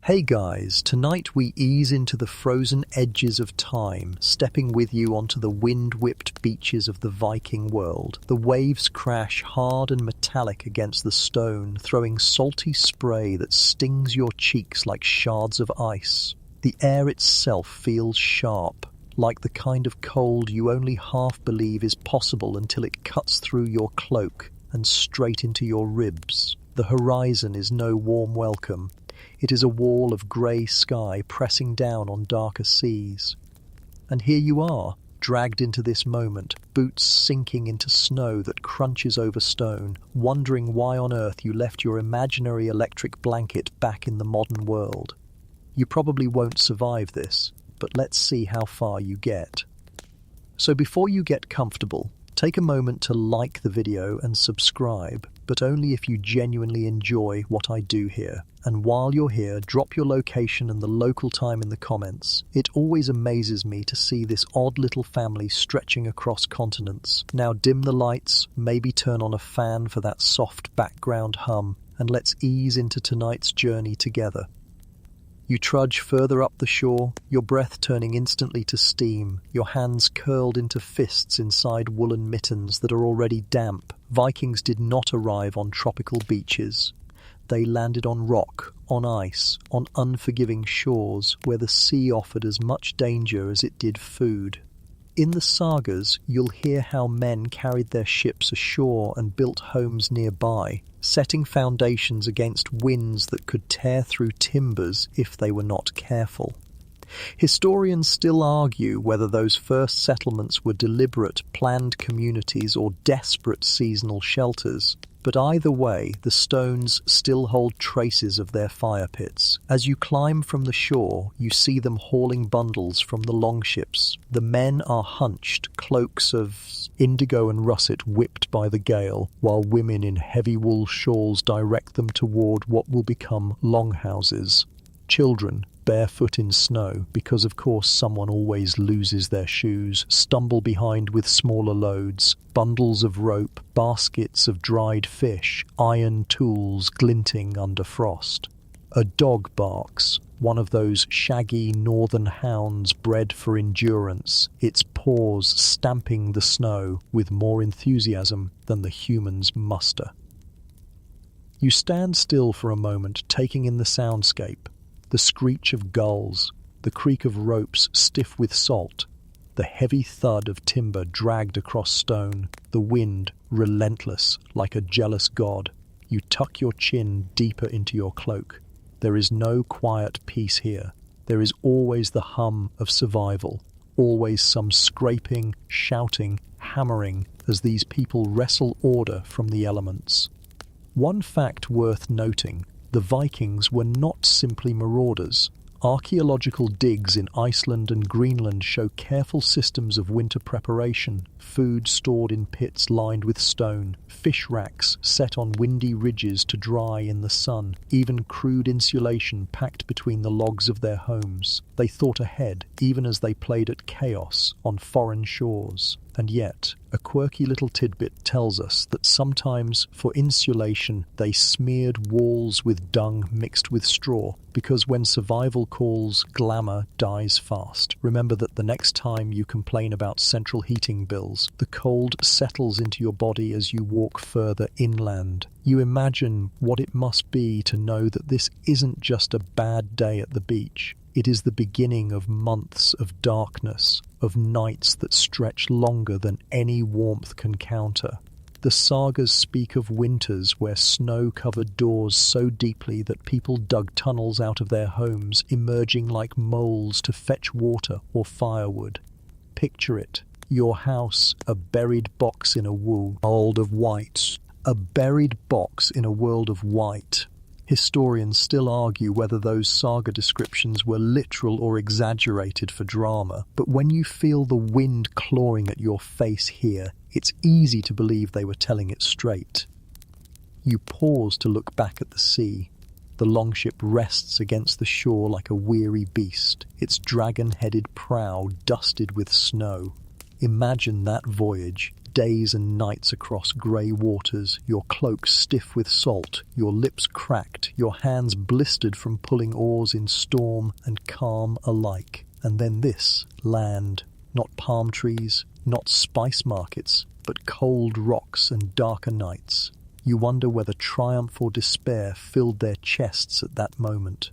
Hey guys, tonight we ease into the frozen edges of time, stepping with you onto the wind-whipped beaches of the Viking world. The waves crash hard and metallic against the stone, throwing salty spray that stings your cheeks like shards of ice. The air itself feels sharp, like the kind of cold you only half believe is possible until it cuts through your cloak and straight into your ribs. The horizon is no warm welcome. It is a wall of grey sky pressing down on darker seas. And here you are, dragged into this moment, boots sinking into snow that crunches over stone, wondering why on earth you left your imaginary electric blanket back in the modern world. You probably won't survive this, but let's see how far you get. So before you get comfortable, take a moment to like the video and subscribe, but only if you genuinely enjoy what I do here. And while you're here, drop your location and the local time in the comments. It always amazes me to see this odd little family stretching across continents. Now dim the lights, maybe turn on a fan for that soft background hum, and let's ease into tonight's journey together. You trudge further up the shore, your breath turning instantly to steam, your hands curled into fists inside woolen mittens that are already damp. Vikings did not arrive on tropical beaches. They landed on rock, on ice, on unforgiving shores where the sea offered as much danger as it did food. In the sagas, you'll hear how men carried their ships ashore and built homes nearby, setting foundations against winds that could tear through timbers if they were not careful. Historians still argue whether those first settlements were deliberate, planned communities or desperate seasonal shelters. But either way, the stones still hold traces of their fire pits. As you climb from the shore, you see them hauling bundles from the longships. The men are hunched, cloaks of indigo and russet whipped by the gale, while women in heavy wool shawls direct them toward what will become longhouses. Children, barefoot in snow, because of course someone always loses their shoes, stumble behind with smaller loads, bundles of rope, baskets of dried fish, iron tools glinting under frost. A dog barks, one of those shaggy northern hounds bred for endurance, its paws stamping the snow with more enthusiasm than the humans muster. You stand still for a moment, taking in the soundscape. The screech of gulls, the creak of ropes stiff with salt, the heavy thud of timber dragged across stone, the wind relentless like a jealous god. You tuck your chin deeper into your cloak. There is no quiet peace here. There is always the hum of survival, always some scraping, shouting, hammering as these people wrestle order from the elements. One fact worth noting: the Vikings were not simply marauders. Archaeological digs in Iceland and Greenland show careful systems of winter preparation, food stored in pits lined with stone, fish racks set on windy ridges to dry in the sun, even crude insulation packed between the logs of their homes. They thought ahead, even as they played at chaos on foreign shores. And yet, a quirky little tidbit tells us that sometimes, for insulation, they smeared walls with dung mixed with straw, because when survival calls, glamour dies fast. Remember that the next time you complain about central heating bills, the cold settles into your body as you walk further inland. You imagine what it must be to know that this isn't just a bad day at the beach. It is the beginning of months of darkness, of nights that stretch longer than any warmth can counter. The sagas speak of winters where snow covered doors so deeply that people dug tunnels out of their homes, emerging like moles to fetch water or firewood. Picture it: your house, a buried box in a world of white. A buried box in a world of white. Historians still argue whether those saga descriptions were literal or exaggerated for drama, but when you feel the wind clawing at your face here, it's easy to believe they were telling it straight. You pause to look back at the sea. The longship rests against the shore like a weary beast, its dragon-headed prow dusted with snow. Imagine that voyage, days and nights across grey waters, your cloak stiff with salt, your lips cracked, your hands blistered from pulling oars in storm and calm alike. And then this land, not palm trees, not spice markets, but cold rocks and darker nights. You wonder whether triumph or despair filled their chests at that moment.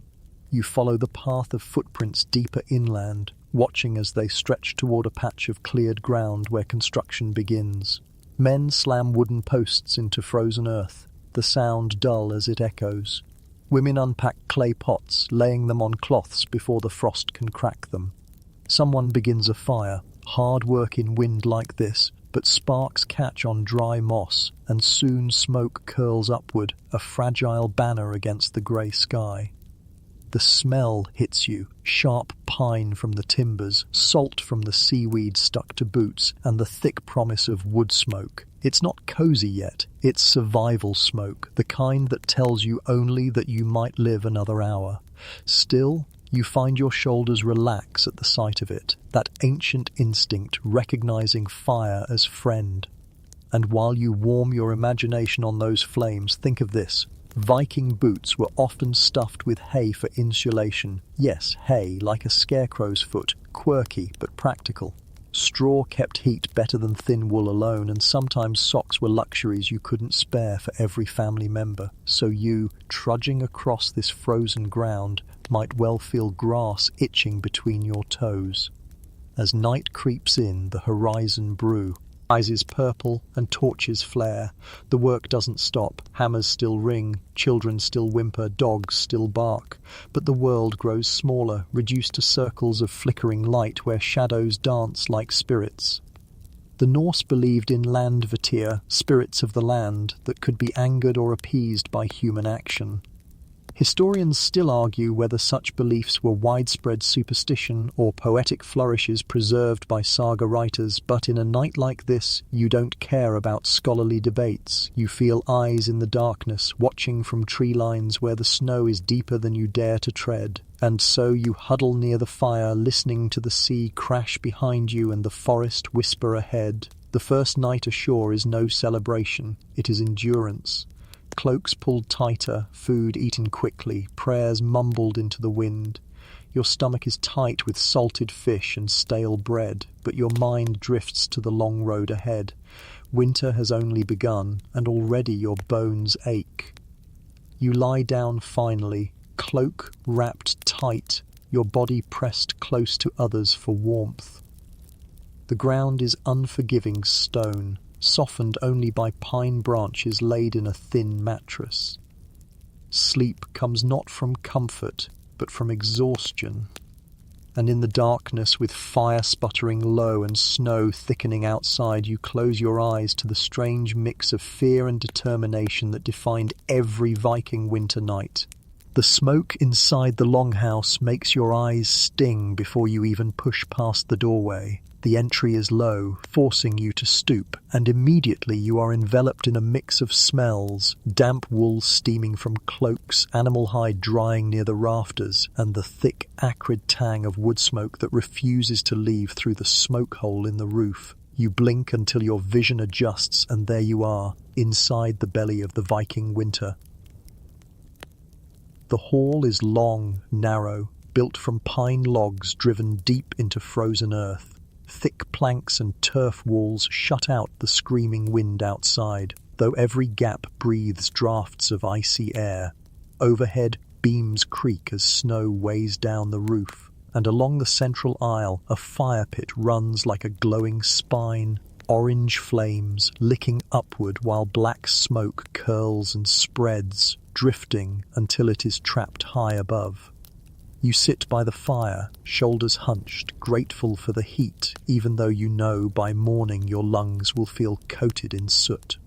You follow the path of footprints deeper inland, watching as they stretch toward a patch of cleared ground where construction begins. Men slam wooden posts into frozen earth, the sound dull as it echoes. Women unpack clay pots, laying them on cloths before the frost can crack them. Someone begins a fire, hard work in wind like this, but sparks catch on dry moss, and soon smoke curls upward, a fragile banner against the grey sky. The smell hits you, sharp pine from the timbers, salt from the seaweed stuck to boots, and the thick promise of wood smoke. It's not cozy yet, it's survival smoke, the kind that tells you only that you might live another hour. Still, you find your shoulders relax at the sight of it, that ancient instinct recognizing fire as friend. And while you warm your imagination on those flames, think of this. Viking boots were often stuffed with hay for insulation. Yes, hay, like a scarecrow's foot, quirky but practical. Straw kept heat better than thin wool alone, and sometimes socks were luxuries you couldn't spare for every family member. So you, trudging across this frozen ground, might well feel grass itching between your toes. As night creeps in, the horizon brew. Eyes is purple and torches flare. The work doesn't stop. Hammers still ring, children still whimper, dogs still bark. But the world grows smaller, reduced to circles of flickering light where shadows dance like spirits. The Norse believed in landvatir, spirits of the land, that could be angered or appeased by human action. Historians still argue whether such beliefs were widespread superstition or poetic flourishes preserved by saga writers, but in a night like this, you don't care about scholarly debates. You feel eyes in the darkness, watching from tree lines where the snow is deeper than you dare to tread. And so you huddle near the fire, listening to the sea crash behind you and the forest whisper ahead. The first night ashore is no celebration, it is endurance. Cloaks pulled tighter, food eaten quickly, prayers mumbled into the wind. Your stomach is tight with salted fish and stale bread, but your mind drifts to the long road ahead. Winter has only begun, and already your bones ache. You lie down finally, cloak wrapped tight, your body pressed close to others for warmth. The ground is unforgiving stone, softened only by pine branches laid in a thin mattress. Sleep comes not from comfort, but from exhaustion. And in the darkness, with fire sputtering low and snow thickening outside, you close your eyes to the strange mix of fear and determination that defined every Viking winter night. The smoke inside the longhouse makes your eyes sting before you even push past the doorway. The entry is low, forcing you to stoop, and immediately you are enveloped in a mix of smells, damp wool steaming from cloaks, animal hide drying near the rafters, and the thick, acrid tang of wood smoke that refuses to leave through the smoke hole in the roof. You blink until your vision adjusts, and there you are, inside the belly of the Viking winter. The hall is long, narrow, built from pine logs driven deep into frozen earth. Thick planks and turf walls shut out the screaming wind outside, though every gap breathes draughts of icy air. Overhead, beams creak as snow weighs down the roof, and along the central aisle, a fire pit runs like a glowing spine, orange flames licking upward while black smoke curls and spreads, drifting until it is trapped high above. You sit by the fire, shoulders hunched, grateful for the heat, even though you know by morning your lungs will feel coated in soot.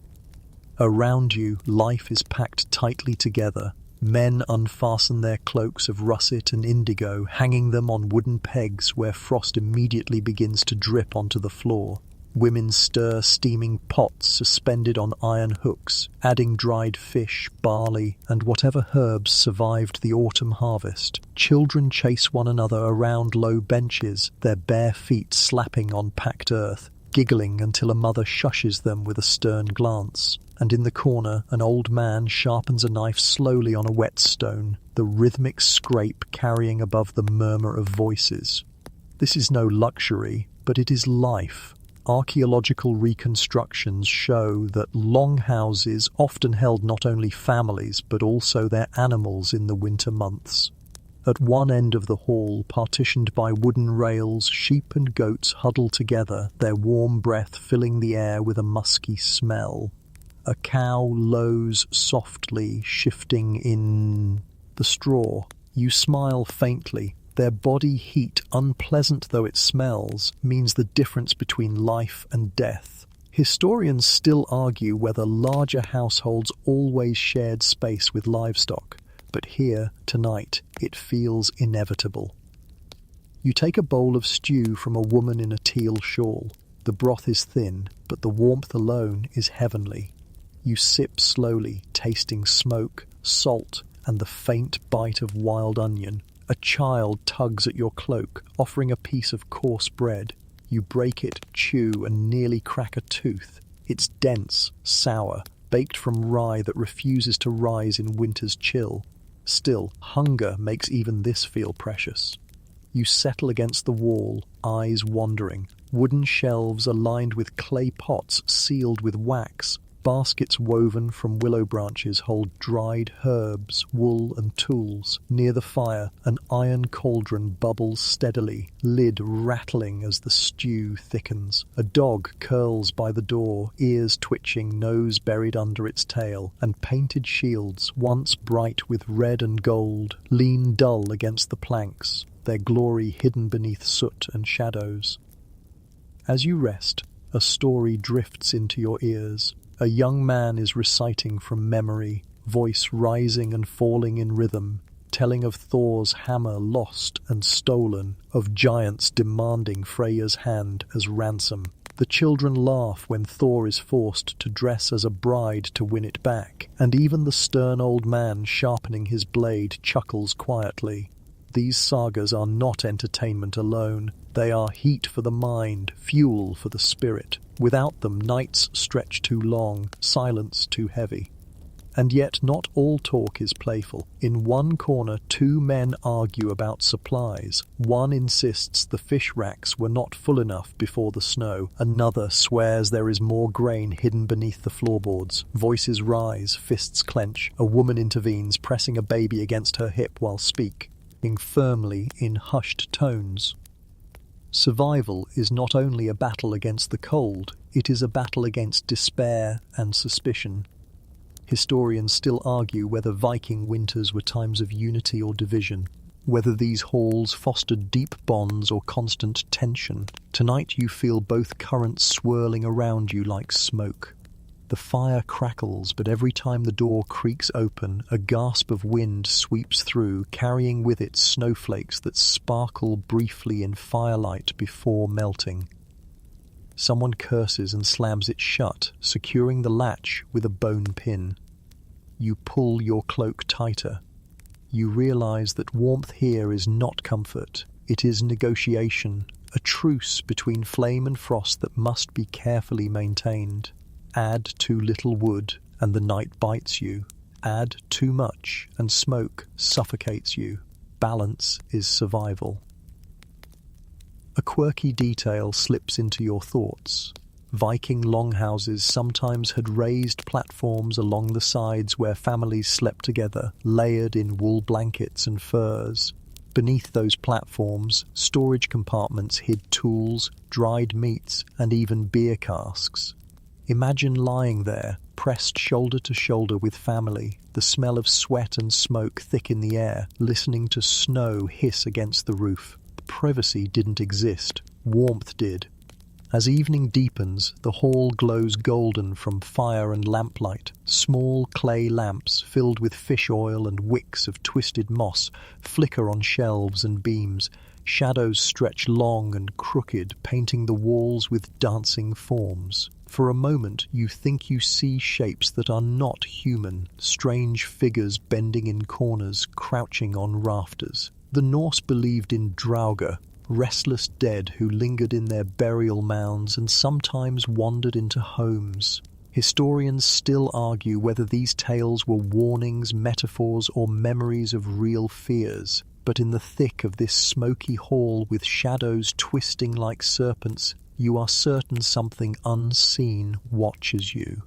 Around you, life is packed tightly together. Men unfasten their cloaks of russet and indigo, hanging them on wooden pegs where frost immediately begins to drip onto the floor. Women stir steaming pots suspended on iron hooks, adding dried fish, barley, and whatever herbs survived the autumn harvest. Children chase one another around low benches, their bare feet slapping on packed earth. giggling until a mother shushes them with a stern glance. And in the corner, an old man sharpens a knife slowly on a whetstone, the rhythmic scrape carrying above the murmur of voices. This is no luxury, but it is life. Archaeological reconstructions show that longhouses often held not only families but also their animals in the winter months. At one end of the hall, partitioned by wooden rails, sheep and goats huddle together, their warm breath filling the air with a musky smell. A cow lows softly, shifting in the straw. You smile faintly. Their body heat, unpleasant though it smells, means the difference between life and death. Historians still argue whether larger households always shared space with livestock, but here, tonight, it feels inevitable. You take a bowl of stew from a woman in a teal shawl. The broth is thin, but the warmth alone is heavenly. You sip slowly, tasting smoke, salt, and the faint bite of wild onion. A child tugs at your cloak, offering a piece of coarse bread. You break it, chew, and nearly crack a tooth. It's dense, sour, baked from rye that refuses to rise in winter's chill. Still, hunger makes even this feel precious. You settle against the wall, eyes wandering. Wooden shelves are lined with clay pots sealed with wax. Baskets woven from willow branches hold dried herbs, wool and tools. Near the fire, an iron cauldron bubbles steadily, lid rattling as the stew thickens. A dog curls by the door, ears twitching, nose buried under its tail, and painted shields, once bright with red and gold, lean dull against the planks, their glory hidden beneath soot and shadows. As you rest, a story drifts into your ears. A young man is reciting from memory, voice rising and falling in rhythm, telling of Thor's hammer lost and stolen, of giants demanding Freya's hand as ransom. The children laugh when Thor is forced to dress as a bride to win it back, and even the stern old man sharpening his blade chuckles quietly. These sagas are not entertainment alone. They are heat for the mind, fuel for the spirit. Without them, nights stretch too long, silence too heavy. And yet not all talk is playful. In one corner, two men argue about supplies. One insists the fish racks were not full enough before the snow. Another swears there is more grain hidden beneath the floorboards. Voices rise, fists clench. A woman intervenes, pressing a baby against her hip while speaking firmly in hushed tones. Survival is not only a battle against the cold, it is a battle against despair and suspicion. Historians still argue whether Viking winters were times of unity or division, whether these halls fostered deep bonds or constant tension. Tonight you feel both currents swirling around you like smoke. The fire crackles, but every time the door creaks open, a gasp of wind sweeps through, carrying with it snowflakes that sparkle briefly in firelight before melting. Someone curses and slams it shut, securing the latch with a bone pin. You pull your cloak tighter. You realize that warmth here is not comfort. It is negotiation, a truce between flame and frost that must be carefully maintained. Add too little wood, and the night bites you. Add too much, and smoke suffocates you. Balance is survival. A quirky detail slips into your thoughts. Viking longhouses sometimes had raised platforms along the sides where families slept together, layered in wool blankets and furs. Beneath those platforms, storage compartments hid tools, dried meats, and even beer casks. Imagine lying there, pressed shoulder to shoulder with family, the smell of sweat and smoke thick in the air, listening to snow hiss against the roof. Privacy didn't exist, warmth did. As evening deepens, the hall glows golden from fire and lamplight. Small clay lamps filled with fish oil and wicks of twisted moss flicker on shelves and beams. Shadows stretch long and crooked, painting the walls with dancing forms. For a moment, you think you see shapes that are not human, strange figures bending in corners, crouching on rafters. The Norse believed in drauga, restless dead who lingered in their burial mounds and sometimes wandered into homes. Historians still argue whether these tales were warnings, metaphors, or memories of real fears. But in the thick of this smoky hall with shadows twisting like serpents, you are certain something unseen watches you.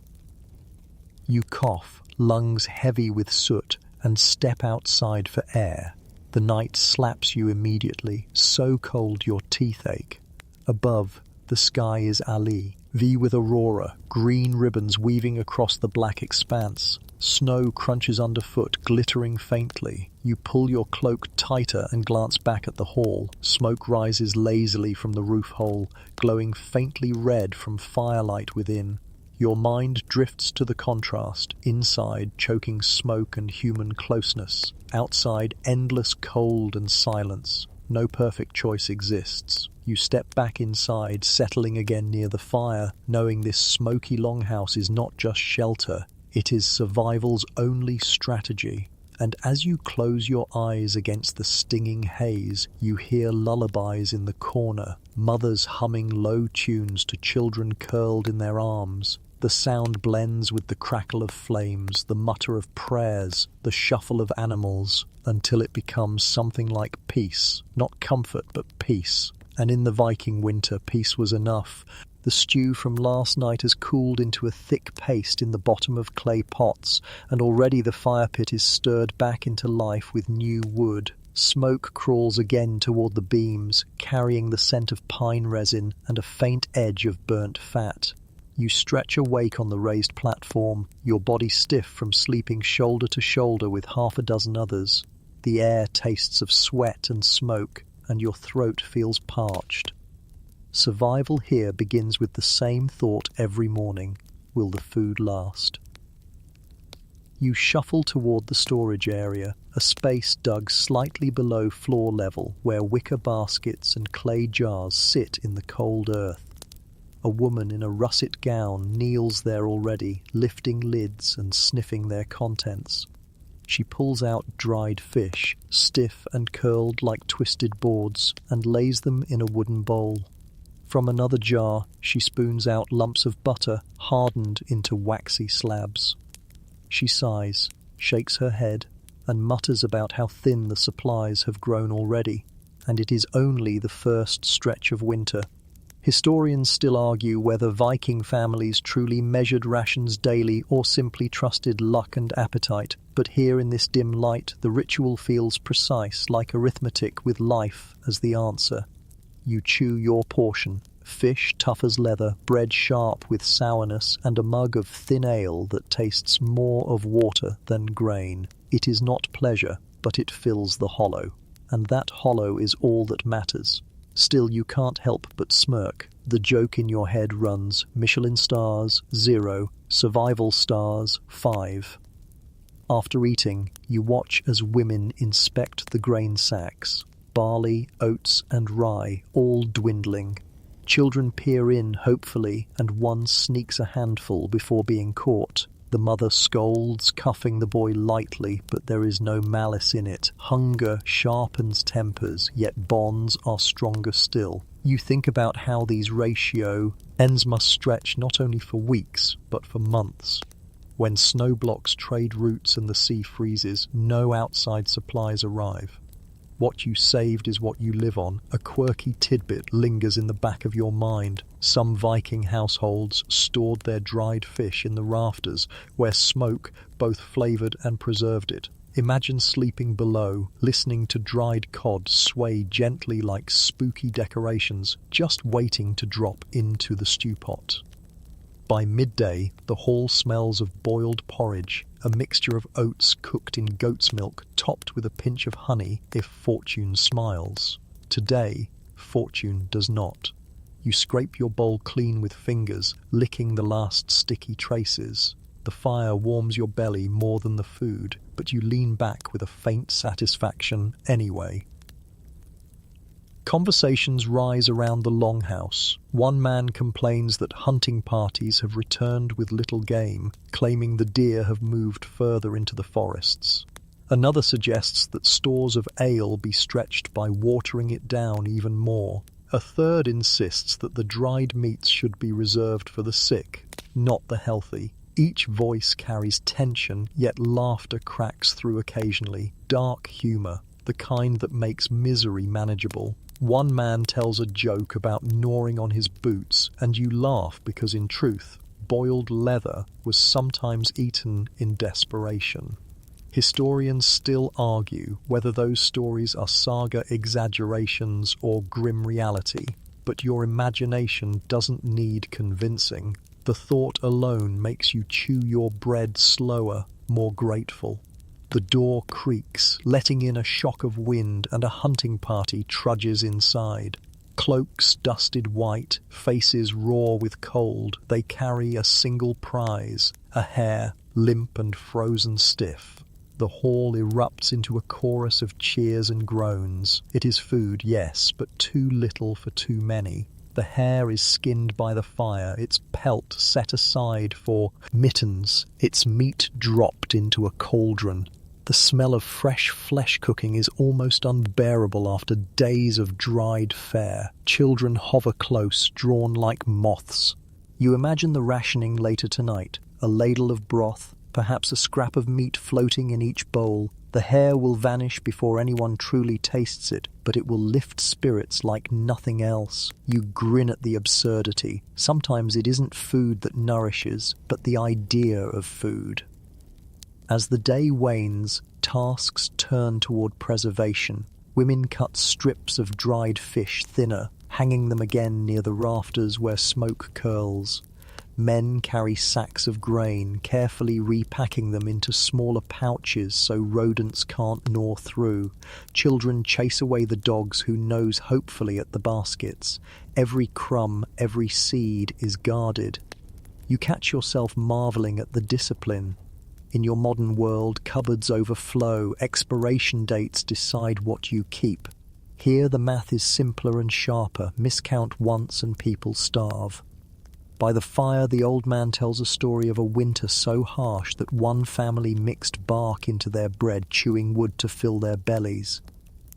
You cough, lungs heavy with soot, and step outside for air. The night slaps you immediately, so cold your teeth ache. Above, the sky is Ali, V with aurora, green ribbons weaving across the black expanse. Snow crunches underfoot, glittering faintly. You pull your cloak tighter and glance back at the hall. Smoke rises lazily from the roof hole, glowing faintly red from firelight within. Your mind drifts to the contrast, inside choking smoke and human closeness, outside endless cold and silence. No perfect choice exists. You step back inside, settling again near the fire, knowing this smoky longhouse is not just shelter, it is survival's only strategy. And as you close your eyes against the stinging haze, you hear lullabies in the corner, mothers humming low tunes to children curled in their arms. The sound blends with the crackle of flames, the mutter of prayers, the shuffle of animals, until it becomes something like peace. Not comfort, but peace. And in the Viking winter, peace was enough. The stew from last night has cooled into a thick paste in the bottom of clay pots, and already the fire pit is stirred back into life with new wood. Smoke crawls again toward the beams, carrying the scent of pine resin and a faint edge of burnt fat. You stretch awake on the raised platform, your body stiff from sleeping shoulder to shoulder with half a dozen others. The air tastes of sweat and smoke, and your throat feels parched. Survival here begins with the same thought every morning. Will the food last? You shuffle toward the storage area, a space dug slightly below floor level where wicker baskets and clay jars sit in the cold earth. A woman in a russet gown kneels there already, lifting lids and sniffing their contents. She pulls out dried fish, stiff and curled like twisted boards, and lays them in a wooden bowl. From another jar, she spoons out lumps of butter, hardened into waxy slabs. She sighs, shakes her head, and mutters about how thin the supplies have grown already, and it is only the first stretch of winter. Historians still argue whether Viking families truly measured rations daily or simply trusted luck and appetite, but here in this dim light the ritual feels precise, like arithmetic with life as the answer. You chew your portion, fish tough as leather, bread sharp with sourness, and a mug of thin ale that tastes more of water than grain. It is not pleasure, but it fills the hollow, and that hollow is all that matters. Still, you can't help but smirk. The joke in your head runs: Michelin stars, 0, survival stars, 5. After eating, you watch as women inspect the grain sacks. Barley, oats, and rye, all dwindling. Children peer in hopefully, and one sneaks a handful before being caught. The mother scolds, cuffing the boy lightly, but there is no malice in it. Hunger sharpens tempers, yet bonds are stronger still. You think about how these ends must stretch not only for weeks, but for months. When snow blocks trade routes and the sea freezes, no outside supplies arrive. What you saved is what you live on. A quirky tidbit lingers in the back of your mind. Some Viking households stored their dried fish in the rafters, where smoke both flavoured and preserved it. Imagine sleeping below, listening to dried cod sway gently like spooky decorations, just waiting to drop into the stew pot. By midday, the hall smells of boiled porridge, a mixture of oats cooked in goat's milk, topped with a pinch of honey if fortune smiles. Today, fortune does not. You scrape your bowl clean with fingers, licking the last sticky traces. The fire warms your belly more than the food, but you lean back with a faint satisfaction anyway. Conversations rise around the longhouse. One man complains that hunting parties have returned with little game, claiming the deer have moved further into the forests. Another suggests that stores of ale be stretched by watering it down even more. A third insists that the dried meats should be reserved for the sick, not the healthy. Each voice carries tension, yet laughter cracks through occasionally. Dark humor, the kind that makes misery manageable. One man tells a joke about gnawing on his boots, and you laugh because, in truth, boiled leather was sometimes eaten in desperation. Historians still argue whether those stories are saga exaggerations or grim reality, but your imagination doesn't need convincing. The thought alone makes you chew your bread slower, more grateful. The door creaks, letting in a shock of wind, and a hunting party trudges inside. Cloaks dusted white, faces raw with cold, they carry a single prize, a hare, limp and frozen stiff. The hall erupts into a chorus of cheers and groans. It is food, yes, but too little for too many. The hare is skinned by the fire, its pelt set aside for mittens, its meat dropped into a cauldron. The smell of fresh flesh cooking is almost unbearable after days of dried fare. Children hover close, drawn like moths. You imagine the rationing later tonight, a ladle of broth, perhaps a scrap of meat floating in each bowl. The hare will vanish before anyone truly tastes it, but it will lift spirits like nothing else. You grin at the absurdity. Sometimes it isn't food that nourishes, but the idea of food. As the day wanes, tasks turn toward preservation. Women cut strips of dried fish thinner, hanging them again near the rafters where smoke curls. Men carry sacks of grain, carefully repacking them into smaller pouches so rodents can't gnaw through. Children chase away the dogs who nose hopefully at the baskets. Every crumb, every seed is guarded. You catch yourself marveling at the discipline. In your modern world, cupboards overflow, expiration dates decide what you keep. Here the math is simpler and sharper, miscount once and people starve. By the fire, the old man tells a story of a winter so harsh that one family mixed bark into their bread, chewing wood to fill their bellies.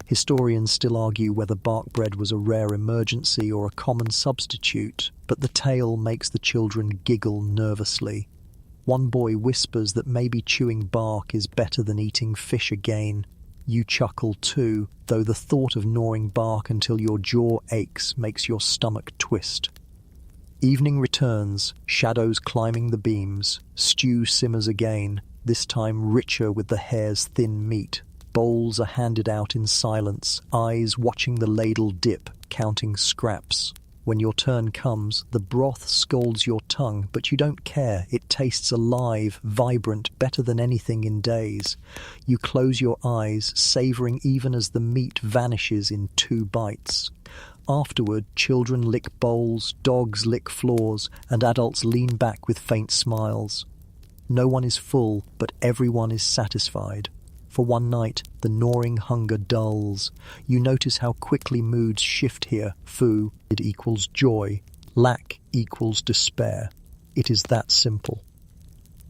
Historians still argue whether bark bread was a rare emergency or a common substitute, but the tale makes the children giggle nervously. One boy whispers that maybe chewing bark is better than eating fish again. You chuckle too, though the thought of gnawing bark until your jaw aches makes your stomach twist. Evening returns, shadows climbing the beams. Stew simmers again, this time richer with the hare's thin meat. Bowls are handed out in silence, eyes watching the ladle dip, counting scraps. When your turn comes, the broth scalds your tongue, but you don't care. It tastes alive, vibrant, better than anything in days. You close your eyes, savoring even as the meat vanishes in 2 bites. Afterward, children lick bowls, dogs lick floors, and adults lean back with faint smiles. No one is full, but everyone is satisfied. For one night, the gnawing hunger dulls. You notice how quickly moods shift here. Food equals joy. Lack equals despair. It is that simple.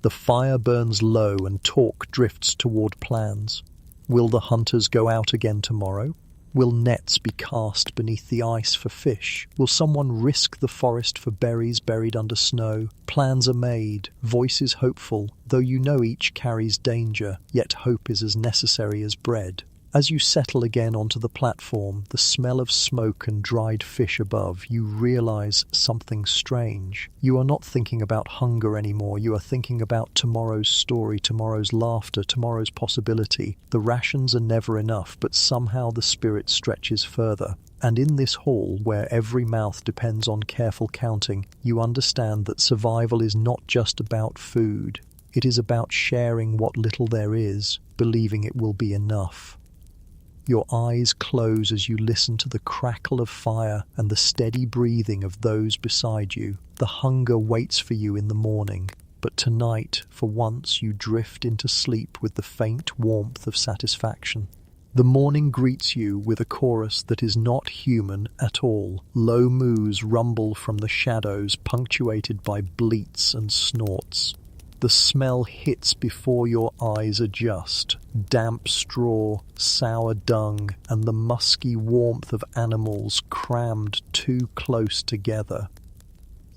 The fire burns low and talk drifts toward plans. Will the hunters go out again tomorrow? Will nets be cast beneath the ice for fish? Will someone risk the forest for berries buried under snow? Plans are made, voices hopeful, though you know each carries danger, yet hope is as necessary as bread. As you settle again onto the platform, the smell of smoke and dried fish above, you realize something strange. You are not thinking about hunger anymore. You are thinking about tomorrow's story, tomorrow's laughter, tomorrow's possibility. The rations are never enough, but somehow the spirit stretches further. And in this hall, where every mouth depends on careful counting, you understand that survival is not just about food. It is about sharing what little there is, believing it will be enough. Your eyes close as you listen to the crackle of fire and the steady breathing of those beside you. The hunger waits for you in the morning, but tonight, for once, you drift into sleep with the faint warmth of satisfaction. The morning greets you with a chorus that is not human at all. Low moos rumble from the shadows, punctuated by bleats and snorts. The smell hits before your eyes adjust. Damp straw, sour dung, and the musky warmth of animals crammed too close together.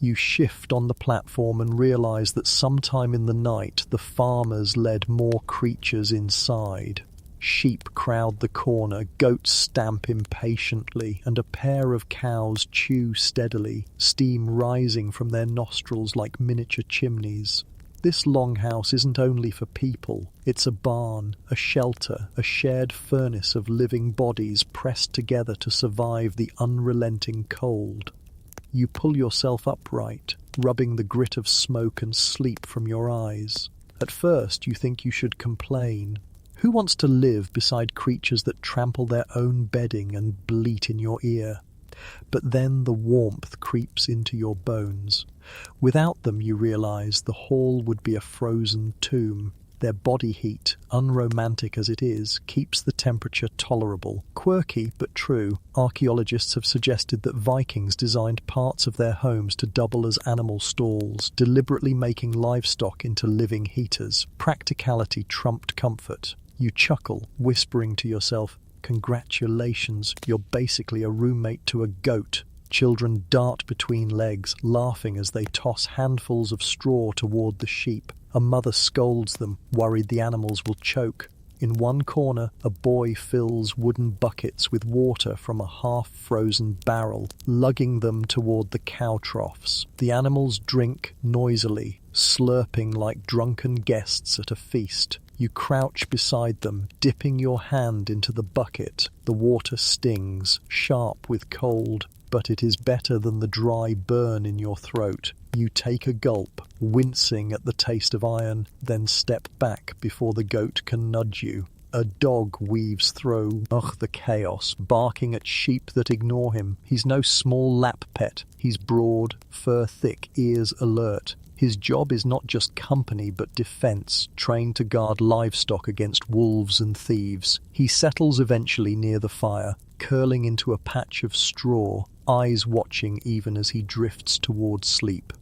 You shift on the platform and realize that sometime in the night the farmers led more creatures inside. Sheep crowd the corner, goats stamp impatiently, and a pair of cows chew steadily, steam rising from their nostrils like miniature chimneys. This longhouse isn't only for people. It's a barn, a shelter, a shared furnace of living bodies pressed together to survive the unrelenting cold. You pull yourself upright, rubbing the grit of smoke and sleep from your eyes. At first you think you should complain. Who wants to live beside creatures that trample their own bedding and bleat in your ear? But then the warmth creeps into your bones. Without them, you realize, the hall would be a frozen tomb. Their body heat, unromantic as it is, keeps the temperature tolerable. Quirky, but true, archaeologists have suggested that Vikings designed parts of their homes to double as animal stalls, deliberately making livestock into living heaters. Practicality trumped comfort. You chuckle, whispering to yourself, "Congratulations, you're basically a roommate to a goat." Children dart between legs, laughing as they toss handfuls of straw toward the sheep. A mother scolds them, worried the animals will choke. In one corner, a boy fills wooden buckets with water from a half-frozen barrel, lugging them toward the cow troughs. The animals drink noisily, slurping like drunken guests at a feast. You crouch beside them, dipping your hand into the bucket. The water stings, sharp with cold, but it is better than the dry burn in your throat. You take a gulp, wincing at the taste of iron, then step back before the goat can nudge you. A dog weaves through the chaos, barking at sheep that ignore him. He's no small lap pet. He's broad, fur thick, ears alert. His job is not just company but defense, trained to guard livestock against wolves and thieves. He settles eventually near the fire, curling into a patch of straw, eyes watching even as he drifts towards sleep.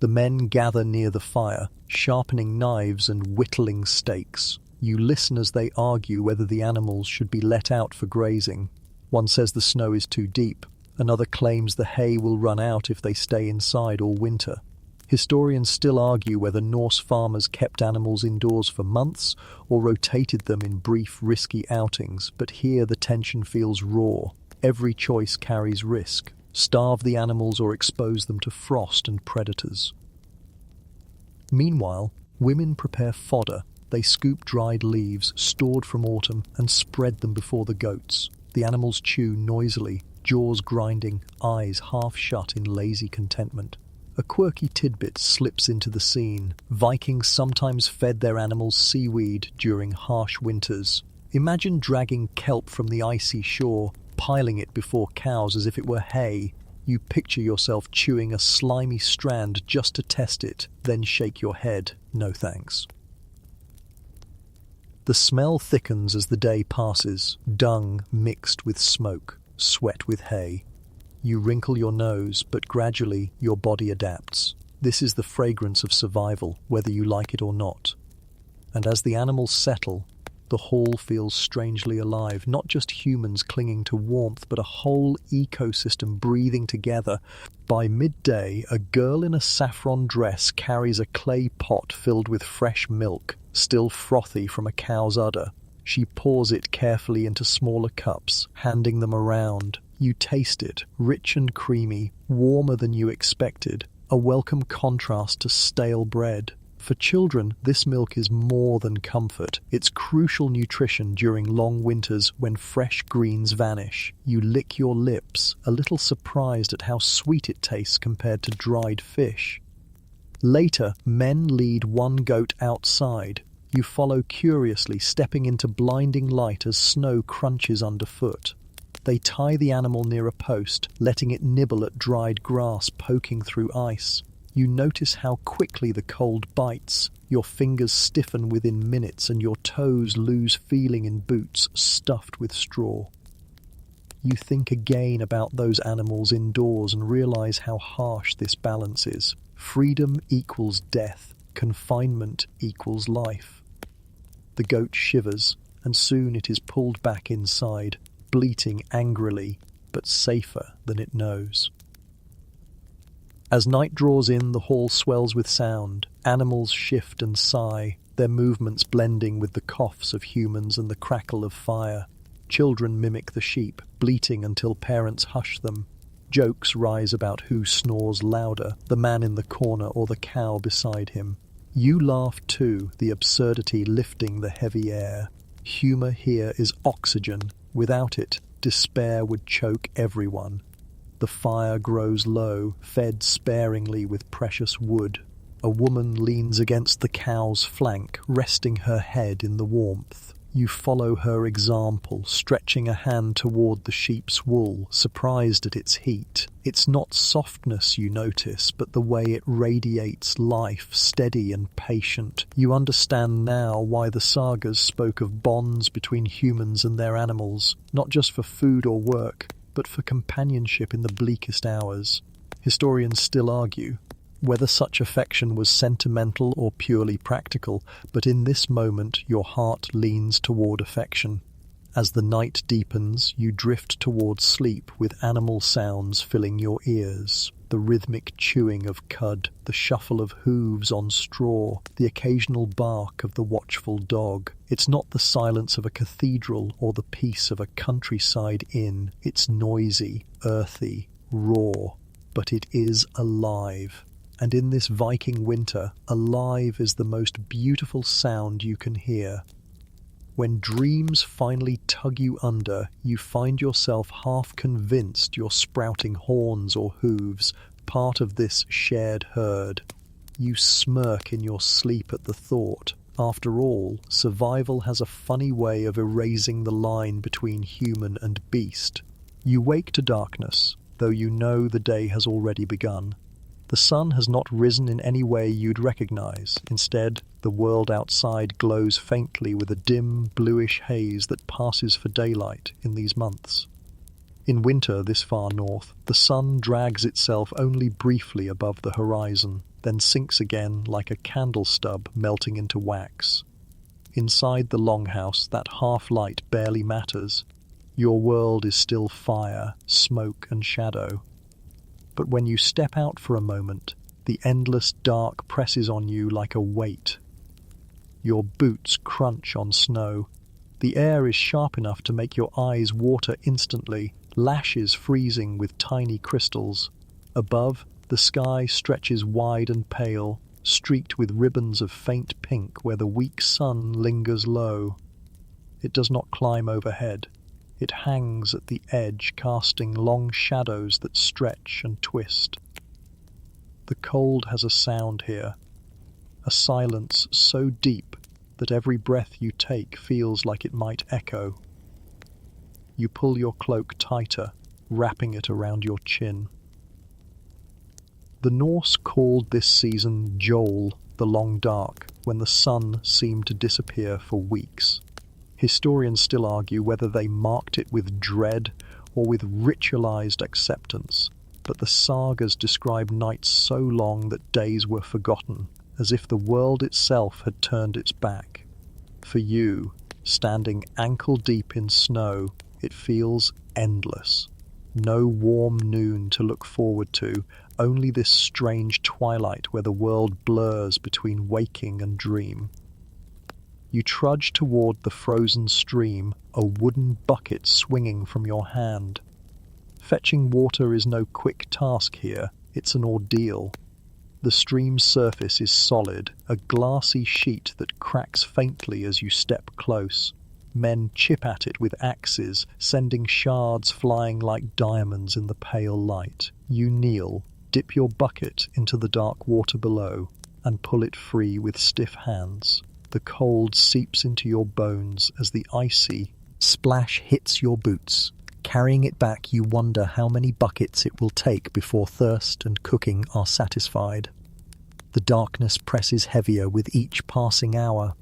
The men gather near the fire, sharpening knives and whittling stakes. You listen as they argue whether the animals should be let out for grazing. One says the snow is too deep. Another claims the hay will run out if they stay inside all winter. Historians still argue whether Norse farmers kept animals indoors for months or rotated them in brief, risky outings, but here the tension feels raw. Every choice carries risk. Starve the animals or expose them to frost and predators. Meanwhile, women prepare fodder. They scoop dried leaves, stored from autumn, and spread them before the goats. The animals chew noisily, jaws grinding, eyes half shut in lazy contentment. A quirky tidbit slips into the scene. Vikings sometimes fed their animals seaweed during harsh winters. Imagine dragging kelp from the icy shore, piling it before cows as if it were hay. You picture yourself chewing a slimy strand just to test it, then shake your head, no thanks. The smell thickens as the day passes, dung mixed with smoke, sweat with hay. You wrinkle your nose, but gradually your body adapts. This is the fragrance of survival, whether you like it or not. And as the animals settle, the hall feels strangely alive, not just humans clinging to warmth, but a whole ecosystem breathing together. By midday, a girl in a saffron dress carries a clay pot filled with fresh milk, still frothy from a cow's udder. She pours it carefully into smaller cups, handing them around. You taste it, rich and creamy, warmer than you expected, a welcome contrast to stale bread. For children, this milk is more than comfort. It's crucial nutrition during long winters when fresh greens vanish. You lick your lips, a little surprised at how sweet it tastes compared to dried fish. Later, men lead one goat outside. You follow curiously, stepping into blinding light as snow crunches underfoot. They tie the animal near a post, letting it nibble at dried grass poking through ice. You notice how quickly the cold bites. Your fingers stiffen within minutes and your toes lose feeling in boots stuffed with straw. You think again about those animals indoors and realize how harsh this balance is. Freedom equals death. Confinement equals life. The goat shivers, and soon it is pulled back inside, bleating angrily, but safer than it knows. As night draws in, the hall swells with sound. Animals shift and sigh, their movements blending with the coughs of humans and the crackle of fire. Children mimic the sheep, bleating until parents hush them. Jokes rise about who snores louder, the man in the corner or the cow beside him. You laugh too, the absurdity lifting the heavy air. Humour here is oxygen. Without it, despair would choke everyone. The fire grows low, fed sparingly with precious wood. A woman leans against the cow's flank, resting her head in the warmth. You follow her example, stretching a hand toward the sheep's wool, surprised at its heat. It's not softness you notice, but the way it radiates life, steady and patient. You understand now why the sagas spoke of bonds between humans and their animals, not just for food or work, but for companionship in the bleakest hours. Historians still argue whether such affection was sentimental or purely practical, but in this moment your heart leans toward affection. As the night deepens, you drift towards sleep with animal sounds filling your ears. The rhythmic chewing of cud, the shuffle of hooves on straw, the occasional bark of the watchful dog. It's not the silence of a cathedral or the peace of a countryside inn. It's noisy, earthy, raw, but it is alive. And in this Viking winter, alive is the most beautiful sound you can hear. When dreams finally tug you under, you find yourself half convinced you're sprouting horns or hooves, part of this shared herd. You smirk in your sleep at the thought. After all, survival has a funny way of erasing the line between human and beast. You wake to darkness, though you know the day has already begun. The sun has not risen in any way you'd recognize. Instead, the world outside glows faintly with a dim, bluish haze that passes for daylight in these months. In winter this far north, the sun drags itself only briefly above the horizon, then sinks again like a candle stub melting into wax. Inside the longhouse, that half-light barely matters. Your world is still fire, smoke and shadow. But when you step out for a moment, the endless dark presses on you like a weight. Your boots crunch on snow. The air is sharp enough to make your eyes water instantly, lashes freezing with tiny crystals. Above, the sky stretches wide and pale, streaked with ribbons of faint pink where the weak sun lingers low. It does not climb overhead. It hangs at the edge, casting long shadows that stretch and twist. The cold has a sound here, a silence so deep that every breath you take feels like it might echo. You pull your cloak tighter, wrapping it around your chin. The Norse called this season Jol, the long dark, when the sun seemed to disappear for weeks. Historians still argue whether they marked it with dread or with ritualized acceptance, but the sagas describe nights so long that days were forgotten, as if the world itself had turned its back. For you, standing ankle-deep in snow, it feels endless. No warm noon to look forward to, only this strange twilight where the world blurs between waking and dream. You trudge toward the frozen stream, a wooden bucket swinging from your hand. Fetching water is no quick task here, it's an ordeal. The stream's surface is solid, a glassy sheet that cracks faintly as you step close. Men chip at it with axes, sending shards flying like diamonds in the pale light. You kneel, dip your bucket into the dark water below, and pull it free with stiff hands. The cold seeps into your bones as the icy splash hits your boots. Carrying it back, you wonder how many buckets it will take before thirst and cooking are satisfied. The darkness presses heavier with each passing hour.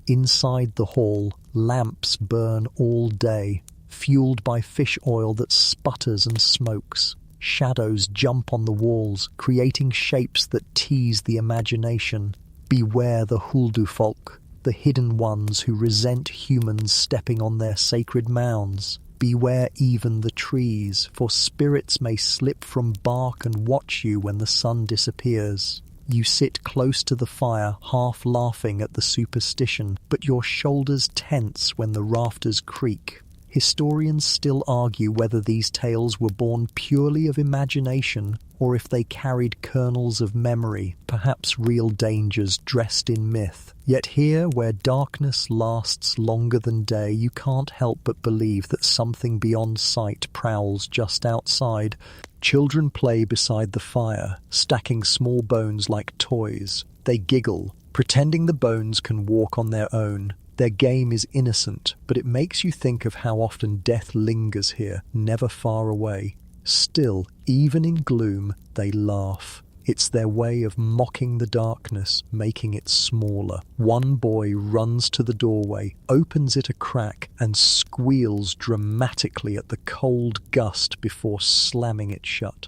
Inside the hall, lamps burn all day, fueled by fish oil that sputters and smokes. Shadows jump on the walls, creating shapes that tease the imagination. Beware the Huldufolk, the hidden ones who resent humans stepping on their sacred mounds. Beware even the trees, for spirits may slip from bark and watch you when the sun disappears. You sit close to the fire, half laughing at the superstition, but your shoulders tense when the rafters creak. Historians still argue whether these tales were born purely of imagination or if they carried kernels of memory, perhaps real dangers dressed in myth. Yet here, where darkness lasts longer than day, you can't help but believe that something beyond sight prowls just outside. Children play beside the fire, stacking small bones like toys. They giggle, pretending the bones can walk on their own. Their game is innocent, but it makes you think of how often death lingers here, never far away. Still, even in gloom, they laugh. It's their way of mocking the darkness, making it smaller. One boy runs to the doorway, opens it a crack, and squeals dramatically at the cold gust before slamming it shut.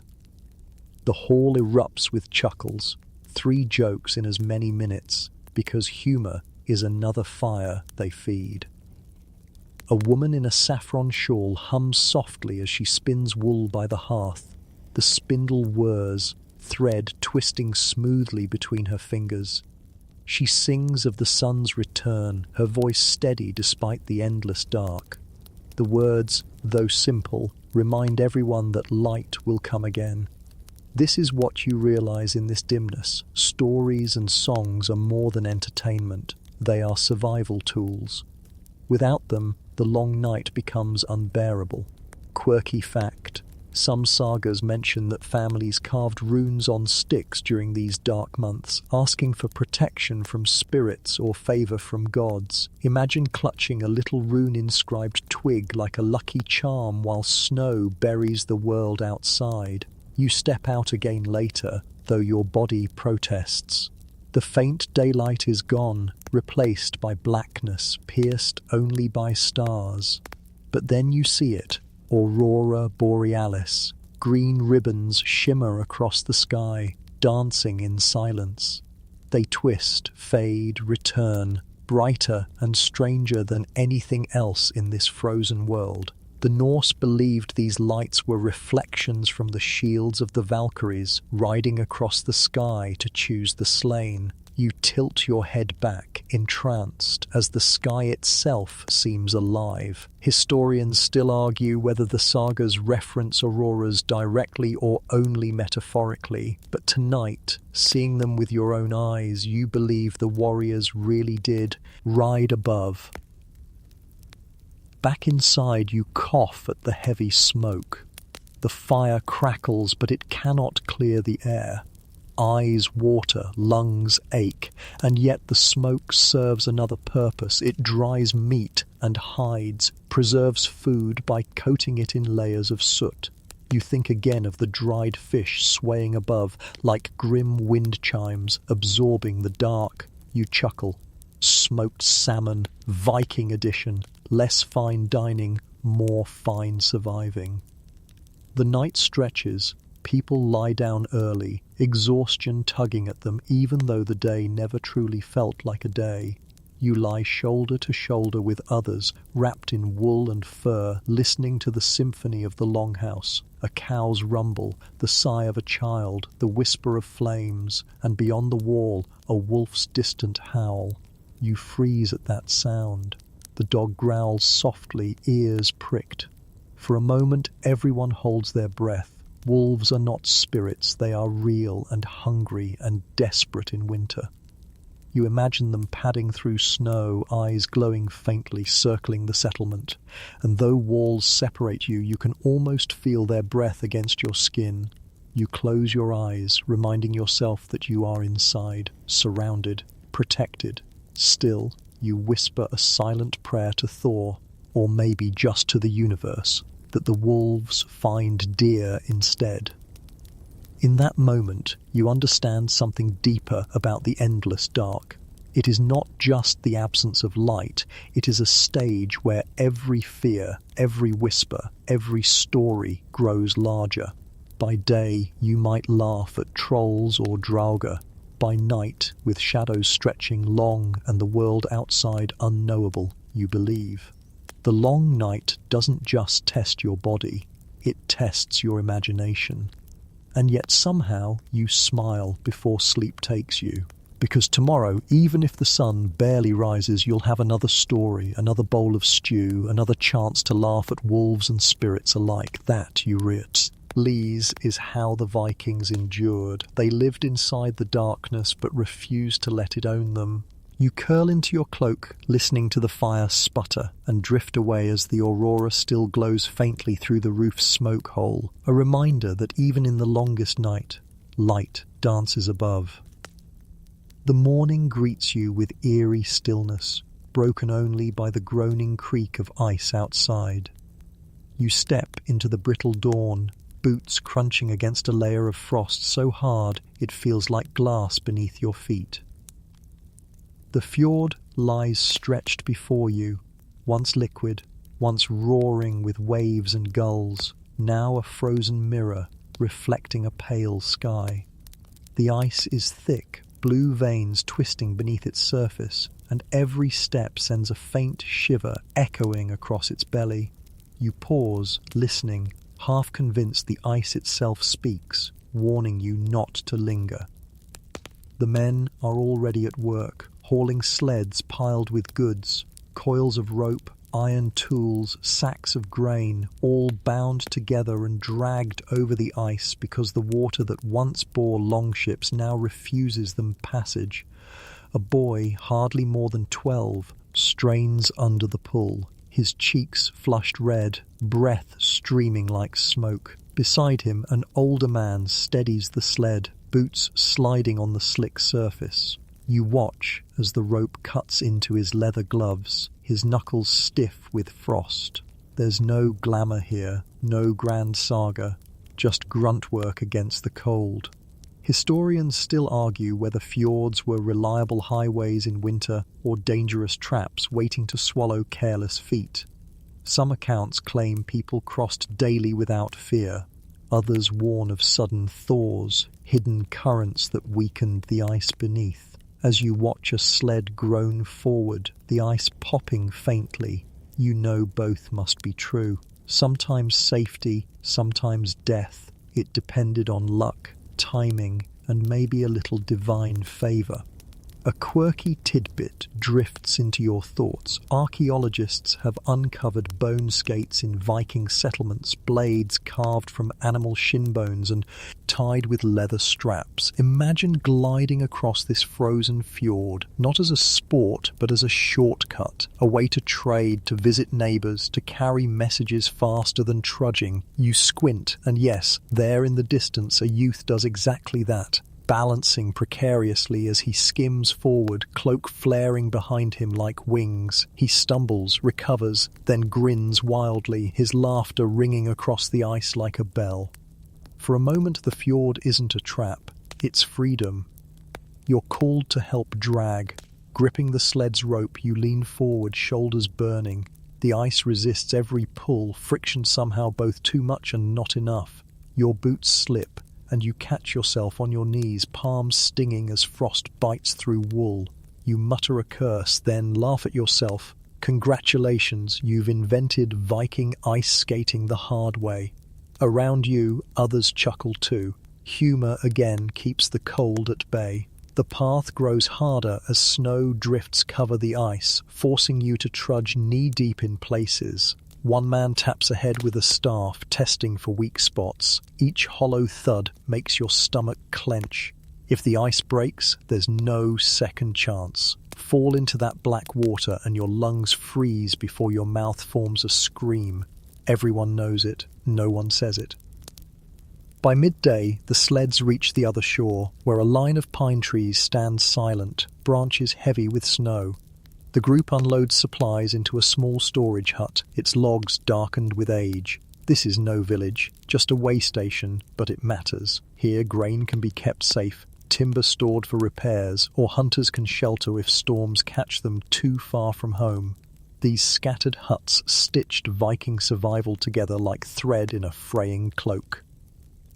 The hall erupts with chuckles, 3 jokes in as many minutes, because humour is another fire they feed. A woman in a saffron shawl hums softly as she spins wool by the hearth. The spindle whirs, thread twisting smoothly between her fingers. She sings of the sun's return, her voice steady despite the endless dark. The words, though simple, remind everyone that light will come again. This is what you realize in this dimness. Stories and songs are more than entertainment. They are survival tools. Without them, the long night becomes unbearable. Quirky fact: some sagas mention that families carved runes on sticks during these dark months, asking for protection from spirits or favor from gods. Imagine clutching a little rune-inscribed twig like a lucky charm while snow buries the world outside. You step out again later, though your body protests. The faint daylight is gone, replaced by blackness, pierced only by stars. But then you see it, Aurora Borealis. Green ribbons shimmer across the sky, dancing in silence. They twist, fade, return, brighter and stranger than anything else in this frozen world. The Norse believed these lights were reflections from the shields of the Valkyries riding across the sky to choose the slain. You tilt your head back, entranced, as the sky itself seems alive. Historians still argue whether the sagas reference auroras directly or only metaphorically, but tonight, seeing them with your own eyes, you believe the warriors really did ride above. Back inside, you cough at the heavy smoke. The fire crackles, but it cannot clear the air. Eyes water, lungs ache, and yet the smoke serves another purpose. It dries meat and hides, preserves food by coating it in layers of soot. You think again of the dried fish swaying above like grim wind chimes, absorbing the dark. You chuckle. Smoked salmon, Viking edition, less fine dining, more fine surviving. The night stretches, people lie down early, exhaustion tugging at them even though the day never truly felt like a day. You lie shoulder to shoulder with others, wrapped in wool and fur, listening to the symphony of the longhouse, a cow's rumble, the sigh of a child, the whisper of flames, and beyond the wall, a wolf's distant howl. You freeze at that sound. The dog growls softly, ears pricked. For a moment, everyone holds their breath. Wolves are not spirits, they are real and hungry and desperate in winter. You imagine them padding through snow, eyes glowing faintly, circling the settlement. And though walls separate you, you can almost feel their breath against your skin. You close your eyes, reminding yourself that you are inside, surrounded, protected. Still, you whisper a silent prayer to Thor, or maybe just to the universe, that the wolves find deer instead. In that moment, you understand something deeper about the endless dark. It is not just the absence of light, it is a stage where every fear, every whisper, every story grows larger. By day, you might laugh at trolls or draugr. By night, with shadows stretching long and the world outside unknowable, you believe. The long night doesn't just test your body, it tests your imagination. And yet somehow you smile before sleep takes you. Because tomorrow, even if the sun barely rises, you'll have another story, another bowl of stew, another chance to laugh at wolves and spirits alike. That you realize is how the Vikings endured. They lived inside the darkness but refused to let it own them. You curl into your cloak, listening to the fire sputter, and drift away as the aurora still glows faintly through the roof's smoke hole, a reminder that even in the longest night, light dances above. The morning greets you with eerie stillness, broken only by the groaning creak of ice outside. You step into the brittle dawn, boots crunching against a layer of frost so hard it feels like glass beneath your feet. The fjord lies stretched before you, once liquid, once roaring with waves and gulls, now a frozen mirror reflecting a pale sky. The ice is thick, blue veins twisting beneath its surface, and every step sends a faint shiver echoing across its belly. You pause, listening, half convinced the ice itself speaks, warning you not to linger. The men are already at work, hauling sleds piled with goods, coils of rope, iron tools, sacks of grain, all bound together and dragged over the ice because the water that once bore longships now refuses them passage. A boy, hardly more than 12, strains under the pull, his cheeks flushed red, breath streaming like smoke. Beside him, an older man steadies the sled, boots sliding on the slick surface. You watch as the rope cuts into his leather gloves, his knuckles stiff with frost. There's no glamour here, no grand saga, just grunt work against the cold. Historians still argue whether fjords were reliable highways in winter or dangerous traps waiting to swallow careless feet. Some accounts claim people crossed daily without fear. Others warn of sudden thaws, hidden currents that weakened the ice beneath. As you watch a sled groan forward, the ice popping faintly, you know both must be true. Sometimes safety, sometimes death. It depended on luck, timing, and maybe a little divine favor. A quirky tidbit drifts into your thoughts. Archaeologists have uncovered bone skates in Viking settlements, blades carved from animal shin bones and tied with leather straps. Imagine gliding across this frozen fjord, not as a sport, but as a shortcut, a way to trade, to visit neighbors, to carry messages faster than trudging. You squint, and yes, there in the distance, a youth does exactly that, balancing precariously as he skims forward, cloak flaring behind him like wings. He stumbles, recovers, then grins wildly, his laughter ringing across the ice like a bell. For a moment the fjord isn't a trap, it's freedom. You're called to help drag. Gripping the sled's rope, you lean forward, shoulders burning. The ice resists every pull, friction somehow both too much and not enough. Your boots slip, and you catch yourself on your knees, palms stinging as frost bites through wool. You mutter a curse, then laugh at yourself. Congratulations, you've invented Viking ice skating the hard way. Around you, others chuckle too. Humor again keeps the cold at bay. The path grows harder as snow drifts cover the ice, forcing you to trudge knee-deep in places. One man taps ahead with a staff, testing for weak spots. Each hollow thud makes your stomach clench. If the ice breaks, there's no second chance. Fall into that black water and your lungs freeze before your mouth forms a scream. Everyone knows it, no one says it. By midday, the sleds reach the other shore, where a line of pine trees stands silent, branches heavy with snow. The group unloads supplies into a small storage hut, its logs darkened with age. This is no village, just a way station, but it matters. Here grain can be kept safe, timber stored for repairs, or hunters can shelter if storms catch them too far from home. These scattered huts stitched Viking survival together like thread in a fraying cloak.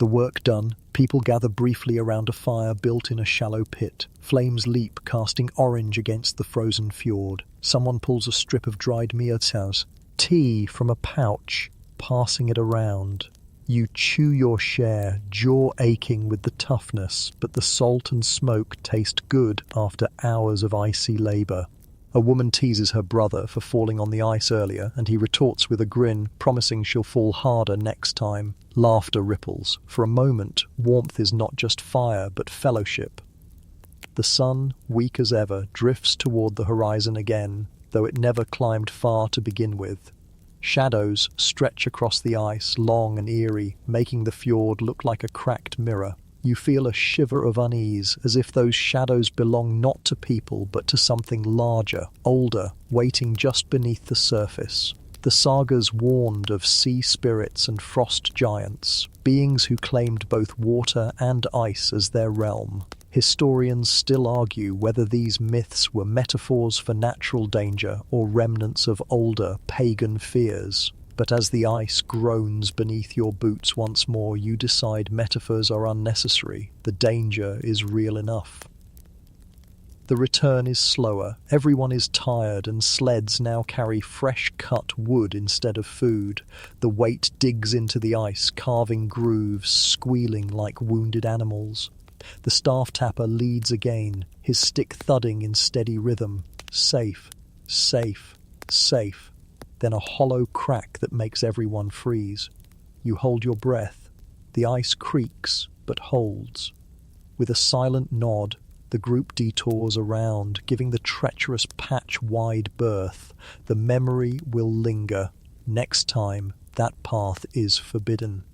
The work done, people gather briefly around a fire built in a shallow pit. Flames leap, casting orange against the frozen fjord. Someone pulls a strip of dried myrtles, tea from a pouch, passing it around. You chew your share, jaw aching with the toughness, but the salt and smoke taste good after hours of icy labor. A woman teases her brother for falling on the ice earlier, and he retorts with a grin, promising she'll fall harder next time. Laughter ripples. For a moment, warmth is not just fire, but fellowship. The sun, weak as ever, drifts toward the horizon again, though it never climbed far to begin with. Shadows stretch across the ice, long and eerie, making the fjord look like a cracked mirror. You feel a shiver of unease, as if those shadows belong not to people but to something larger, older, waiting just beneath the surface. The sagas warned of sea spirits and frost giants, beings who claimed both water and ice as their realm. Historians still argue whether these myths were metaphors for natural danger or remnants of older, pagan fears. But as the ice groans beneath your boots once more, you decide metaphors are unnecessary. The danger is real enough. The return is slower. Everyone is tired, and sleds now carry fresh-cut wood instead of food. The weight digs into the ice, carving grooves, squealing like wounded animals. The staff tapper leads again, his stick thudding in steady rhythm. Safe, safe, safe. Then a hollow crack that makes everyone freeze. You hold your breath. The ice creaks, but holds. With a silent nod, the group detours around, giving the treacherous patch wide berth. The memory will linger. Next time, that path is forbidden.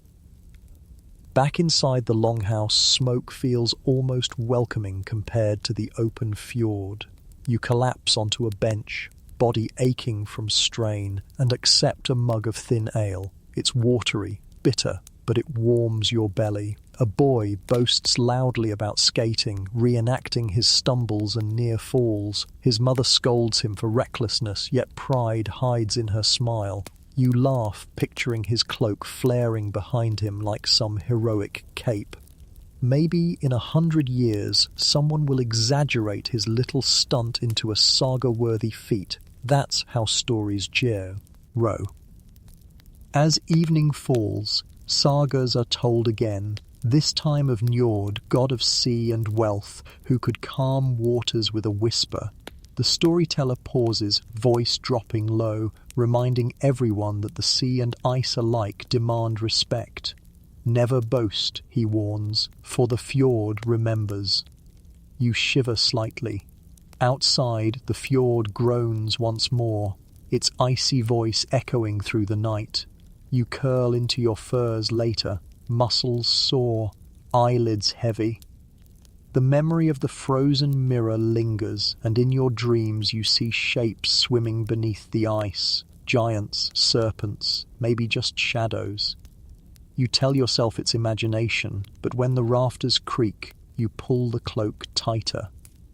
Back inside the longhouse, smoke feels almost welcoming compared to the open fjord. You collapse onto a bench, body aching from strain, and accept a mug of thin ale. It's watery, bitter, but it warms your belly. A boy boasts loudly about skating, reenacting his stumbles and near falls. His mother scolds him for recklessness, yet pride hides in her smile. You laugh, picturing his cloak flaring behind him like some heroic cape. Maybe in 100 years, someone will exaggerate his little stunt into a saga-worthy feat. That's how stories grow. As evening falls, sagas are told again, this time of Njord, god of sea and wealth, who could calm waters with a whisper. The storyteller pauses, voice dropping low, reminding everyone that the sea and ice alike demand respect. Never boast, he warns, for the fjord remembers. You shiver slightly. Outside, the fjord groans once more, its icy voice echoing through the night. You curl into your furs later, muscles sore, eyelids heavy. The memory of the frozen mirror lingers, and in your dreams you see shapes swimming beneath the ice, giants, serpents, maybe just shadows. You tell yourself it's imagination, but when the rafters creak, you pull the cloak tighter.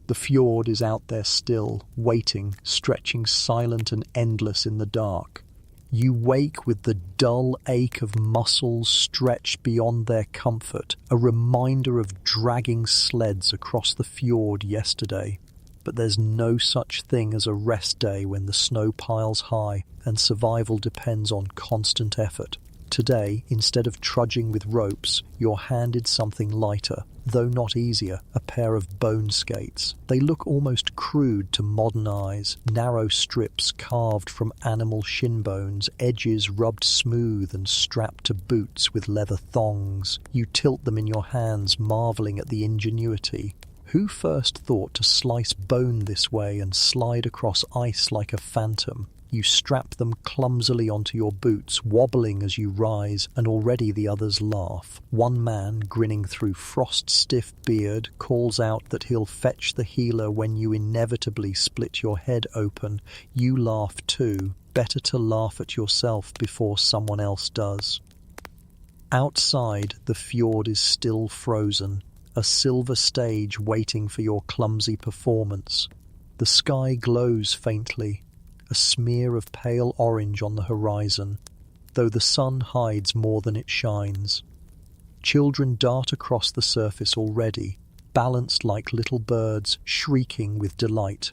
The fjord is out there still, waiting, stretching silent and endless in the dark. You wake with the dull ache of muscles stretched beyond their comfort, a reminder of dragging sleds across the fjord yesterday. But there's no such thing as a rest day when the snow piles high and survival depends on constant effort. Today, instead of trudging with ropes, you're handed something lighter, though not easier, a pair of bone skates. They look almost crude to modern eyes, narrow strips carved from animal shin bones, edges rubbed smooth and strapped to boots with leather thongs. You tilt them in your hands, marveling at the ingenuity. Who first thought to slice bone this way and slide across ice like a phantom? You strap them clumsily onto your boots, wobbling as you rise, and already the others laugh. One man, grinning through frost-stiff beard, calls out that he'll fetch the healer when you inevitably split your head open. You laugh too. Better to laugh at yourself before someone else does. Outside, the fjord is still frozen, a silver stage waiting for your clumsy performance. The sky glows faintly, a smear of pale orange on the horizon, though the sun hides more than it shines. Children dart across the surface already, balanced like little birds, shrieking with delight.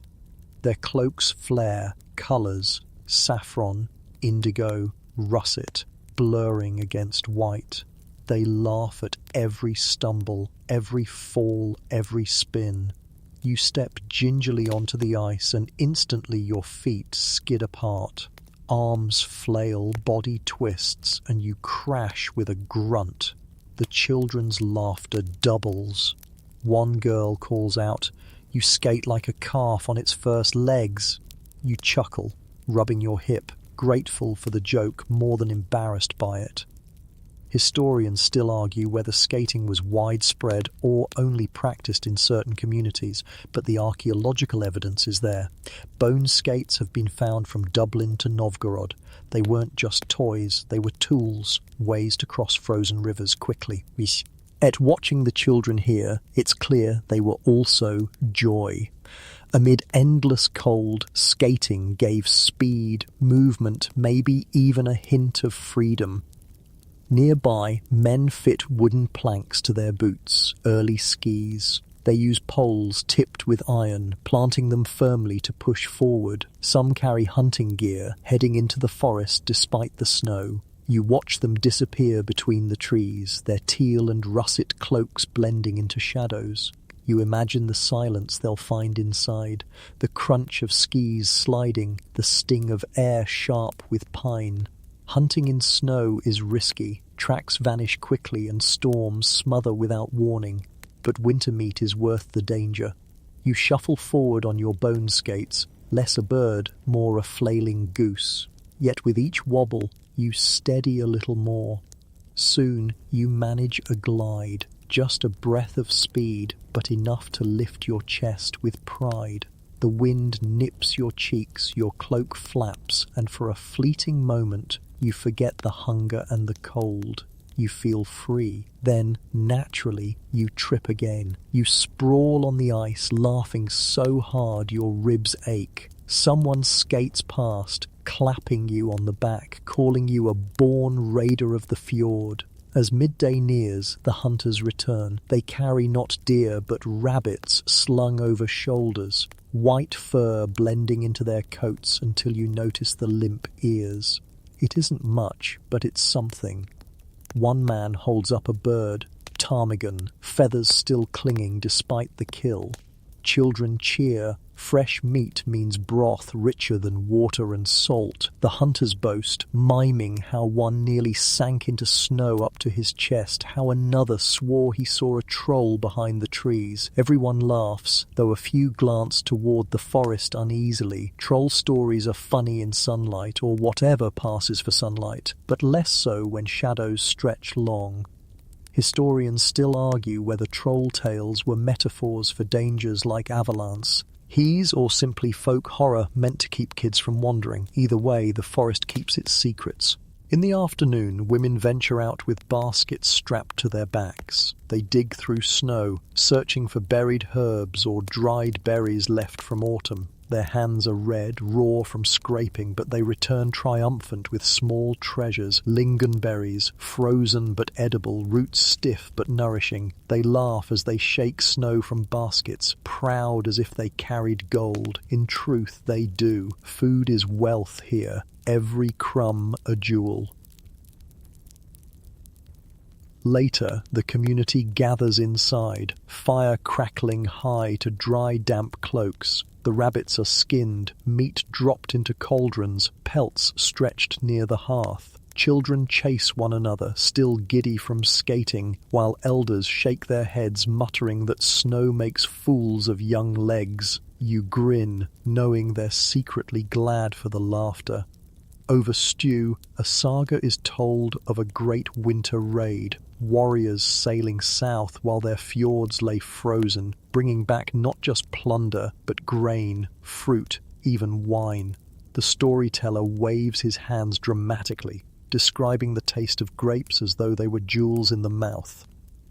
Their cloaks flare, colours, saffron, indigo, russet, blurring against white. They laugh at every stumble, every fall, every spin. You step gingerly onto the ice and instantly your feet skid apart. Arms flail, body twists, and you crash with a grunt. The children's laughter doubles. One girl calls out, "You skate like a calf on its first legs." You chuckle, rubbing your hip, grateful for the joke more than embarrassed by it. Historians still argue whether skating was widespread or only practiced in certain communities, but the archaeological evidence is there. Bone skates have been found from Dublin to Novgorod. They weren't just toys, they were tools, ways to cross frozen rivers quickly. At watching the children here, it's clear they were also joy. Amid endless cold, skating gave speed, movement, maybe even a hint of freedom. Nearby, men fit wooden planks to their boots, early skis. They use poles tipped with iron, planting them firmly to push forward. Some carry hunting gear, heading into the forest despite the snow. You watch them disappear between the trees, their teal and russet cloaks blending into shadows. You imagine the silence they'll find inside, the crunch of skis sliding, the sting of air sharp with pine. Hunting in snow is risky, tracks vanish quickly and storms smother without warning, but winter meat is worth the danger. You shuffle forward on your bone skates, less a bird, more a flailing goose. Yet with each wobble, you steady a little more. Soon you manage a glide, just a breath of speed, but enough to lift your chest with pride. The wind nips your cheeks, your cloak flaps, and for a fleeting moment, you forget the hunger and the cold. You feel free. Then, naturally, you trip again. You sprawl on the ice, laughing so hard your ribs ache. Someone skates past, clapping you on the back, calling you a born raider of the fjord. As midday nears, the hunters return. They carry not deer, but rabbits slung over shoulders, white fur blending into their coats until you notice the limp ears. It isn't much, but it's something. One man holds up a bird, ptarmigan, feathers still clinging despite the kill. Children cheer. Fresh meat means broth richer than water and salt. The hunters boast, miming how one nearly sank into snow up to his chest, how another swore he saw a troll behind the trees. Everyone laughs, though a few glance toward the forest uneasily. Troll stories are funny in sunlight, or whatever passes for sunlight, but less so when shadows stretch long. Historians still argue whether troll tales were metaphors for dangers like avalanche. He's or simply folk horror meant to keep kids from wandering. Either way, the forest keeps its secrets. In the afternoon, women venture out with baskets strapped to their backs. They dig through snow, searching for buried herbs or dried berries left from autumn. Their hands are red, raw from scraping, but they return triumphant with small treasures, lingonberries, frozen but edible, roots stiff but nourishing. They laugh as they shake snow from baskets, proud as if they carried gold. In truth, they do. Food is wealth here, every crumb a jewel. Later, the community gathers inside, fire crackling high to dry damp cloaks. The rabbits are skinned, meat dropped into cauldrons, pelts stretched near the hearth. Children chase one another, still giddy from skating, while elders shake their heads, muttering that snow makes fools of young legs. You grin, knowing they're secretly glad for the laughter. Over stew, a saga is told of a great winter raid, warriors sailing south while their fjords lay frozen, bringing back not just plunder, but grain, fruit, even wine. The storyteller waves his hands dramatically, describing the taste of grapes as though they were jewels in the mouth.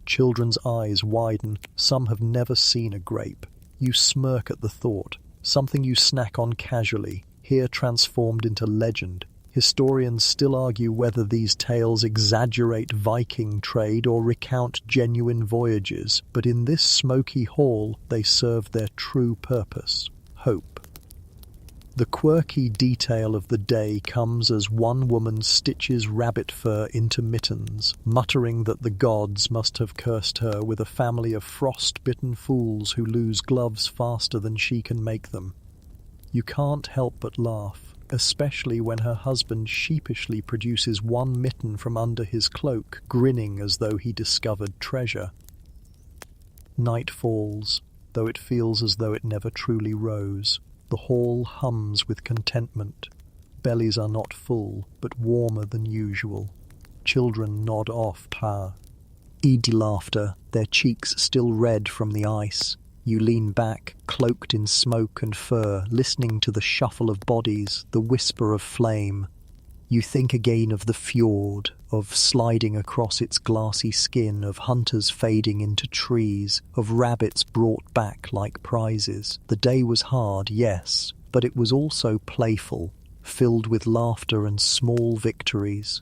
Children's eyes widen. Some have never seen a grape. You smirk at the thought, something you snack on casually, here transformed into legend. Historians still argue whether these tales exaggerate Viking trade or recount genuine voyages, but in this smoky hall they serve their true purpose: hope. The quirky detail of the day comes as one woman stitches rabbit fur into mittens, muttering that the gods must have cursed her with a family of frost-bitten fools who lose gloves faster than she can make them. You can't help but laugh, especially when her husband sheepishly produces one mitten from under his cloak, grinning as though he discovered treasure. Night falls, though it feels as though it never truly rose. The hall hums with contentment. Bellies are not full, but warmer than usual. Children nod off par. Eid laughter, their cheeks still red from the ice. You lean back, cloaked in smoke and fur, listening to the shuffle of bodies, the whisper of flame. You think again of the fjord, of sliding across its glassy skin, of hunters fading into trees, of rabbits brought back like prizes. The day was hard, yes, but it was also playful, filled with laughter and small victories.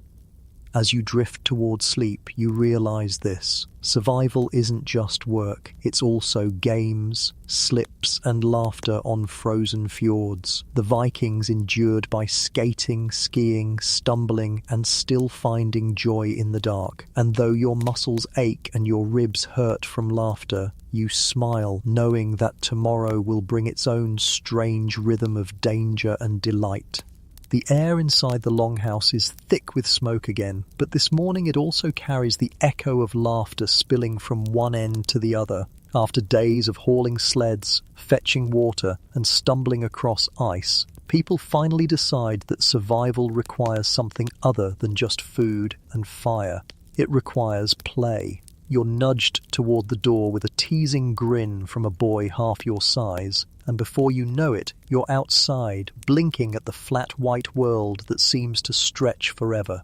As you drift toward sleep, you realize this. Survival isn't just work, it's also games, slips, and laughter on frozen fjords. The Vikings endured by skating, skiing, stumbling, and still finding joy in the dark. And though your muscles ache and your ribs hurt from laughter, you smile, knowing that tomorrow will bring its own strange rhythm of danger and delight. The air inside the longhouse is thick with smoke again, but this morning it also carries the echo of laughter spilling from one end to the other. After days of hauling sleds, fetching water, and stumbling across ice, people finally decide that survival requires something other than just food and fire. It requires play. You're nudged toward the door with a teasing grin from a boy half your size, and before you know it, you're outside, blinking at the flat white world that seems to stretch forever.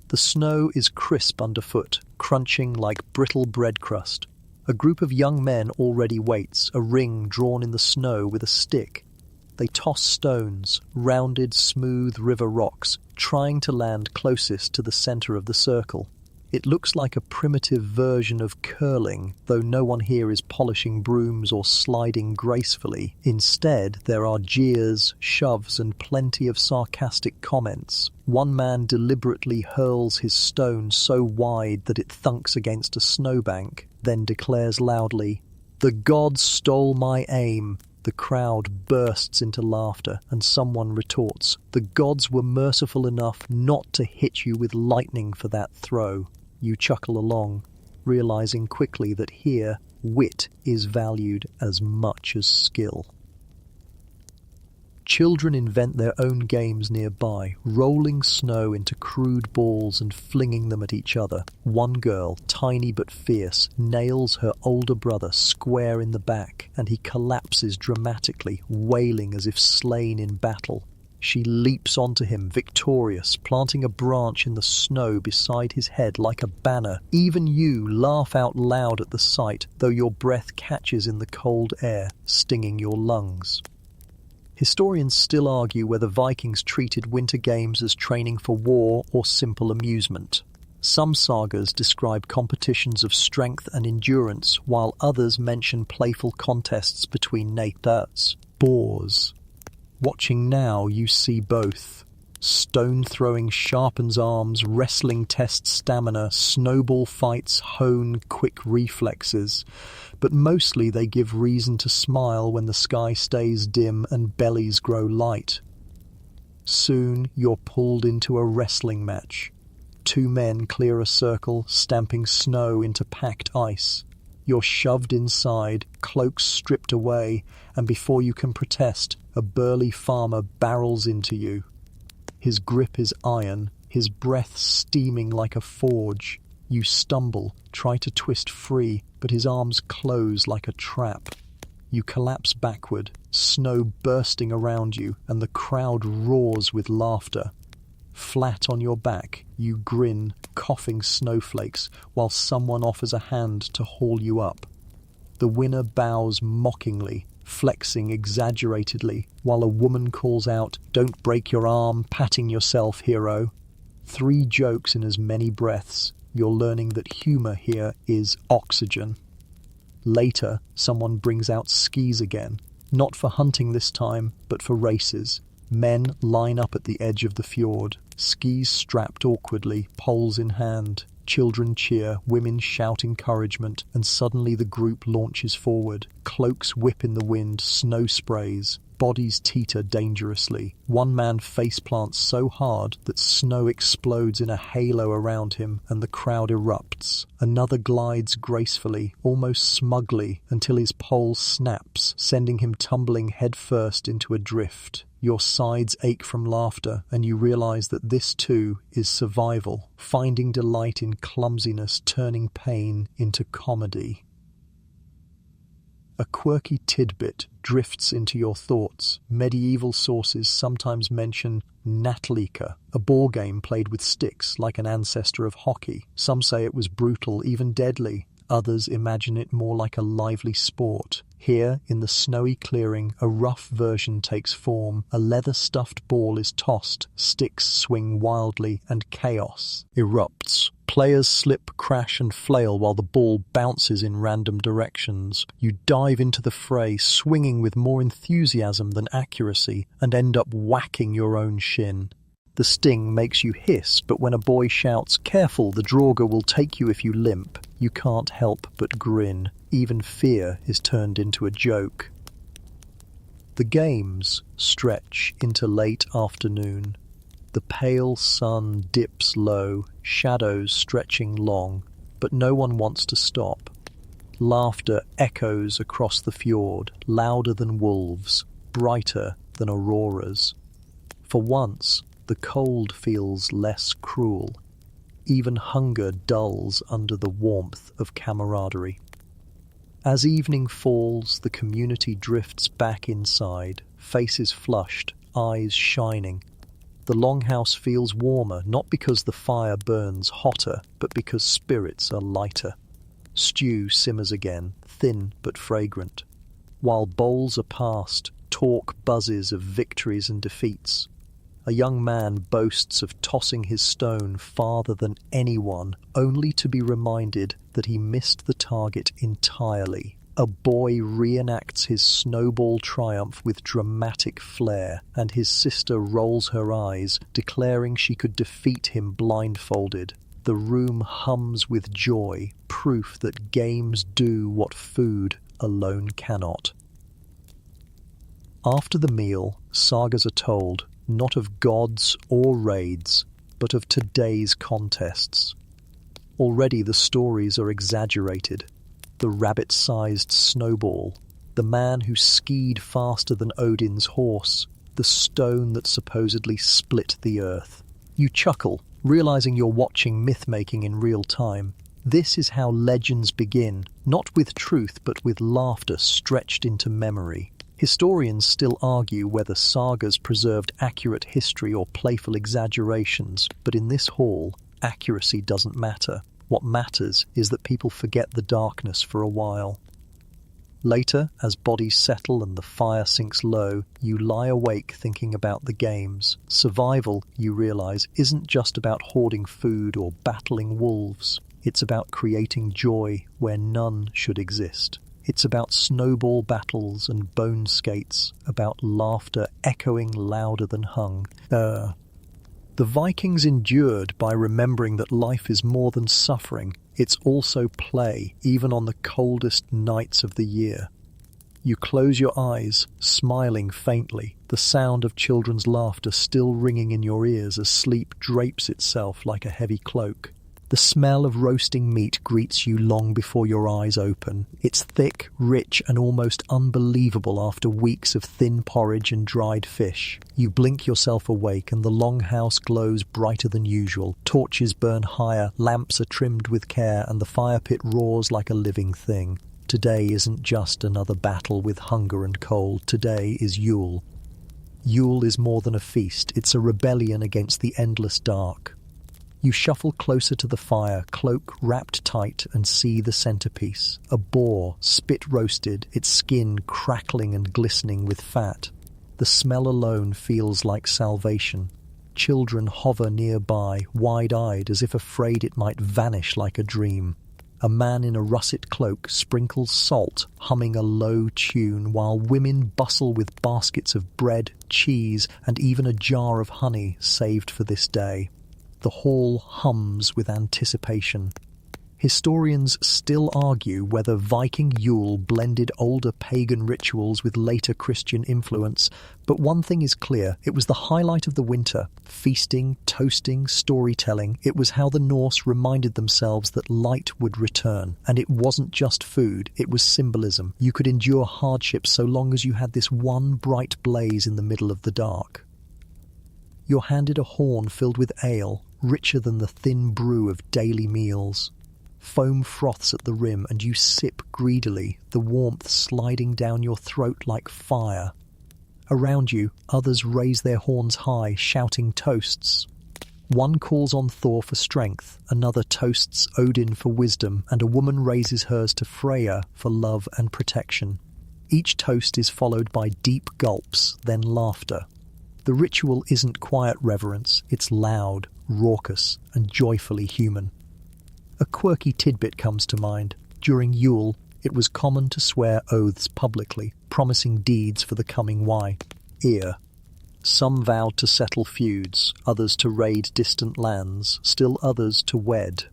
The snow is crisp underfoot, crunching like brittle bread crust. A group of young men already waits, a ring drawn in the snow with a stick. They toss stones, rounded, smooth river rocks, trying to land closest to the center of the circle. It looks like a primitive version of curling, though no one here is polishing brooms or sliding gracefully. Instead, there are jeers, shoves, and plenty of sarcastic comments. One man deliberately hurls his stone so wide that it thunks against a snowbank, then declares loudly, "The gods stole my aim." The crowd bursts into laughter, and someone retorts, "The gods were merciful enough not to hit you with lightning for that throw." You chuckle along, realizing quickly that here, wit is valued as much as skill. Children invent their own games nearby, rolling snow into crude balls and flinging them at each other. One girl, tiny but fierce, nails her older brother square in the back, and he collapses dramatically, wailing as if slain in battle. She leaps onto him, victorious, planting a branch in the snow beside his head like a banner. Even you laugh out loud at the sight, though your breath catches in the cold air, stinging your lungs. Historians still argue whether Vikings treated winter games as training for war or simple amusement. Some sagas describe competitions of strength and endurance, while others mention playful contests between narrated boars. Watching now, you see both. Stone-throwing sharpens arms, wrestling tests stamina, snowball fights hone quick reflexes. But mostly they give reason to smile when the sky stays dim and bellies grow light. Soon you're pulled into a wrestling match. Two men clear a circle, stamping snow into packed ice. You're shoved inside, cloaks stripped away, and before you can protest, a burly farmer barrels into you. His grip is iron, his breath steaming like a forge. You stumble, try to twist free, but his arms close like a trap. You collapse backward, snow bursting around you, and the crowd roars with laughter. Flat on your back, you grin, coughing snowflakes, while someone offers a hand to haul you up. The winner bows mockingly, flexing exaggeratedly, while a woman calls out, "Don't break your arm, patting yourself, hero." 3 jokes in as many breaths. You're learning that humor here is oxygen. Later, someone brings out skis again. Not for hunting this time, but for races. Men line up at the edge of the fjord, skis strapped awkwardly, poles in hand. Children cheer, women shout encouragement, and suddenly the group launches forward. Cloaks whip in the wind, snow sprays. Bodies teeter dangerously. One man faceplants so hard that snow explodes in a halo around him and the crowd erupts. Another glides gracefully, almost smugly, until his pole snaps, sending him tumbling headfirst into a drift. Your sides ache from laughter, and you realize that this too is survival, finding delight in clumsiness, turning pain into comedy. A quirky tidbit drifts into your thoughts. Medieval sources sometimes mention natlika, a boar game played with sticks like an ancestor of hockey. Some say it was brutal, even deadly. Others imagine it more like a lively sport. Here, in the snowy clearing, a rough version takes form. A leather-stuffed ball is tossed, sticks swing wildly, and chaos erupts. Players slip, crash, and flail while the ball bounces in random directions. You dive into the fray, swinging with more enthusiasm than accuracy, and end up whacking your own shin. The sting makes you hiss, but when a boy shouts, "Careful, the draugr will take you if you limp," you can't help but grin. Even fear is turned into a joke. The games stretch into late afternoon. The pale sun dips low, shadows stretching long, but no one wants to stop. Laughter echoes across the fjord, louder than wolves, brighter than auroras. For once, the cold feels less cruel. Even hunger dulls under the warmth of camaraderie. As evening falls, the community drifts back inside, faces flushed, eyes shining. The longhouse feels warmer, not because the fire burns hotter, but because spirits are lighter. Stew simmers again, thin but fragrant. While bowls are passed, talk buzzes of victories and defeats. A young man boasts of tossing his stone farther than anyone, only to be reminded that he missed the target entirely. A boy reenacts his snowball triumph with dramatic flair, and his sister rolls her eyes, declaring she could defeat him blindfolded. The room hums with joy, proof that games do what food alone cannot. After the meal, sagas are told, not of gods or raids, but of today's contests. Already the stories are exaggerated. The rabbit-sized snowball, the man who skied faster than Odin's horse, the stone that supposedly split the earth. You chuckle, realizing you're watching myth-making in real time. This is how legends begin, not with truth but with laughter stretched into memory. Historians still argue whether sagas preserved accurate history or playful exaggerations, but in this hall, accuracy doesn't matter. What matters is that people forget the darkness for a while. Later, as bodies settle and the fire sinks low, you lie awake thinking about the games. Survival, you realize, isn't just about hoarding food or battling wolves. It's about creating joy where none should exist. It's about snowball battles and bone skates, about laughter echoing louder than The Vikings endured by remembering that life is more than suffering. It's also play, even on the coldest nights of the year. You close your eyes, smiling faintly, the sound of children's laughter still ringing in your ears as sleep drapes itself like a heavy cloak. The smell of roasting meat greets you long before your eyes open. It's thick, rich, and almost unbelievable after weeks of thin porridge and dried fish. You blink yourself awake and the longhouse glows brighter than usual. Torches burn higher, lamps are trimmed with care, and the fire pit roars like a living thing. Today isn't just another battle with hunger and cold. Today is Yule. Yule is more than a feast. It's a rebellion against the endless dark. You shuffle closer to the fire, cloak wrapped tight, and see the centerpiece. A boar, spit roasted, its skin crackling and glistening with fat. The smell alone feels like salvation. Children hover nearby, wide-eyed, as if afraid it might vanish like a dream. A man in a russet cloak sprinkles salt, humming a low tune, while women bustle with baskets of bread, cheese, and even a jar of honey saved for this day. The hall hums with anticipation. Historians still argue whether Viking Yule blended older pagan rituals with later Christian influence, but one thing is clear: it was the highlight of the winter. Feasting, toasting, storytelling. It was how the Norse reminded themselves that light would return. And it wasn't just food, it was symbolism. You could endure hardship so long as you had this one bright blaze in the middle of the dark. You're handed a horn filled with ale, richer than the thin brew of daily meals. Foam froths at the rim and you sip greedily, the warmth sliding down your throat like fire. Around you, others raise their horns high, shouting toasts. One calls on Thor for strength, another toasts Odin for wisdom, and a woman raises hers to Freya for love and protection. Each toast is followed by deep gulps, then laughter. The ritual isn't quiet reverence, it's loud, raucous, and joyfully human. A quirky tidbit comes to mind. During Yule, it was common to swear oaths publicly, promising deeds for the coming year. Some vowed to settle feuds, others to raid distant lands, still others to wed.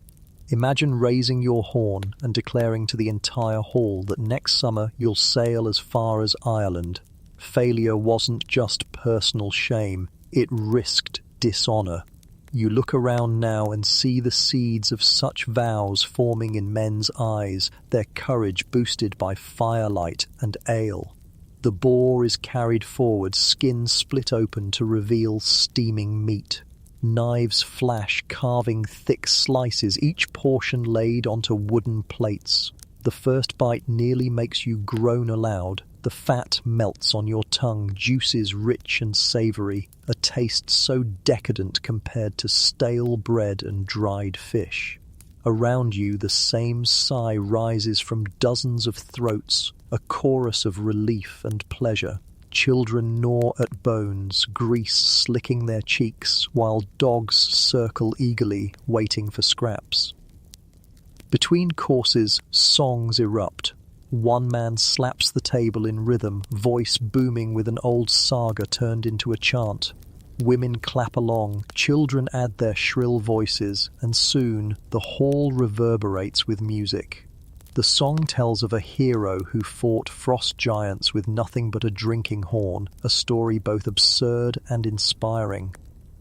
Imagine raising your horn and declaring to the entire hall that next summer you'll sail as far as Ireland. Failure wasn't just personal shame, it risked dishonor. You look around now and see the seeds of such vows forming in men's eyes, their courage boosted by firelight and ale. The boar is carried forward, skin split open to reveal steaming meat. Knives flash, carving thick slices, each portion laid onto wooden plates. The first bite nearly makes you groan aloud. The fat melts on your tongue, juices rich and savoury, a taste so decadent compared to stale bread and dried fish. Around you, the same sigh rises from dozens of throats, a chorus of relief and pleasure. Children gnaw at bones, grease slicking their cheeks, while dogs circle eagerly, waiting for scraps. Between courses, songs erupt. One man slaps the table in rhythm, voice booming with an old saga turned into a chant. Women clap along, children add their shrill voices, and soon the hall reverberates with music. The song tells of a hero who fought frost giants with nothing but a drinking horn, a story both absurd and inspiring.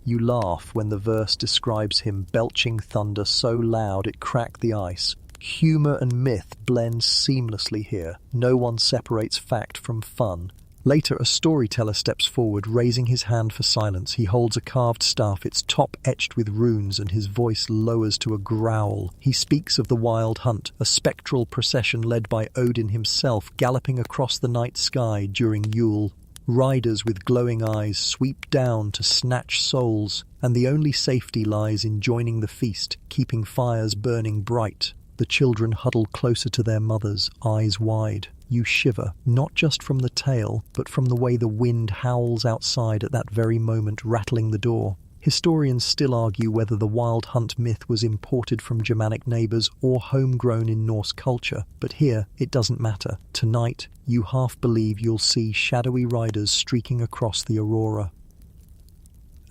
You laugh when the verse describes him belching thunder so loud it cracked the ice. Humour and myth blend seamlessly here. No one separates fact from fun. Later, a storyteller steps forward, raising his hand for silence. He holds a carved staff, its top etched with runes, and his voice lowers to a growl. He speaks of the wild hunt, a spectral procession led by Odin himself, galloping across the night sky during Yule. Riders with glowing eyes sweep down to snatch souls, and the only safety lies in joining the feast, keeping fires burning bright. The children huddle closer to their mothers, eyes wide. You shiver, not just from the tale, but from the way the wind howls outside at that very moment, rattling the door. Historians still argue whether the wild hunt myth was imported from Germanic neighbours or homegrown in Norse culture, but here it doesn't matter. Tonight, you half believe you'll see shadowy riders streaking across the aurora.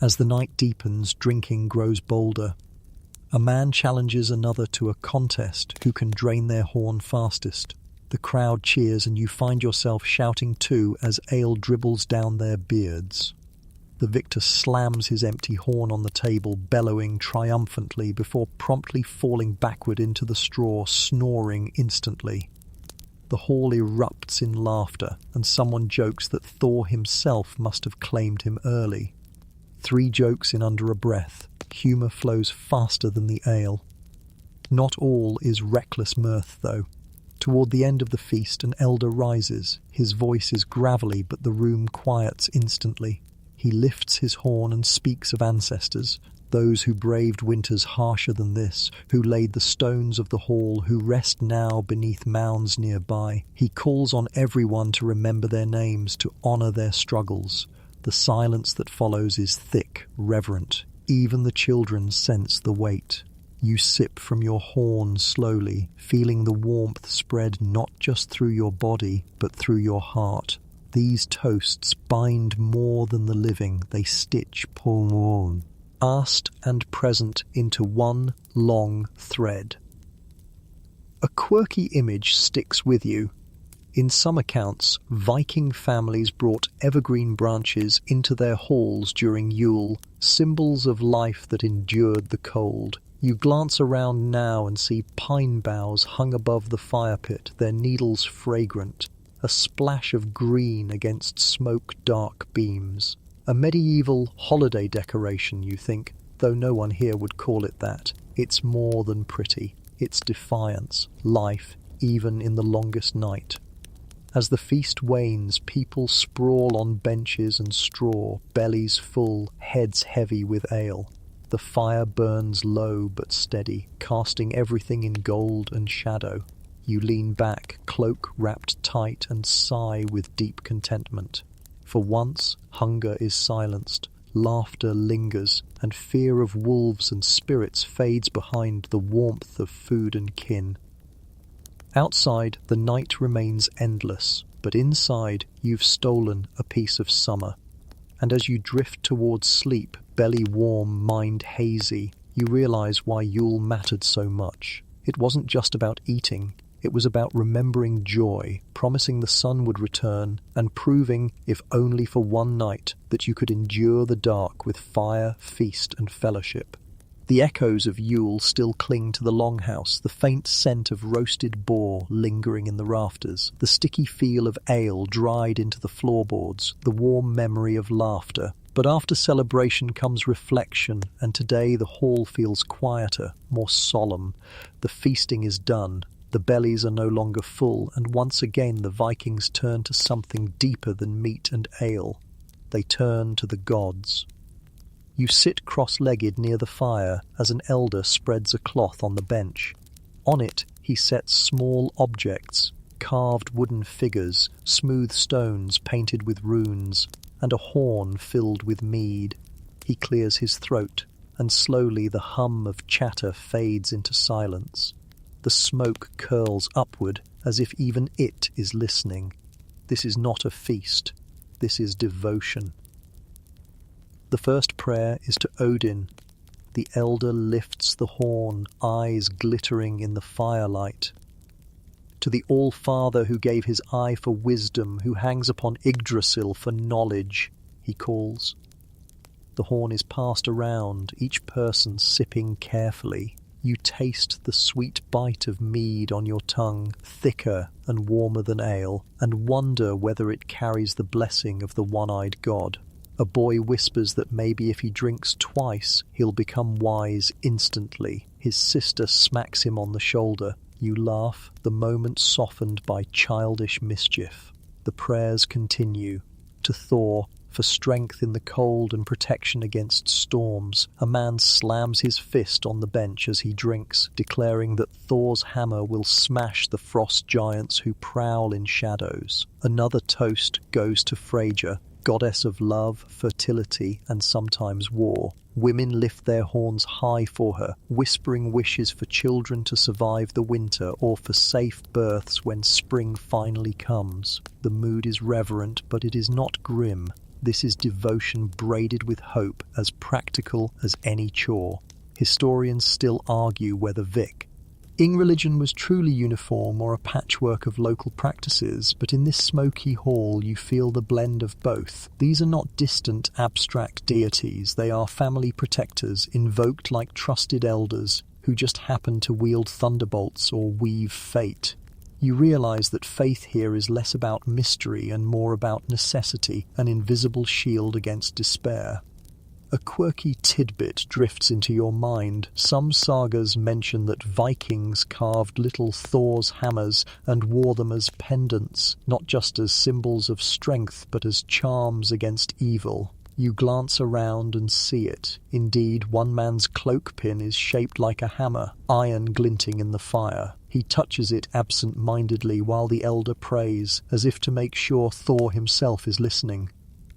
As the night deepens, drinking grows bolder. A man challenges another to a contest who can drain their horn fastest. The crowd cheers and you find yourself shouting too as ale dribbles down their beards. The victor slams his empty horn on the table, bellowing triumphantly before promptly falling backward into the straw, snoring instantly. The hall erupts in laughter, and someone jokes that Thor himself must have claimed him early. 3 jokes in under a breath. Humour flows faster than the ale. Not all is reckless mirth, though. Toward the end of the feast, an elder rises. His voice is gravelly, but the room quiets instantly. He lifts his horn and speaks of ancestors, those who braved winters harsher than this, who laid the stones of the hall, who rest now beneath mounds nearby. He calls on everyone to remember their names, to honor their struggles. The silence that follows is thick, reverent. Even the children sense the weight. You sip from your horn slowly, feeling the warmth spread not just through your body, but through your heart. These toasts bind more than the living, they stitch past and present into one long thread. A quirky image sticks with you. In some accounts, Viking families brought evergreen branches into their halls during Yule, symbols of life that endured the cold. You glance around now and see pine boughs hung above the fire pit, their needles fragrant, a splash of green against smoke-dark beams. A medieval holiday decoration, you think, though no one here would call it that. It's more than pretty. It's defiance, life, even in the longest night. As the feast wanes, people sprawl on benches and straw, bellies full, heads heavy with ale. The fire burns low but steady, casting everything in gold and shadow. You lean back, cloak wrapped tight, and sigh with deep contentment. For once, hunger is silenced, laughter lingers, and fear of wolves and spirits fades behind the warmth of food and kin. Outside, the night remains endless, but inside, you've stolen a piece of summer. And as you drift towards sleep, belly warm, mind hazy, you realize why Yule mattered so much. It wasn't just about eating. It was about remembering joy, promising the sun would return, and proving, if only for one night, that you could endure the dark with fire, feast, and fellowship. The echoes of Yule still cling to the longhouse, the faint scent of roasted boar lingering in the rafters, the sticky feel of ale dried into the floorboards, the warm memory of laughter. But after celebration comes reflection, and today the hall feels quieter, more solemn. The feasting is done. The bellies are no longer full, and once again the Vikings turn to something deeper than meat and ale. They turn to the gods. You sit cross-legged near the fire as an elder spreads a cloth on the bench. On it he sets small objects, carved wooden figures, smooth stones painted with runes, and a horn filled with mead. He clears his throat, and slowly the hum of chatter fades into silence. The smoke curls upward as if even it is listening. This is not a feast. This is devotion. The first prayer is to Odin. The elder lifts the horn, eyes glittering in the firelight. To the All-Father who gave his eye for wisdom, who hangs upon Yggdrasil for knowledge, he calls. The horn is passed around, each person sipping carefully. You taste the sweet bite of mead on your tongue, thicker and warmer than ale, and wonder whether it carries the blessing of the one-eyed god. A boy whispers that maybe if he drinks twice, he'll become wise instantly. His sister smacks him on the shoulder. You laugh, the moment softened by childish mischief. The prayers continue. To Thor, for strength in the cold and protection against storms, a man slams his fist on the bench as he drinks, declaring that Thor's hammer will smash the frost giants who prowl in shadows. Another toast goes to Freyja, goddess of love, fertility, and sometimes war. Women lift their horns high for her, whispering wishes for children to survive the winter or for safe births when spring finally comes. The mood is reverent, but it is not grim. This is devotion braided with hope, as practical as any chore. Historians still argue whether Viking religion was truly uniform or a patchwork of local practices, but in this smoky hall you feel the blend of both. These are not distant, abstract deities. They are family protectors, invoked like trusted elders, who just happen to wield thunderbolts or weave fate. You realize that faith here is less about mystery and more about necessity, an invisible shield against despair. A quirky tidbit drifts into your mind. Some sagas mention that Vikings carved little Thor's hammers and wore them as pendants, not just as symbols of strength but as charms against evil. You glance around and see it. Indeed, one man's cloak pin is shaped like a hammer, iron glinting in the fire. He touches it absent-mindedly while the elder prays, as if to make sure Thor himself is listening.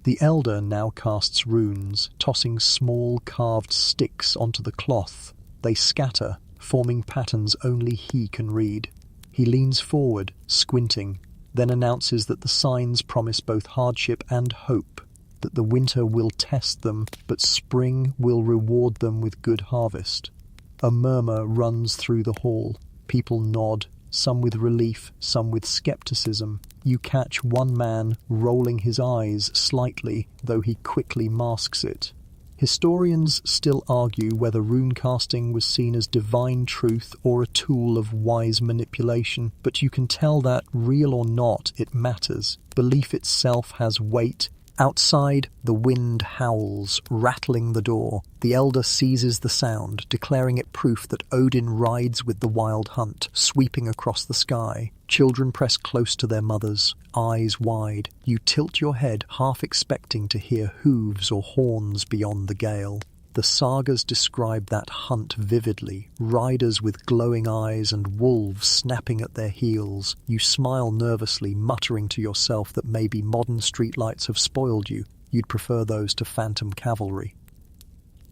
The elder now casts runes, tossing small carved sticks onto the cloth. They scatter, forming patterns only he can read. He leans forward, squinting, then announces that the signs promise both hardship and hope, that the winter will test them, but spring will reward them with good harvest. A murmur runs through the hall. People nod, some with relief, some with skepticism. You catch one man rolling his eyes slightly, though he quickly masks it. Historians still argue whether rune casting was seen as divine truth or a tool of wise manipulation, but you can tell that, real or not, it matters. Belief itself has weight. Outside, the wind howls, rattling the door. The elder seizes the sound, declaring it proof that Odin rides with the wild hunt, sweeping across the sky. Children press close to their mothers, eyes wide. You tilt your head, half expecting to hear hooves or horns beyond the gale. The sagas describe that hunt vividly, riders with glowing eyes and wolves snapping at their heels. You smile nervously, muttering to yourself that maybe modern streetlights have spoiled you. You'd prefer those to phantom cavalry.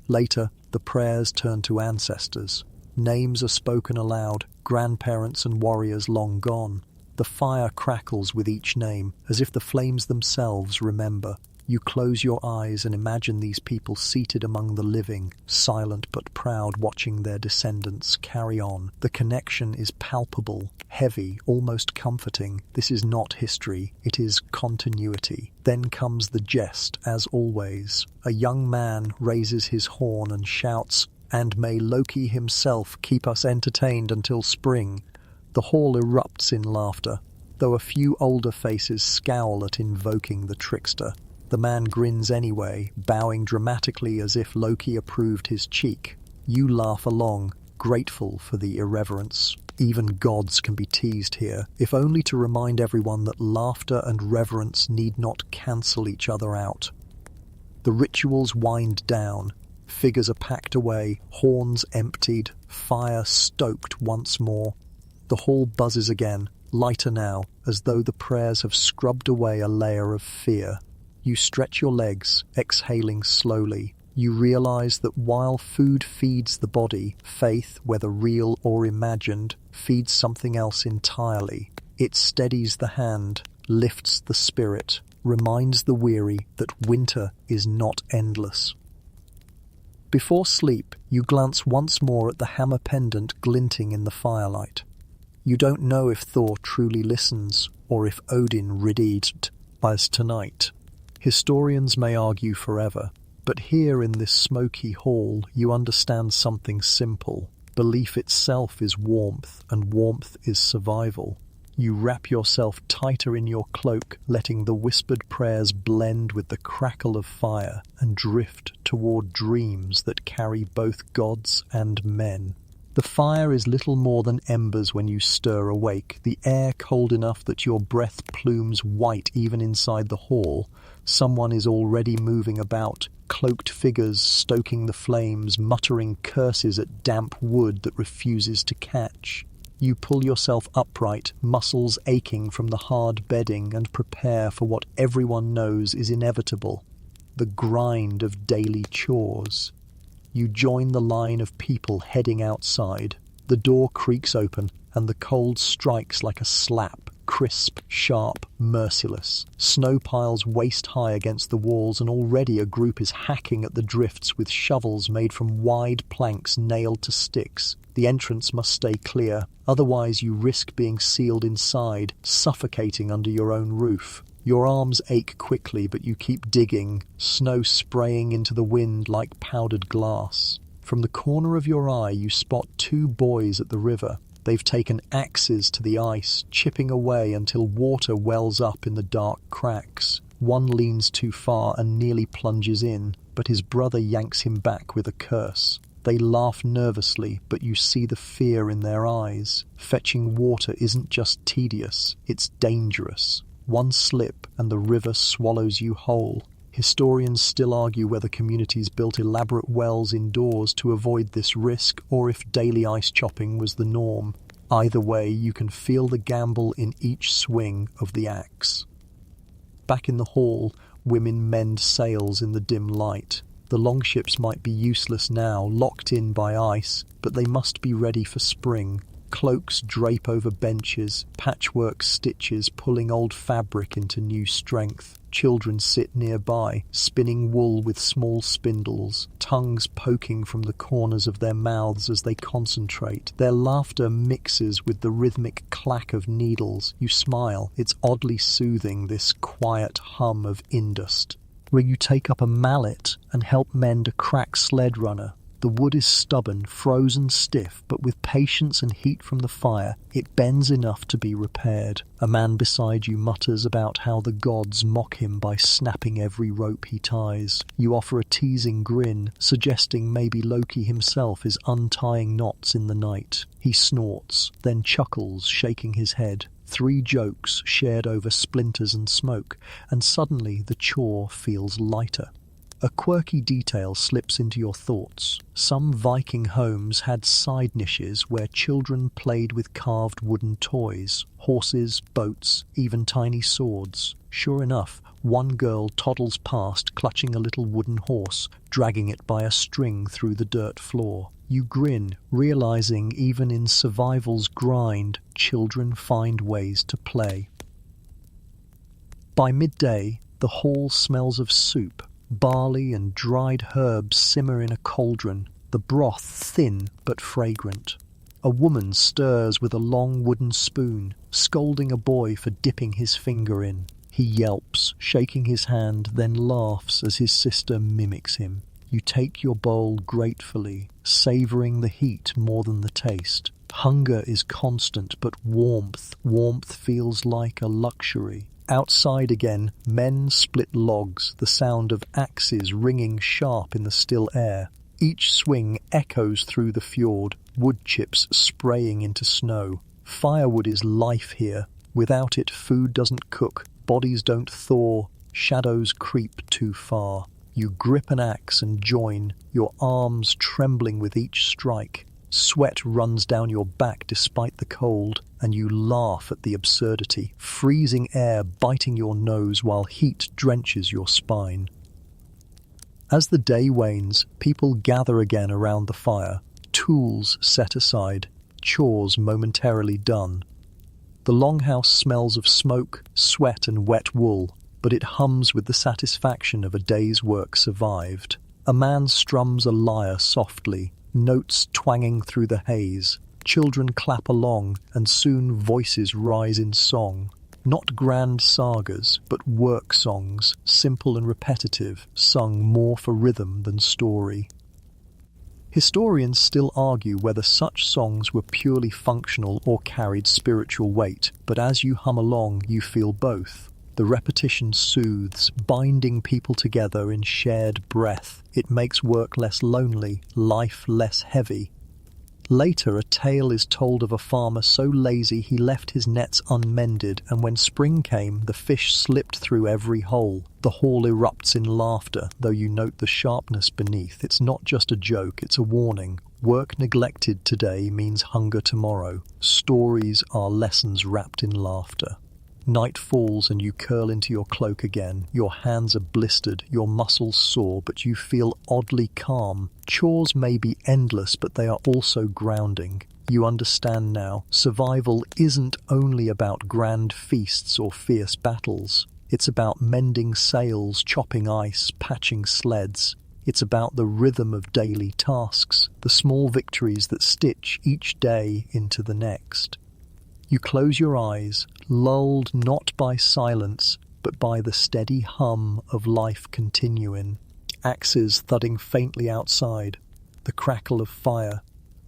Later, the prayers turn to ancestors. Names are spoken aloud, grandparents and warriors long gone. The fire crackles with each name, as if the flames themselves remember. You close your eyes and imagine these people seated among the living, silent but proud, watching their descendants carry on. The connection is palpable, heavy, almost comforting. This is not history, it is continuity. Then comes the jest, as always. A young man raises his horn and shouts, "And may Loki himself keep us entertained until spring." The hall erupts in laughter, though a few older faces scowl at invoking the trickster. The man grins anyway, bowing dramatically as if Loki approved his cheek. You laugh along, grateful for the irreverence. Even gods can be teased here, if only to remind everyone that laughter and reverence need not cancel each other out. The rituals wind down. Figures are packed away, horns emptied, fire stoked once more. The hall buzzes again, lighter now, as though the prayers have scrubbed away a layer of fear. You stretch your legs, exhaling slowly. You realize that while food feeds the body, faith, whether real or imagined, feeds something else entirely. It steadies the hand, lifts the spirit, reminds the weary that winter is not endless. Before sleep, you glance once more at the hammer pendant glinting in the firelight. You don't know if Thor truly listens, or if Odin redeemed as tonight. Historians may argue forever, but here in this smoky hall you understand something simple. Belief itself is warmth, and warmth is survival. You wrap yourself tighter in your cloak, letting the whispered prayers blend with the crackle of fire and drift toward dreams that carry both gods and men. The fire is little more than embers when you stir awake, the air cold enough that your breath plumes white even inside the hall. Someone is already moving about, cloaked figures stoking the flames, muttering curses at damp wood that refuses to catch. You pull yourself upright, muscles aching from the hard bedding, and prepare for what everyone knows is inevitable, the grind of daily chores. You join the line of people heading outside. The door creaks open, and the cold strikes like a slap, crisp, sharp, merciless. Snow piles waist-high against the walls, and already a group is hacking at the drifts with shovels made from wide planks nailed to sticks. The entrance must stay clear, otherwise you risk being sealed inside, suffocating under your own roof. Your arms ache quickly, but you keep digging, snow spraying into the wind like powdered glass. From the corner of your eye, you spot two boys at the river. They've taken axes to the ice, chipping away until water wells up in the dark cracks. One leans too far and nearly plunges in, but his brother yanks him back with a curse. They laugh nervously, but you see the fear in their eyes. Fetching water isn't just tedious, it's dangerous. One slip and the river swallows you whole. Historians still argue whether communities built elaborate wells indoors to avoid this risk or if daily ice chopping was the norm. Either way, you can feel the gamble in each swing of the axe. Back in the hall, women mend sails in the dim light. The longships might be useless now, locked in by ice, but they must be ready for spring. Cloaks drape over benches, patchwork stitches pulling old fabric into new strength. Children sit nearby, spinning wool with small spindles, tongues poking from the corners of their mouths as they concentrate. Their laughter mixes with the rhythmic clack of needles. You smile. It's oddly soothing, this quiet hum of indust. Where you take up a mallet and help mend a cracked sled runner. The wood is stubborn, frozen stiff, but with patience and heat from the fire, it bends enough to be repaired. A man beside you mutters about how the gods mock him by snapping every rope he ties. You offer a teasing grin, suggesting maybe Loki himself is untying knots in the night. He snorts, then chuckles, shaking his head. 3 jokes shared over splinters and smoke, and suddenly the chore feels lighter. A quirky detail slips into your thoughts. Some Viking homes had side niches where children played with carved wooden toys, horses, boats, even tiny swords. Sure enough, one girl toddles past clutching a little wooden horse, dragging it by a string through the dirt floor. You grin, realizing even in survival's grind, children find ways to play. By midday, the hall smells of soup. Barley and dried herbs simmer in a cauldron, the broth thin but fragrant. A woman stirs with a long wooden spoon, scolding a boy for dipping his finger in. He yelps, shaking his hand, then laughs as his sister mimics him. You take your bowl gratefully, savouring the heat more than the taste. Hunger is constant, but warmth feels like a luxury. Outside again, men split logs, the sound of axes ringing sharp in the still air. Each swing echoes through the fjord, wood chips spraying into snow. Firewood is life here. Without it, food doesn't cook, bodies don't thaw, shadows creep too far. You grip an axe and join, your arms trembling with each strike. Sweat runs down your back despite the cold, and you laugh at the absurdity, freezing air biting your nose while heat drenches your spine. As the day wanes, people gather again around the fire, tools set aside, chores momentarily done. The longhouse smells of smoke, sweat and wet wool, but it hums with the satisfaction of a day's work survived. A man strums a lyre softly, notes twanging through the haze. Children clap along, and soon voices rise in song. Not grand sagas, but work songs, simple and repetitive, sung more for rhythm than story. Historians still argue whether such songs were purely functional or carried spiritual weight, but as you hum along, you feel both. The repetition soothes, binding people together in shared breath. It makes work less lonely, life less heavy. Later, a tale is told of a farmer so lazy he left his nets unmended, and when spring came, the fish slipped through every hole. The hall erupts in laughter, though you note the sharpness beneath. It's not just a joke, it's a warning. Work neglected today means hunger tomorrow. Stories are lessons wrapped in laughter. Night falls and you curl into your cloak again. Your hands are blistered, your muscles sore, but you feel oddly calm. Chores may be endless, but they are also grounding. You understand now, survival isn't only about grand feasts or fierce battles. It's about mending sails, chopping ice, patching sleds. It's about the rhythm of daily tasks, the small victories that stitch each day into the next. You close your eyes, lulled not by silence, but by the steady hum of life continuing. Axes thudding faintly outside, the crackle of fire,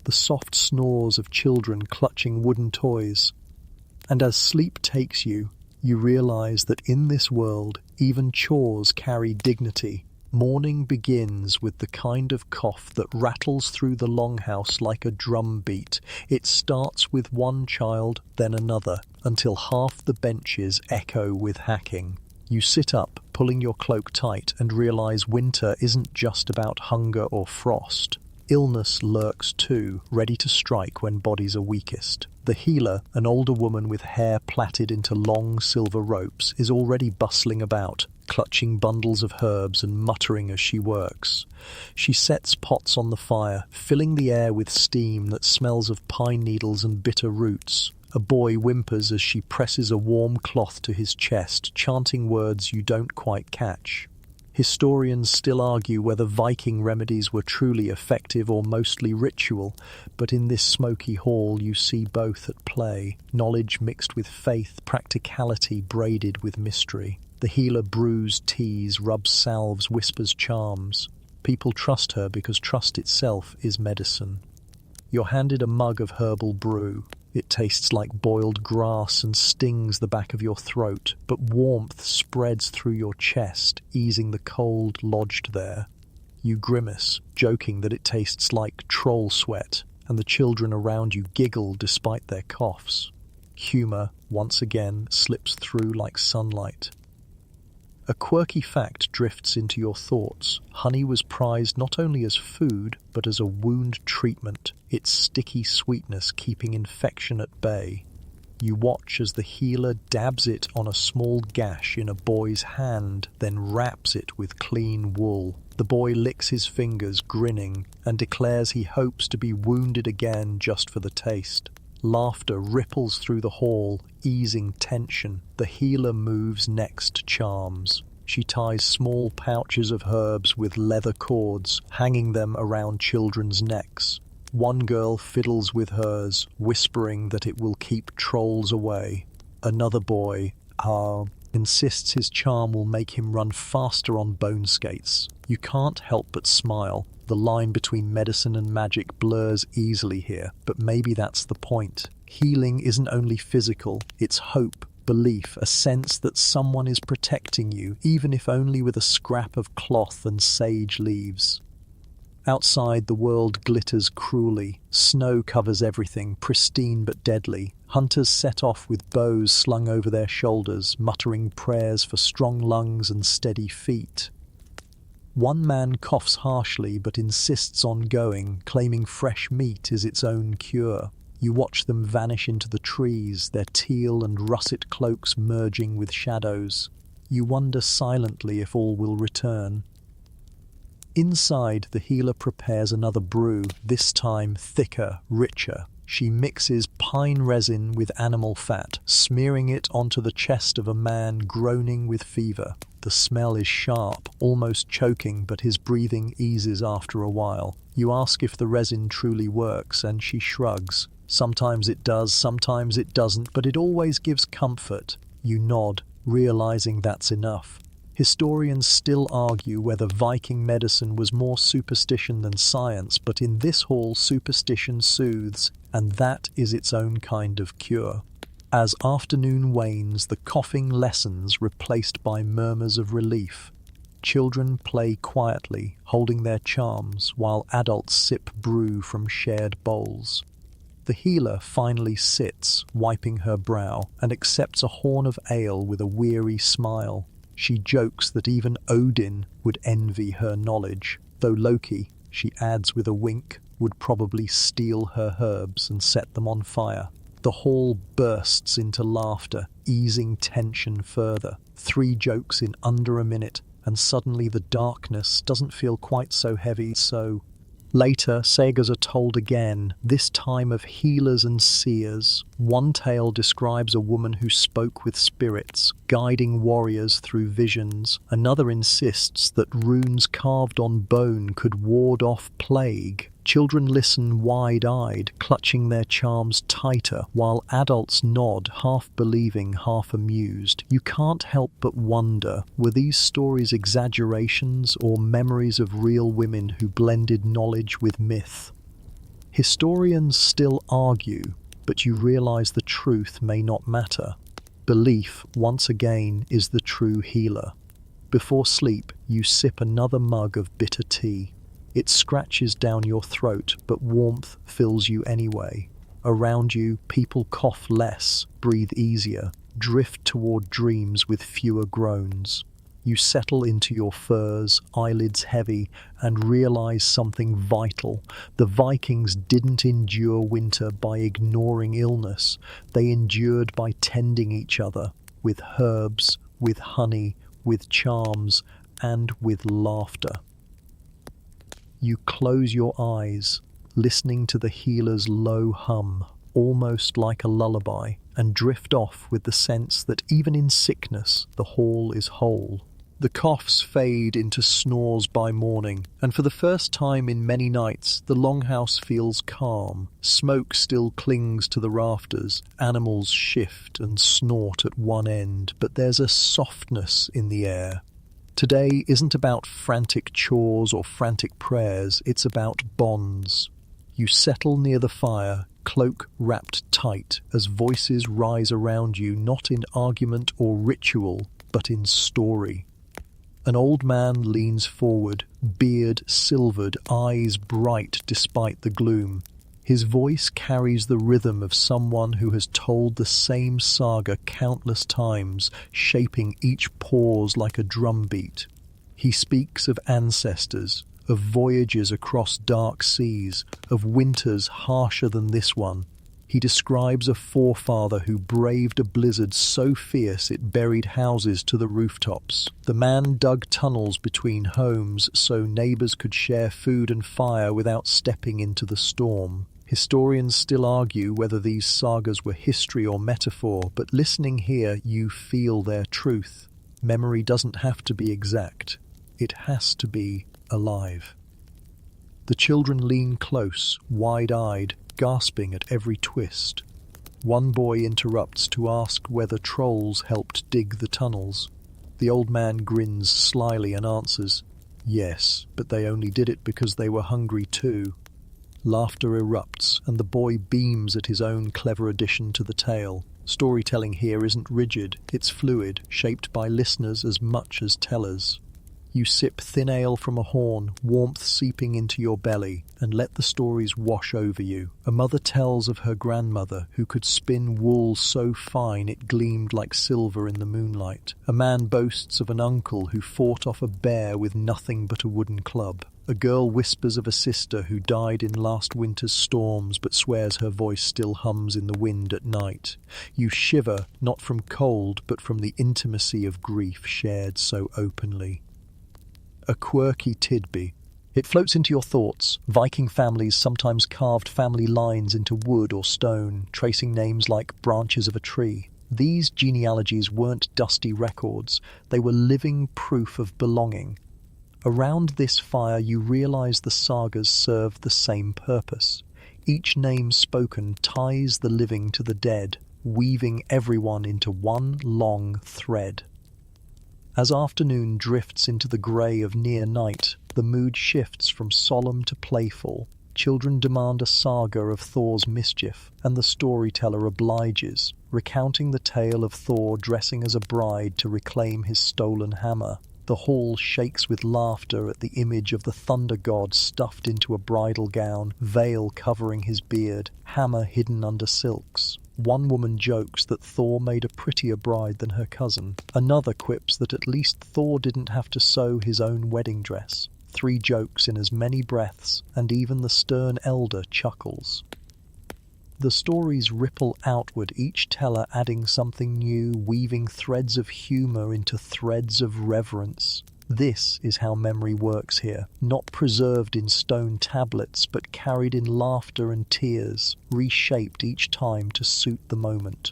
the soft snores of children clutching wooden toys. And as sleep takes you, you realize that in this world, even chores carry dignity. Morning begins with the kind of cough that rattles through the longhouse like a drum beat. It starts with one child, then another, until half the benches echo with hacking. You sit up, pulling your cloak tight, and realize winter isn't just about hunger or frost. Illness lurks too, ready to strike when bodies are weakest. The healer, an older woman with hair plaited into long silver ropes, is already bustling about, clutching bundles of herbs and muttering as she works. She sets pots on the fire, filling the air with steam that smells of pine needles and bitter roots. A boy whimpers as she presses a warm cloth to his chest, chanting words you don't quite catch. Historians still argue whether Viking remedies were truly effective or mostly ritual, but in this smoky hall you see both at play, knowledge mixed with faith, practicality braided with mystery. The healer brews teas, rubs salves, whispers charms. People trust her because trust itself is medicine. You're handed a mug of herbal brew. It tastes like boiled grass and stings the back of your throat, but warmth spreads through your chest, easing the cold lodged there. You grimace, joking that it tastes like troll sweat, and the children around you giggle despite their coughs. Humour, once again, slips through like sunlight. A quirky fact drifts into your thoughts. Honey was prized not only as food, but as a wound treatment, its sticky sweetness keeping infection at bay. You watch as the healer dabs it on a small gash in a boy's hand, then wraps it with clean wool. The boy licks his fingers, grinning, and declares he hopes to be wounded again just for the taste. Laughter ripples through the hall, easing tension. The healer moves next to charms. She ties small pouches of herbs with leather cords, hanging them around children's necks. One girl fiddles with hers, whispering that it will keep trolls away. Another boy, insists his charm will make him run faster on bone skates. You can't help but smile. The line between medicine and magic blurs easily here, but maybe that's the point. Healing isn't only physical, it's hope, belief, a sense that someone is protecting you, even if only with a scrap of cloth and sage leaves. Outside, the world glitters cruelly. Snow covers everything, pristine but deadly. Hunters set off with bows slung over their shoulders, muttering prayers for strong lungs and steady feet. One man coughs harshly but insists on going, claiming fresh meat is its own cure. You watch them vanish into the trees, their teal and russet cloaks merging with shadows. You wonder silently if all will return. Inside, the healer prepares another brew, this time thicker, richer. She mixes pine resin with animal fat, smearing it onto the chest of a man groaning with fever. The smell is sharp, almost choking, but his breathing eases after a while. You ask if the resin truly works, and she shrugs. Sometimes it does, sometimes it doesn't, but it always gives comfort. You nod, realizing that's enough. Historians still argue whether Viking medicine was more superstition than science, but in this hall superstition soothes, and that is its own kind of cure. As afternoon wanes, the coughing lessens, replaced by murmurs of relief. Children play quietly, holding their charms, while adults sip brew from shared bowls. The healer finally sits, wiping her brow, and accepts a horn of ale with a weary smile. She jokes that even Odin would envy her knowledge, though Loki, she adds with a wink, would probably steal her herbs and set them on fire. The hall bursts into laughter, easing tension further. 3 jokes in under a minute, and suddenly the darkness doesn't feel quite so heavy. Later, sagas are told again, this time of healers and seers. One tale describes a woman who spoke with spirits, guiding warriors through visions. Another insists that runes carved on bone could ward off plague. Children listen wide-eyed, clutching their charms tighter, while adults nod, half believing, half amused. You can't help but wonder, were these stories exaggerations or memories of real women who blended knowledge with myth? Historians still argue, but you realize the truth may not matter. Belief, once again, is the true healer. Before sleep, you sip another mug of bitter tea. It scratches down your throat, but warmth fills you anyway. Around you, people cough less, breathe easier. drift toward dreams with fewer groans. You settle into your furs, eyelids heavy, and realize something vital. The Vikings didn't endure winter by ignoring illness. They endured by tending each other, with herbs, with honey, with charms, and with laughter. You close your eyes, listening to the healer's low hum, almost like a lullaby, and drift off with the sense that even in sickness, the hall is whole. The coughs fade into snores by morning, and for the first time in many nights, the longhouse feels calm. Smoke still clings to the rafters, animals shift and snort at one end, but there's a softness in the air. Today isn't about frantic chores or frantic prayers, it's about bonds. You settle near the fire, cloak wrapped tight, as voices rise around you, not in argument or ritual, but in story. An old man leans forward, beard silvered, eyes bright despite the gloom. His voice carries the rhythm of someone who has told the same saga countless times, shaping each pause like a drumbeat. He speaks of ancestors, of voyages across dark seas, of winters harsher than this one. He describes a forefather who braved a blizzard so fierce it buried houses to the rooftops. The man dug tunnels between homes so neighbors could share food and fire without stepping into the storm. Historians still argue whether these sagas were history or metaphor, but listening here, you feel their truth. Memory doesn't have to be exact. It has to be alive. The children lean close, wide-eyed, gasping at every twist. One boy interrupts to ask whether trolls helped dig the tunnels. The old man grins slyly and answers, "Yes, but they only did it because they were hungry too." Laughter erupts, and the boy beams at his own clever addition to the tale. Storytelling here isn't rigid, it's fluid, shaped by listeners as much as tellers. You sip thin ale from a horn, warmth seeping into your belly, and let the stories wash over you. A mother tells of her grandmother who could spin wool so fine it gleamed like silver in the moonlight. A man boasts of an uncle who fought off a bear with nothing but a wooden club. A girl whispers of a sister who died in last winter's storms but swears her voice still hums in the wind at night. You shiver, not from cold, but from the intimacy of grief shared so openly. A quirky tidbit. It floats into your thoughts. Viking families sometimes carved family lines into wood or stone, tracing names like branches of a tree. These genealogies weren't dusty records, they were living proof of belonging. Around this fire you realize the sagas serve the same purpose. Each name spoken ties the living to the dead, weaving everyone into one long thread. As afternoon drifts into the grey of near night, the mood shifts from solemn to playful. Children demand a saga of Thor's mischief, and the storyteller obliges, recounting the tale of Thor dressing as a bride to reclaim his stolen hammer. The hall shakes with laughter at the image of the thunder god stuffed into a bridal gown, veil covering his beard, hammer hidden under silks. One woman jokes that Thor made a prettier bride than her cousin. Another quips that at least Thor didn't have to sew his own wedding dress. 3 jokes in as many breaths, and even the stern elder chuckles. The stories ripple outward, each teller adding something new, weaving threads of humour into threads of reverence. This is how memory works here, not preserved in stone tablets, but carried in laughter and tears, reshaped each time to suit the moment.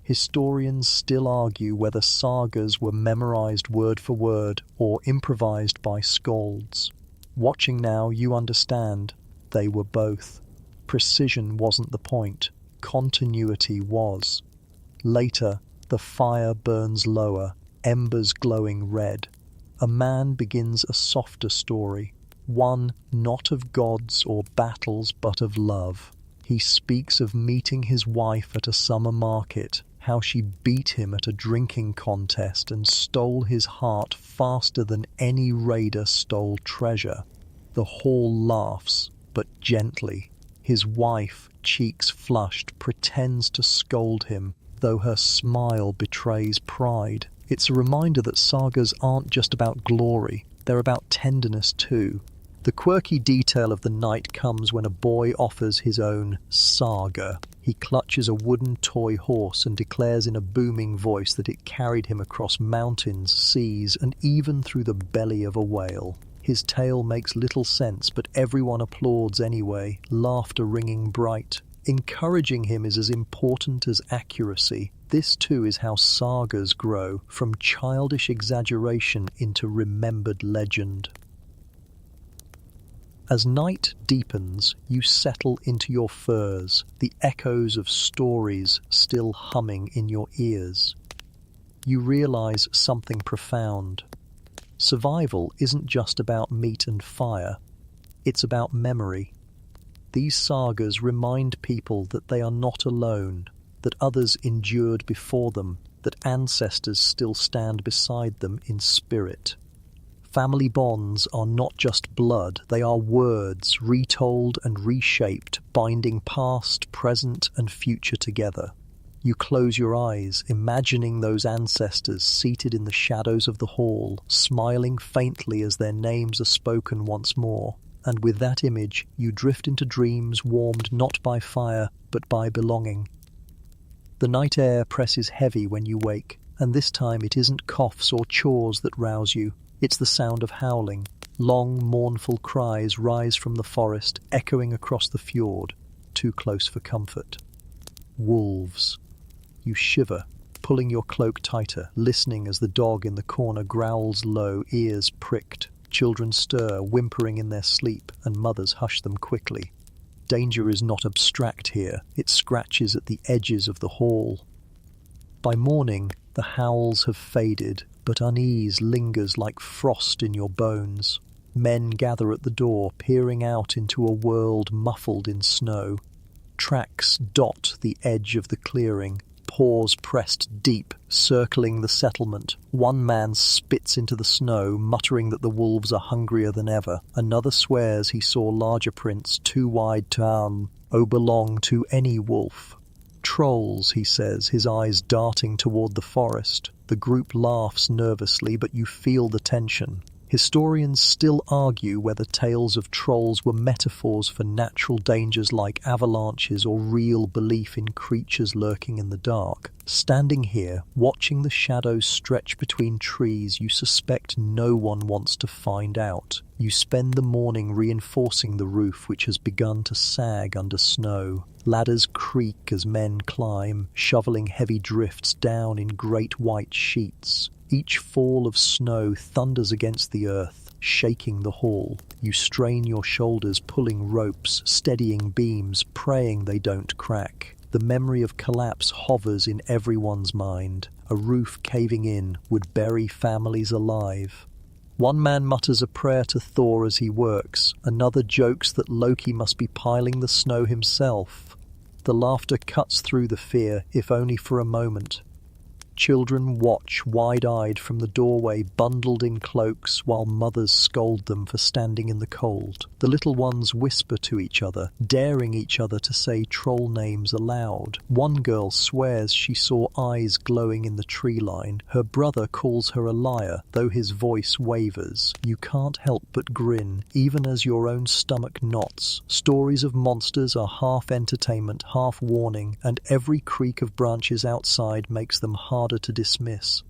Historians still argue whether sagas were memorized word for word or improvised by skalds. Watching now, you understand, they were both. Precision wasn't the point, continuity was. Later, the fire burns lower, embers glowing red. A man begins a softer story, one not of gods or battles but of love. He speaks of meeting his wife at a summer market, how she beat him at a drinking contest and stole his heart faster than any raider stole treasure. The hall laughs, but gently. His wife, cheeks flushed, pretends to scold him. though her smile betrays pride. It's a reminder that sagas aren't just about glory, they're about tenderness too. The quirky detail of the night comes when a boy offers his own saga. He clutches a wooden toy horse and declares in a booming voice that it carried him across mountains, seas, and even through the belly of a whale. His tale makes little sense, but everyone applauds anyway, laughter ringing bright. Encouraging him is as important as accuracy. This too is how sagas grow, from childish exaggeration into remembered legend. As night deepens, you settle into your furs, the echoes of stories still humming in your ears. You realize something profound. Survival isn't just about meat and fire, it's about memory. These sagas remind people that they are not alone, that others endured before them, that ancestors still stand beside them in spirit. Family bonds are not just blood, they are words retold and reshaped, binding past, present, and future together. You close your eyes, imagining those ancestors seated in the shadows of the hall, smiling faintly as their names are spoken once more. And with that image, you drift into dreams warmed not by fire, but by belonging. The night air presses heavy when you wake, and this time it isn't coughs or chores that rouse you. It's the sound of howling. Long, mournful cries rise from the forest, echoing across the fjord, too close for comfort. Wolves. You shiver, pulling your cloak tighter, listening as the dog in the corner growls low, ears pricked. Children stir, whimpering in their sleep, and mothers hush them quickly. Danger is not abstract here, it scratches at the edges of the hall. By morning, the howls have faded, but unease lingers like frost in your bones. Men gather at the door, peering out into a world muffled in snow. Tracks dot the edge of the clearing, paws pressed deep, circling the settlement. One man spits into the snow, muttering that the wolves are hungrier than ever. Another swears he saw larger prints, too wide to belong to any wolf. Trolls, he says, his eyes darting toward the forest. The group laughs nervously, but you feel the tension. Historians still argue whether tales of trolls were metaphors for natural dangers like avalanches or real belief in creatures lurking in the dark. Standing here, watching the shadows stretch between trees, you suspect no one wants to find out. You spend the morning reinforcing the roof, which has begun to sag under snow. Ladders creak as men climb, shoveling heavy drifts down in great white sheets. Each fall of snow thunders against the earth, shaking the hall. You strain your shoulders, pulling ropes, steadying beams, praying they don't crack. The memory of collapse hovers in everyone's mind. A roof caving in would bury families alive. One man mutters a prayer to Thor as he works. Another jokes that Loki must be piling the snow himself. The laughter cuts through the fear, if only for a moment. Children watch wide-eyed from the doorway, bundled in cloaks, while mothers scold them for standing in the cold. The little ones whisper to each other, daring each other to say troll names aloud. One girl swears she saw eyes glowing in the tree line. Her brother calls her a liar, though his voice wavers. You can't help but grin, even as your own stomach knots. Stories of monsters are half entertainment, half warning, and every creak of branches outside makes them harder to dismiss.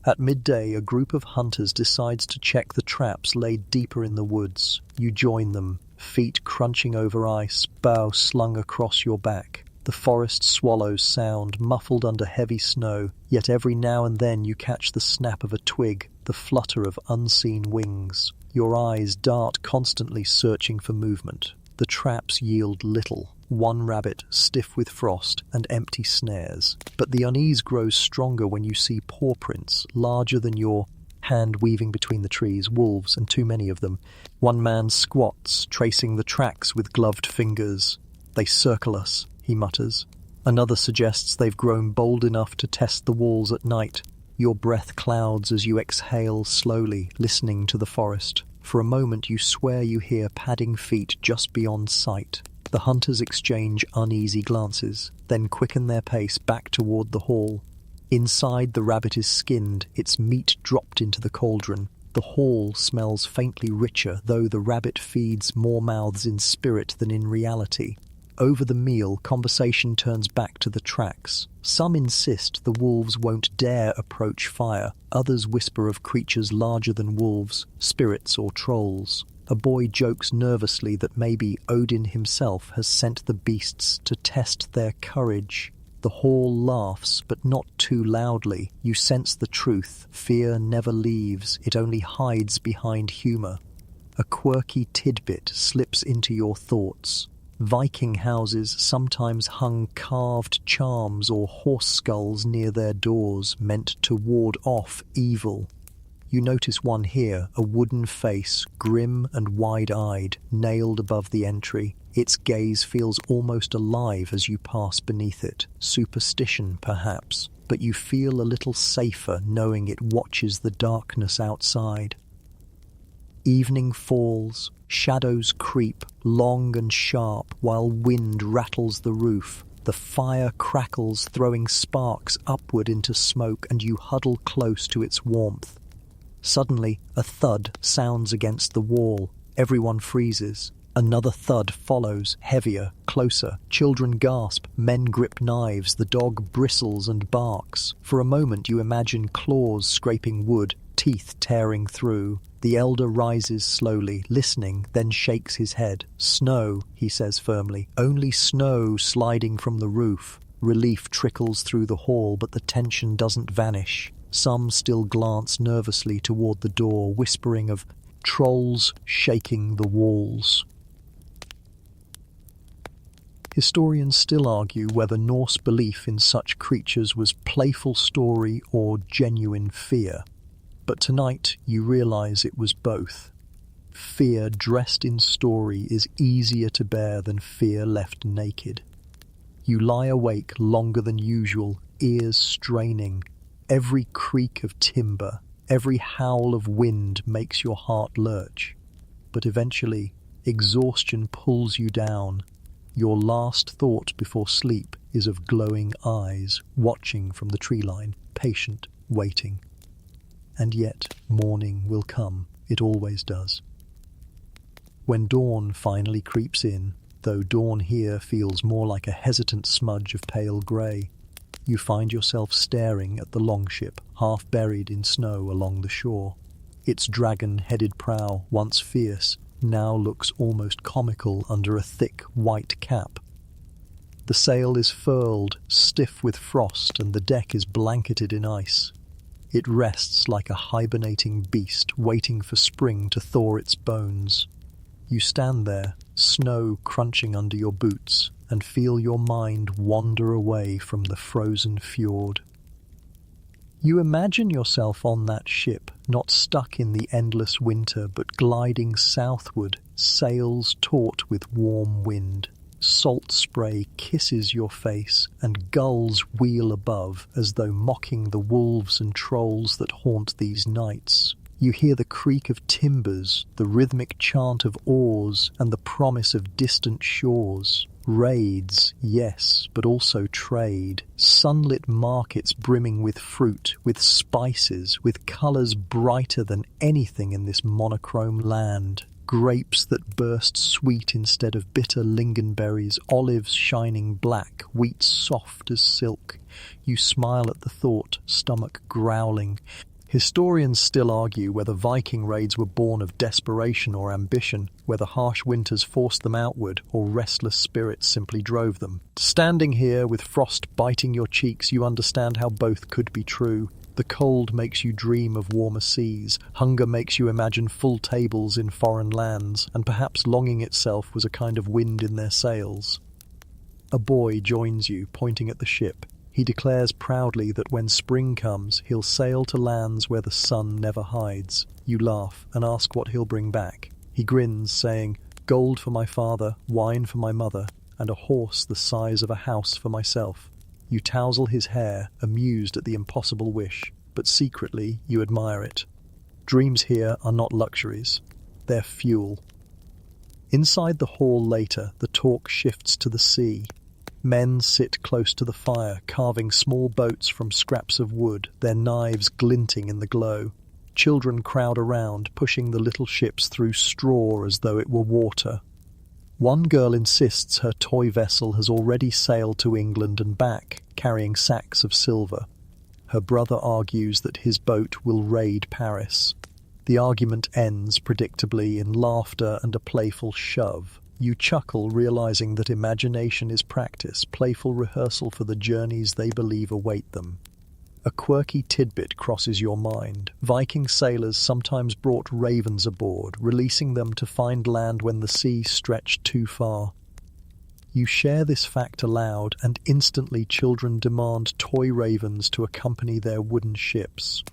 At midday, a group of hunters decides to check the traps laid deeper in the woods. You join them, feet crunching over ice, bow slung across your back. The forest swallows sound, muffled under heavy snow, yet every now and then you catch the snap of a twig, the flutter of unseen wings. Your eyes dart constantly, searching for movement. The traps yield little. One rabbit, stiff with frost, and empty snares. But the unease grows stronger when you see paw prints, larger than your hand weaving between the trees, wolves, and too many of them. One man squats, tracing the tracks with gloved fingers. "They circle us," he mutters. Another suggests they've grown bold enough to test the walls at night. Your breath clouds as you exhale slowly, listening to the forest. For a moment you swear you hear padding feet just beyond sight. The hunters exchange uneasy glances, then quicken their pace back toward the hall. Inside, the rabbit is skinned, its meat dropped into the cauldron. The hall smells faintly richer, though the rabbit feeds more mouths in spirit than in reality. Over the meal, conversation turns back to the tracks. Some insist the wolves won't dare approach fire. Others whisper of creatures larger than wolves, spirits or trolls. A boy jokes nervously that maybe Odin himself has sent the beasts to test their courage. The hall laughs, but not too loudly. You sense the truth. Fear never leaves. It only hides behind humor. A quirky tidbit slips into your thoughts. Viking houses sometimes hung carved charms or horse skulls near their doors, meant to ward off evil. You notice one here, a wooden face, grim and wide-eyed, nailed above the entry. Its gaze feels almost alive as you pass beneath it. Superstition, perhaps, but you feel a little safer knowing it watches the darkness outside. Evening falls, shadows creep, long and sharp, while wind rattles the roof. The fire crackles, throwing sparks upward into smoke, and you huddle close to its warmth. Suddenly, a thud sounds against the wall. Everyone freezes. Another thud follows, heavier, closer. Children gasp, men grip knives, the dog bristles and barks. For a moment you imagine claws scraping wood, teeth tearing through. The elder rises slowly, listening, then shakes his head. "Snow," he says firmly. "Only snow sliding from the roof." Relief trickles through the hall, but the tension doesn't vanish. Some still glance nervously toward the door, whispering of trolls shaking the walls. Historians still argue whether Norse belief in such creatures was playful story or genuine fear. But tonight you realize it was both. Fear dressed in story is easier to bear than fear left naked. You lie awake longer than usual, ears straining. Every creak of timber, every howl of wind makes your heart lurch. But eventually, exhaustion pulls you down. Your last thought before sleep is of glowing eyes, watching from the tree line, patient, waiting. And yet, morning will come. It always does. When dawn finally creeps in, though dawn here feels more like a hesitant smudge of pale grey, you find yourself staring at the longship, half buried in snow along the shore. Its dragon-headed prow, once fierce, now looks almost comical under a thick white cap. The sail is furled, stiff with frost, and the deck is blanketed in ice. It rests like a hibernating beast, waiting for spring to thaw its bones. You stand there, snow crunching under your boots, and feel your mind wander away from the frozen fjord. You imagine yourself on that ship, not stuck in the endless winter, but gliding southward, sails taut with warm wind. Salt spray kisses your face, and gulls wheel above, as though mocking the wolves and trolls that haunt these nights. You hear the creak of timbers, the rhythmic chant of oars, and the promise of distant shores. Raids, yes, but also trade. Sunlit markets brimming with fruit, with spices, with colours brighter than anything in this monochrome land. Grapes that burst sweet instead of bitter lingonberries, olives shining black, wheat soft as silk. You smile at the thought, stomach growling. Historians still argue whether Viking raids were born of desperation or ambition, whether harsh winters forced them outward or restless spirits simply drove them. Standing here with frost biting your cheeks, you understand how both could be true. The cold makes you dream of warmer seas, hunger makes you imagine full tables in foreign lands, and perhaps longing itself was a kind of wind in their sails. A boy joins you, pointing at the ship. He declares proudly that when spring comes, he'll sail to lands where the sun never hides. You laugh and ask what he'll bring back. He grins, saying, "Gold for my father, wine for my mother, and a horse the size of a house for myself." You tousle his hair, amused at the impossible wish, but secretly you admire it. Dreams here are not luxuries. They're fuel. Inside the hall later, the talk shifts to the sea. Men sit close to the fire, carving small boats from scraps of wood, their knives glinting in the glow. Children crowd around, pushing the little ships through straw as though it were water. One girl insists her toy vessel has already sailed to England and back, carrying sacks of silver. Her brother argues that his boat will raid Paris. The argument ends, predictably, in laughter and a playful shove. You chuckle, realizing that imagination is practice, playful rehearsal for the journeys they believe await them. A quirky tidbit crosses your mind. Viking sailors sometimes brought ravens aboard, releasing them to find land when the sea stretched too far. You share this fact aloud, and instantly children demand toy ravens to accompany their wooden ships.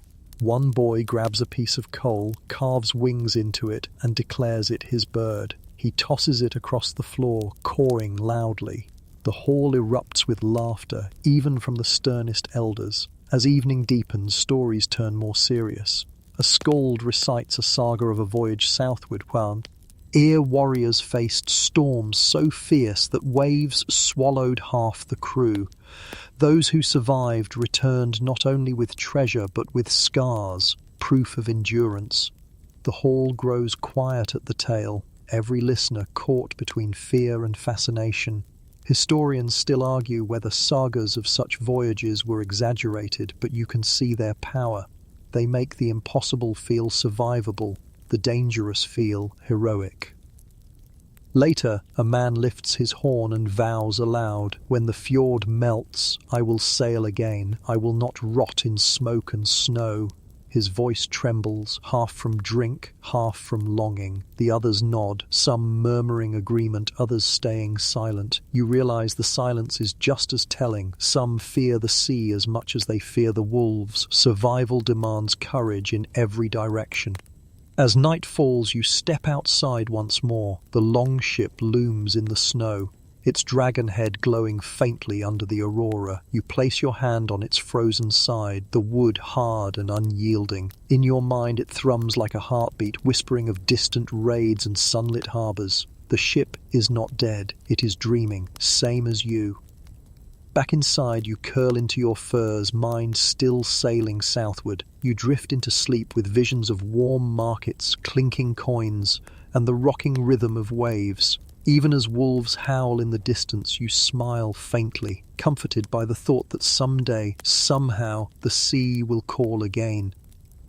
One boy grabs a piece of coal, carves wings into it, and declares it his bird. He tosses it across the floor, cawing loudly. The hall erupts with laughter, even from the sternest elders. As evening deepens, stories turn more serious. A skald recites a saga of a voyage southward while ere warriors faced storms so fierce that waves swallowed half the crew. Those who survived returned not only with treasure but with scars, proof of endurance. The hall grows quiet at the tale, every listener caught between fear and fascination. Historians still argue whether sagas of such voyages were exaggerated, but you can see their power. They make the impossible feel survivable, the dangerous feel heroic. Later, a man lifts his horn and vows aloud, "When the fjord melts, I will sail again. I will not rot in smoke and snow." His voice trembles, half from drink, half from longing. The others nod, some murmuring agreement, others staying silent. You realize the silence is just as telling. Some fear the sea as much as they fear the wolves. Survival demands courage in every direction. As night falls, you step outside once more. The longship looms in the snow, its dragon head glowing faintly under the aurora. You place your hand on its frozen side, the wood hard and unyielding. In your mind it thrums like a heartbeat, whispering of distant raids and sunlit harbours. The ship is not dead, it is dreaming, same as you. Back inside, you curl into your furs, mind still sailing southward. You drift into sleep with visions of warm markets, clinking coins, and the rocking rhythm of waves. Even as wolves howl in the distance, you smile faintly, comforted by the thought that someday, somehow, the sea will call again.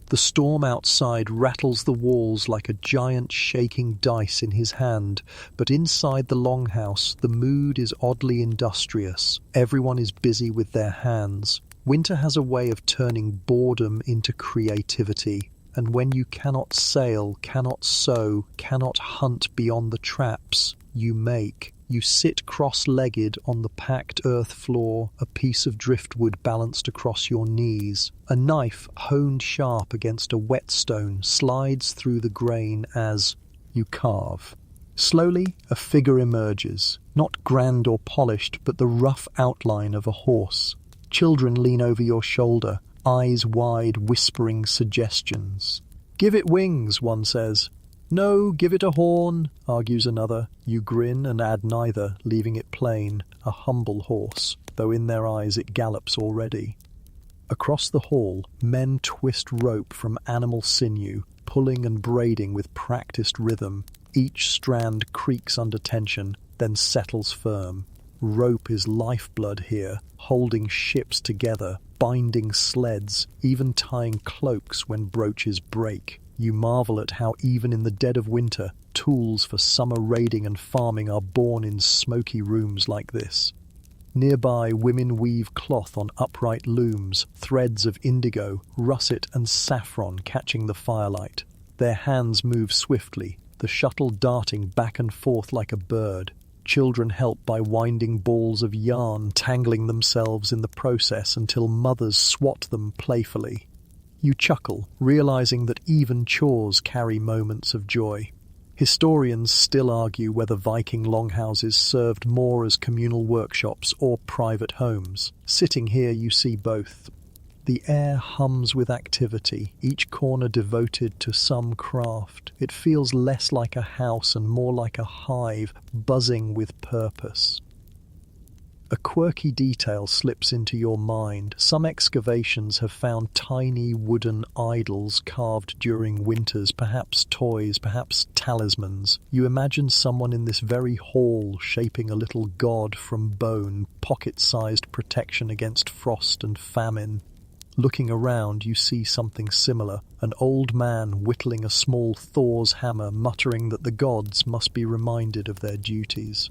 The storm outside rattles the walls like a giant shaking dice in his hand, but inside the longhouse, the mood is oddly industrious. Everyone is busy with their hands. Winter has a way of turning boredom into creativity. And when you cannot sail, cannot sew, cannot hunt beyond the traps, you make. You sit cross-legged on the packed earth floor, a piece of driftwood balanced across your knees. A knife, honed sharp against a whetstone, slides through the grain as you carve. Slowly, a figure emerges, not grand or polished, but the rough outline of a horse. Children lean over your shoulder, eyes wide, whispering suggestions. "Give it wings," one says. "No, give it a horn," argues another. You grin and add neither, leaving it plain, a humble horse, though in their eyes it gallops already. Across the hall, men twist rope from animal sinew, pulling and braiding with practiced rhythm. Each strand creaks under tension, then settles firm. Rope is lifeblood here, holding ships together, binding sleds, even tying cloaks when brooches break. You marvel at how even in the dead of winter, tools for summer raiding and farming are born in smoky rooms like this. Nearby, women weave cloth on upright looms, threads of indigo, russet and saffron catching the firelight. Their hands move swiftly, the shuttle darting back and forth like a bird. Children help by winding balls of yarn, tangling themselves in the process until mothers swat them playfully. You chuckle, realizing that even chores carry moments of joy. Historians still argue whether Viking longhouses served more as communal workshops or private homes. Sitting here, you see both. The air hums with activity, each corner devoted to some craft. It feels less like a house and more like a hive, buzzing with purpose. A quirky detail slips into your mind. Some excavations have found tiny wooden idols carved during winters, perhaps toys, perhaps talismans. You imagine someone in this very hall shaping a little god from bone, pocket-sized protection against frost and famine. Looking around, you see something similar. An old man whittling a small Thor's hammer, muttering that the gods must be reminded of their duties.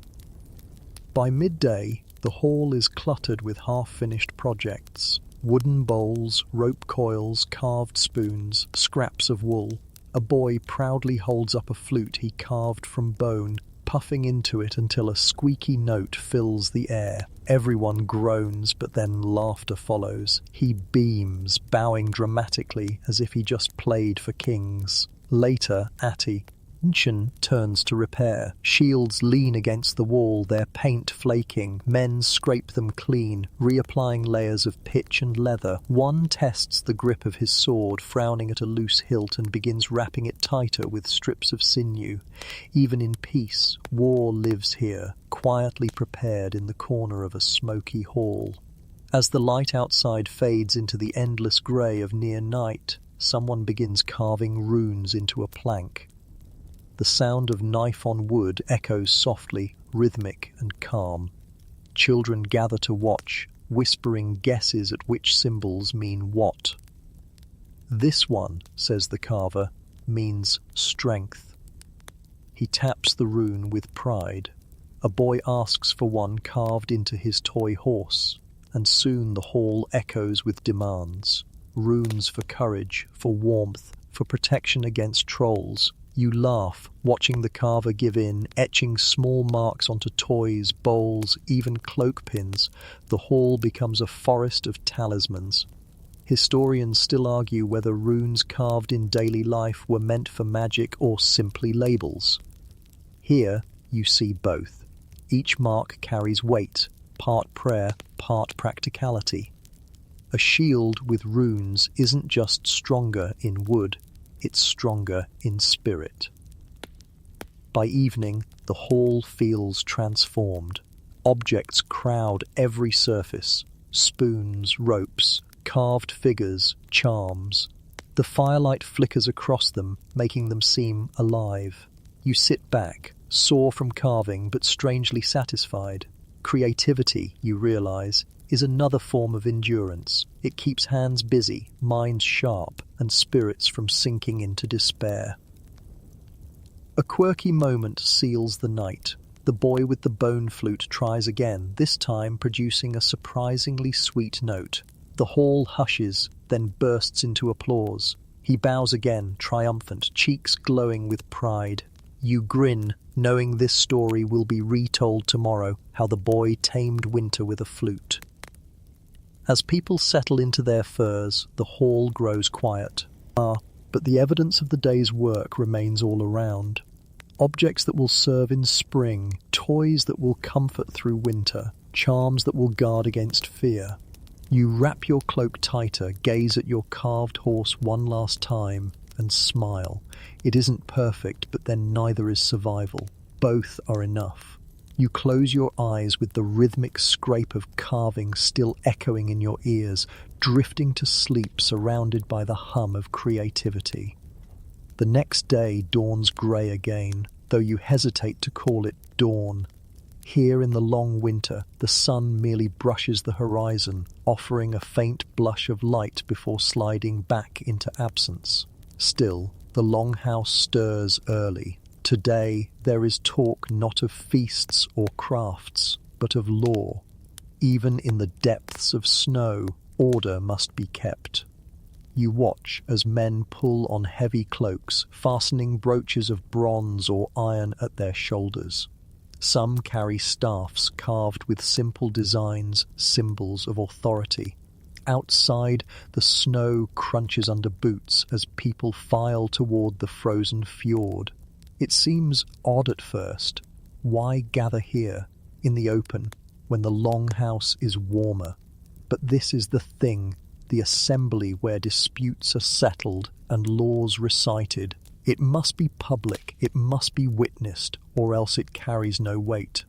By midday, the hall is cluttered with half-finished projects. Wooden bowls, rope coils, carved spoons, scraps of wool. A boy proudly holds up a flute he carved from bone, puffing into it until a squeaky note fills the air. Everyone groans, but then laughter follows. He beams, bowing dramatically as if he just played for kings. Later, Chen turns to repair. Shields lean against the wall, their paint flaking. Men scrape them clean, reapplying layers of pitch and leather. One tests the grip of his sword, frowning at a loose hilt, and begins wrapping it tighter with strips of sinew. Even in peace, war lives here, quietly prepared in the corner of a smoky hall. As the light outside fades into the endless grey of near night, someone begins carving runes into a plank. The sound of knife on wood echoes softly, rhythmic and calm. Children gather to watch, whispering guesses at which symbols mean what. "This one," says the carver, "means strength." He taps the rune with pride. A boy asks for one carved into his toy horse, and soon the hall echoes with demands. Runes for courage, for warmth, for protection against trolls. You laugh, watching the carver give in, etching small marks onto toys, bowls, even cloak pins. The hall becomes a forest of talismans. Historians still argue whether runes carved in daily life were meant for magic or simply labels. Here, you see both. Each mark carries weight, part prayer, part practicality. A shield with runes isn't just stronger in wood, it's stronger in spirit. By evening, the hall feels transformed. Objects crowd every surface: spoons, ropes, carved figures, charms. The firelight flickers across them, making them seem alive. You sit back, sore from carving but strangely satisfied. Creativity, you realize, is another form of endurance. It keeps hands busy, minds sharp, and spirits from sinking into despair. A quirky moment seals the night. The boy with the bone flute tries again, this time producing a surprisingly sweet note. The hall hushes, then bursts into applause. He bows again, triumphant, cheeks glowing with pride. You grin, knowing this story will be retold tomorrow, how the boy tamed winter with a flute. As people settle into their furs, the hall grows quiet. But the evidence of the day's work remains all around. Objects that will serve in spring, toys that will comfort through winter, charms that will guard against fear. You wrap your cloak tighter, gaze at your carved horse one last time, and smile. It isn't perfect, but then neither is survival. Both are enough. You close your eyes with the rhythmic scrape of carving still echoing in your ears, drifting to sleep surrounded by the hum of creativity. The next day dawns grey again, though you hesitate to call it dawn. Here in the long winter, the sun merely brushes the horizon, offering a faint blush of light before sliding back into absence. Still, the longhouse stirs early. Today, there is talk not of feasts or crafts, but of law. Even in the depths of snow, order must be kept. You watch as men pull on heavy cloaks, fastening brooches of bronze or iron at their shoulders. Some carry staffs carved with simple designs, symbols of authority. Outside, the snow crunches under boots as people file toward the frozen fjord. It seems odd at first. Why gather here, in the open, when the longhouse is warmer? But this is the thing. the assembly where disputes are settled and laws recited. It must be public, it must be witnessed, or else it carries no weight.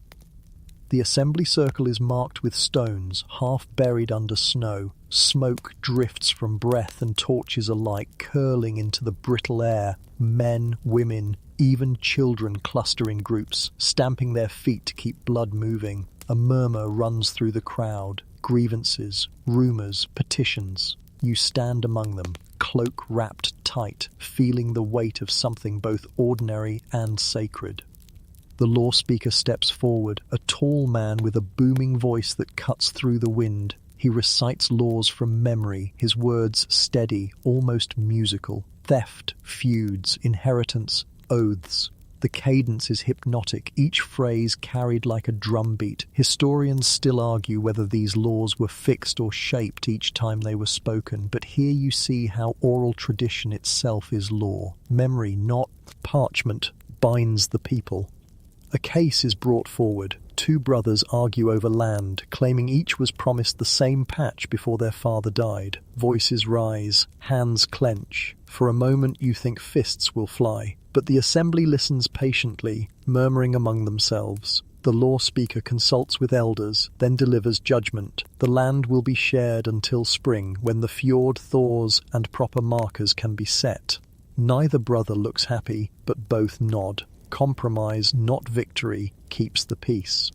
The assembly circle is marked with stones, half buried under snow. Smoke drifts from breath and torches alike, curling into the brittle air. Men, women, even children cluster in groups, stamping their feet to keep blood moving. A murmur runs through the crowd. Grievances, rumours, petitions. You stand among them, cloak wrapped tight, feeling the weight of something both ordinary and sacred. The law speaker steps forward, a tall man with a booming voice that cuts through the wind. He recites laws from memory, his words steady, almost musical. Theft, feuds, inheritance, oaths. The cadence is hypnotic, each phrase carried like a drumbeat. Historians still argue whether these laws were fixed or shaped each time they were spoken, but here you see how oral tradition itself is law. Memory, not parchment, binds the people. A case is brought forward. Two brothers argue over land, claiming each was promised the same patch before their father died. Voices rise, hands clench. For a moment you think fists will fly, but the assembly listens patiently, murmuring among themselves. The law speaker consults with elders, then delivers judgment. The land will be shared until spring, when the fjord thaws and proper markers can be set. Neither brother looks happy, but both nod. Compromise, not victory, keeps the peace.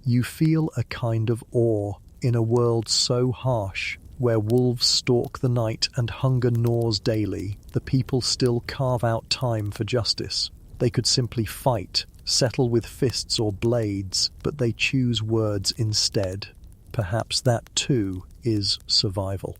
You feel a kind of awe in a world so harsh, where wolves stalk the night and hunger gnaws daily. The people still carve out time for justice. They could simply fight, settle with fists or blades, but they choose words instead. Perhaps that too is survival.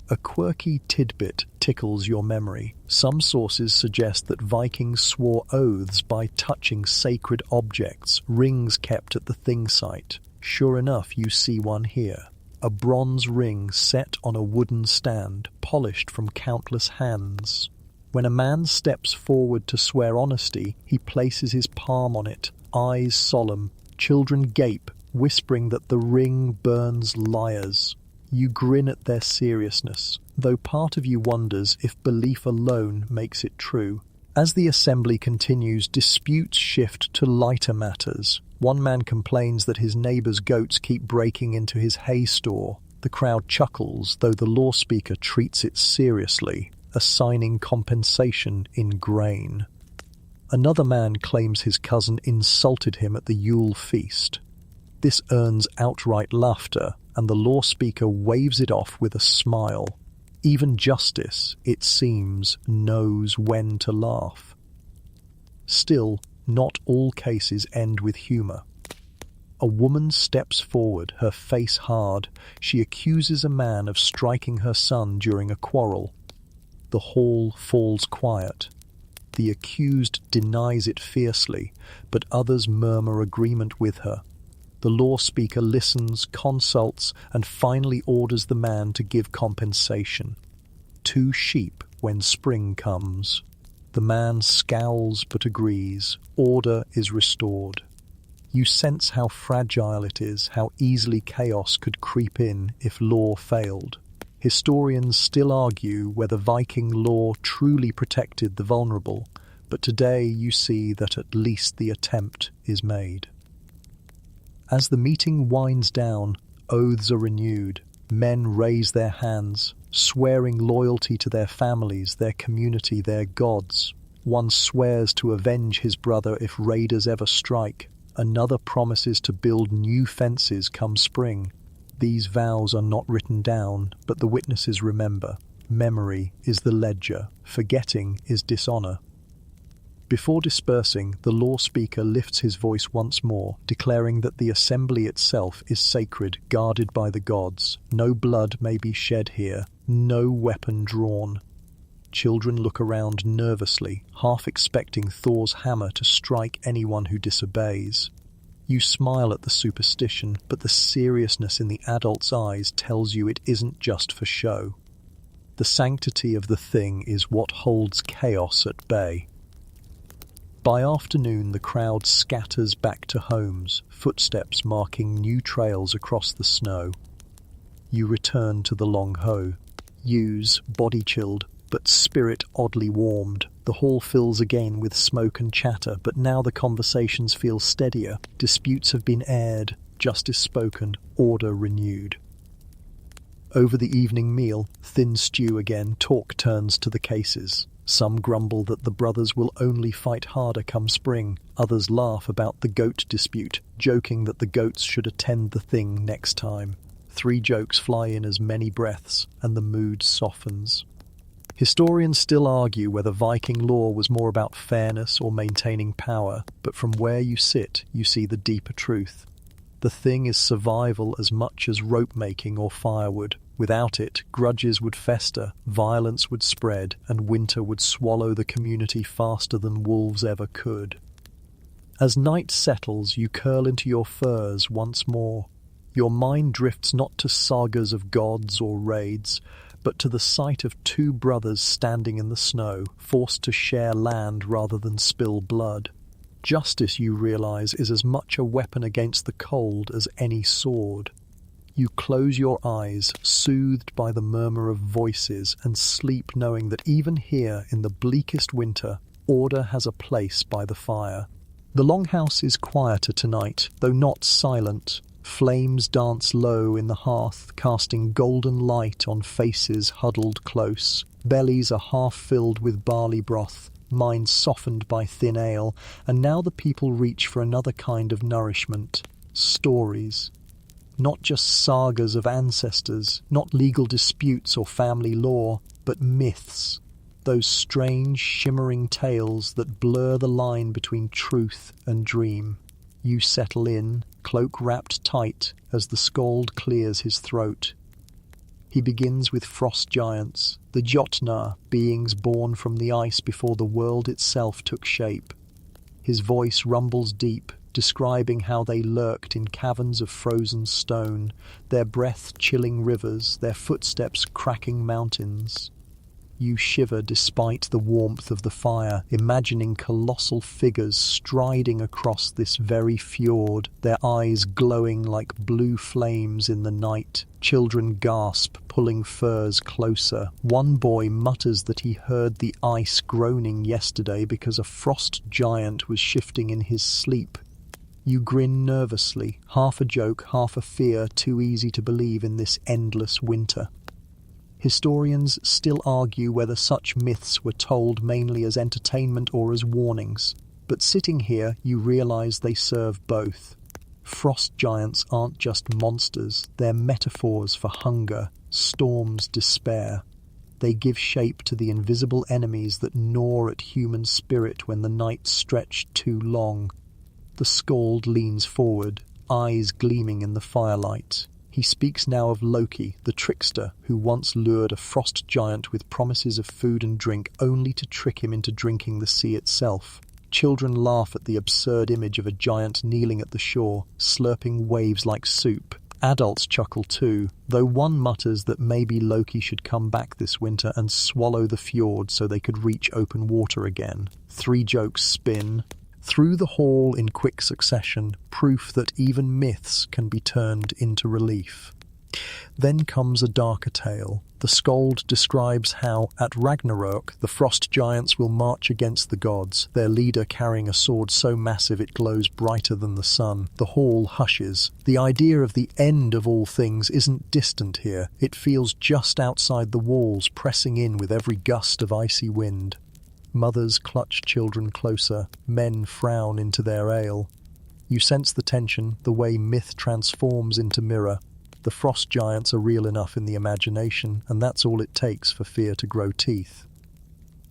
A quirky tidbit tickles your memory. Some sources suggest that Vikings swore oaths by touching sacred objects, rings kept at the thing site. Sure enough, you see one here. A bronze ring set on a wooden stand, polished from countless hands. When a man steps forward to swear honesty, he places his palm on it, eyes solemn. Children gape, whispering that the ring burns liars. You grin at their seriousness, though part of you wonders if belief alone makes it true. As the assembly continues, disputes shift to lighter matters. One man complains that his neighbour's goats keep breaking into his hay store. The crowd chuckles, though the law speaker treats it seriously, assigning compensation in grain. Another man claims his cousin insulted him at the Yule feast. This earns outright laughter, and the law speaker waves it off with a smile. Even justice, it seems, knows when to laugh. Still, not all cases end with humour. A woman steps forward, her face hard. She accuses a man of striking her son during a quarrel. The hall falls quiet. The accused denies it fiercely, but others murmur agreement with her. The law speaker listens, consults, and finally orders the man to give compensation. 2 sheep when spring comes. The man scowls but agrees. Order is restored. You sense how fragile it is, how easily chaos could creep in if law failed. Historians still argue whether Viking law truly protected the vulnerable, but today you see that at least the attempt is made. As the meeting winds down, oaths are renewed. Men raise their hands, swearing loyalty to their families, their community, their gods. One swears to avenge his brother if raiders ever strike. Another promises to build new fences come spring. These vows are not written down, but the witnesses remember. Memory is the ledger. Forgetting is dishonor. Before dispersing, the law speaker lifts his voice once more, declaring that the assembly itself is sacred, guarded by the gods. No blood may be shed here, no weapon drawn. Children look around nervously, half expecting Thor's hammer to strike anyone who disobeys. You smile at the superstition, but the seriousness in the adult's eyes tells you it isn't just for show. The sanctity of the thing is what holds chaos at bay. By afternoon, the crowd scatters back to homes, footsteps marking new trails across the snow. You return to the long hoe. Use, body chilled, but spirit oddly warmed. The hall fills again with smoke and chatter, but now the conversations feel steadier. Disputes have been aired, justice spoken, order renewed. Over the evening meal, thin stew again, talk turns to the cases. Some grumble that the brothers will only fight harder come spring. Others laugh about the goat dispute, joking that the goats should attend the thing next time. 3 jokes fly in as many breaths, and the mood softens. Historians still argue whether Viking lore was more about fairness or maintaining power, but from where you sit, you see the deeper truth. The thing is survival as much as rope-making or firewood. Without it, grudges would fester, violence would spread, and winter would swallow the community faster than wolves ever could. As night settles, you curl into your furs once more. Your mind drifts not to sagas of gods or raids, but to the sight of 2 brothers standing in the snow, forced to share land rather than spill blood. Justice, you realize, is as much a weapon against the cold as any sword. You close your eyes, soothed by the murmur of voices, and sleep knowing that even here in the bleakest winter, order has a place by the fire. The longhouse is quieter tonight, though not silent. Flames dance low in the hearth, casting golden light on faces huddled close. Bellies are half filled with barley broth, minds softened by thin ale, and now the people reach for another kind of nourishment. Stories. Not just sagas of ancestors, not legal disputes or family lore, but myths. Those strange, shimmering tales that blur the line between truth and dream. You settle in, cloak wrapped tight, as the skald clears his throat. He begins with frost giants, the Jotnar, beings born from the ice before the world itself took shape. His voice rumbles deep, describing how they lurked in caverns of frozen stone, their breath chilling rivers, their footsteps cracking mountains. You shiver despite the warmth of the fire, imagining colossal figures striding across this very fjord, their eyes glowing like blue flames in the night. Children gasp, pulling furs closer. One boy mutters that he heard the ice groaning yesterday because a frost giant was shifting in his sleep. You grin nervously, half a joke, half a fear, too easy to believe in this endless winter. Historians still argue whether such myths were told mainly as entertainment or as warnings, but sitting here you realize they serve both. Frost giants aren't just monsters, they're metaphors for hunger, storms, despair. They give shape to the invisible enemies that gnaw at human spirit when the nights stretch too long. The skald leans forward, eyes gleaming in the firelight. He speaks now of Loki, the trickster who once lured a frost giant with promises of food and drink only to trick him into drinking the sea itself. Children laugh at the absurd image of a giant kneeling at the shore, slurping waves like soup. Adults chuckle too, though one mutters that maybe Loki should come back this winter and swallow the fjords so they could reach open water again. 3 jokes spin through the hall in quick succession, proof that even myths can be turned into relief. Then comes a darker tale. The skald describes how, at Ragnarok, the frost giants will march against the gods, their leader carrying a sword so massive it glows brighter than the sun. The hall hushes. The idea of the end of all things isn't distant here. It feels just outside the walls, pressing in with every gust of icy wind. Mothers clutch children closer, men frown into their ale. You sense the tension, the way myth transforms into mirror. The frost giants are real enough in the imagination, and that's all it takes for fear to grow teeth.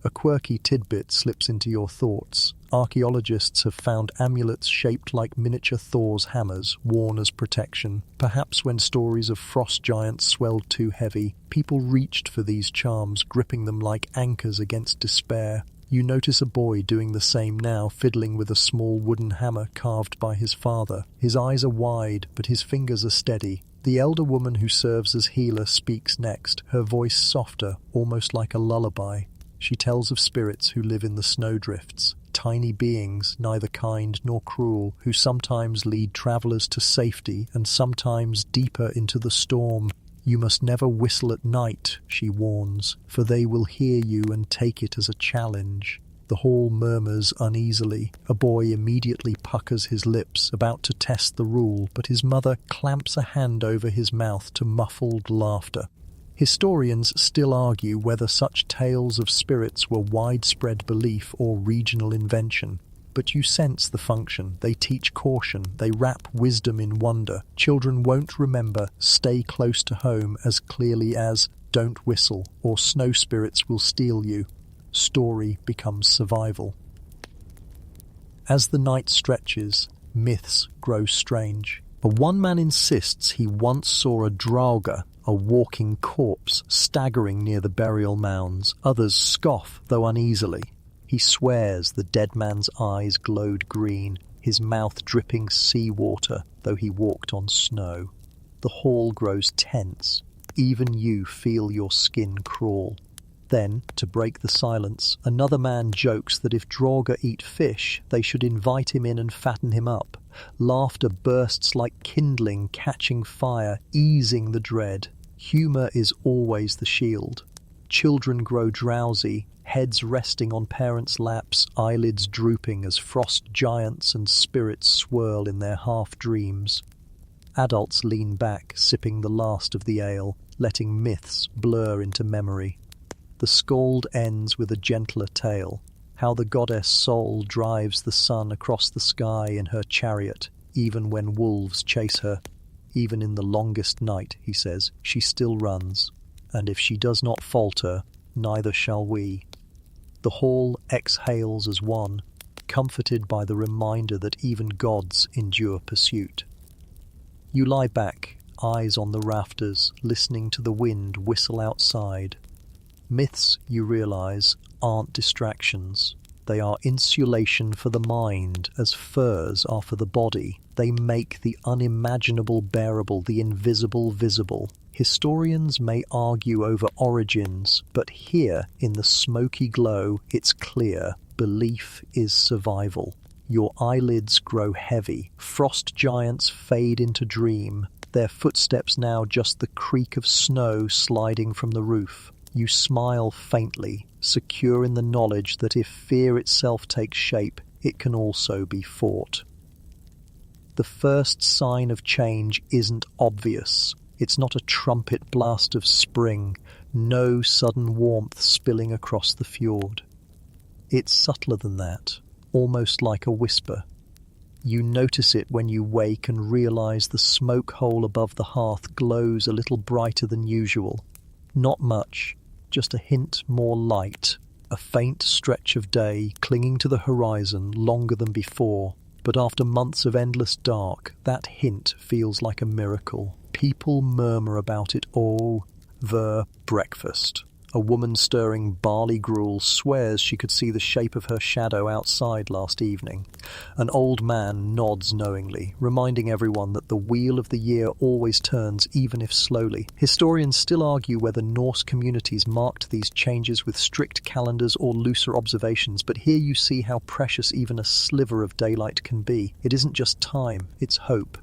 A quirky tidbit slips into your thoughts. Archaeologists have found amulets shaped like miniature Thor's hammers, worn as protection. Perhaps when stories of frost giants swelled too heavy, people reached for these charms, gripping them like anchors against despair. You notice a boy doing the same now, fiddling with a small wooden hammer carved by his father. His eyes are wide, but his fingers are steady. The elder woman who serves as healer speaks next, her voice softer, almost like a lullaby. She tells of spirits who live in the snowdrifts, tiny beings, neither kind nor cruel, who sometimes lead travelers to safety and sometimes deeper into the storm. "You must never whistle at night," she warns, "for they will hear you and take it as a challenge." The hall murmurs uneasily. A boy immediately puckers his lips, about to test the rule, but his mother clamps a hand over his mouth to muffled laughter. Historians still argue whether such tales of spirits were widespread belief or regional invention. But you sense the function. They teach caution. They wrap wisdom in wonder. Children won't remember "stay close to home" as clearly as "don't whistle" or "snow spirits will steal you." Story becomes survival. As the night stretches, myths grow strange. But one man insists he once saw a drauga, a walking corpse, staggering near the burial mounds. Others scoff, though uneasily. He swears the dead man's eyes glowed green, his mouth dripping seawater, though he walked on snow. The hall grows tense. Even you feel your skin crawl. Then, to break the silence, another man jokes that if Drauga eat fish, they should invite him in and fatten him up. Laughter bursts like kindling catching fire, easing the dread. Humour is always the shield. Children grow drowsy, heads resting on parents' laps, eyelids drooping as frost giants and spirits swirl in their half-dreams. Adults lean back, sipping the last of the ale, letting myths blur into memory. The Skald ends with a gentler tale, how the goddess Sol drives the sun across the sky in her chariot, even when wolves chase her. Even in the longest night, he says, she still runs, and if she does not falter, neither shall we. The hall exhales as one, comforted by the reminder that even gods endure pursuit. You lie back, eyes on the rafters, listening to the wind whistle outside. Myths, you realize, aren't distractions. They are insulation for the mind, as furs are for the body. They make the unimaginable bearable, the invisible visible. Historians may argue over origins, but here, in the smoky glow, it's clear. Belief is survival. Your eyelids grow heavy. Frost giants fade into dream. Their footsteps now just the creak of snow sliding from the roof. You smile faintly, secure in the knowledge that if fear itself takes shape, it can also be fought. The first sign of change isn't obvious. It's not a trumpet blast of spring, no sudden warmth spilling across the fjord. It's subtler than that, almost like a whisper. You notice it when you wake and realize the smoke hole above the hearth glows a little brighter than usual. Not much, just a hint more light, a faint stretch of day clinging to the horizon longer than before. But after months of endless dark, that hint feels like a miracle. People murmur about it all. The breakfast. A woman stirring barley gruel swears she could see the shape of her shadow outside last evening. An old man nods knowingly, reminding everyone that the wheel of the year always turns, even if slowly. Historians still argue whether Norse communities marked these changes with strict calendars or looser observations, but here you see how precious even a sliver of daylight can be. It isn't just time, it's hope.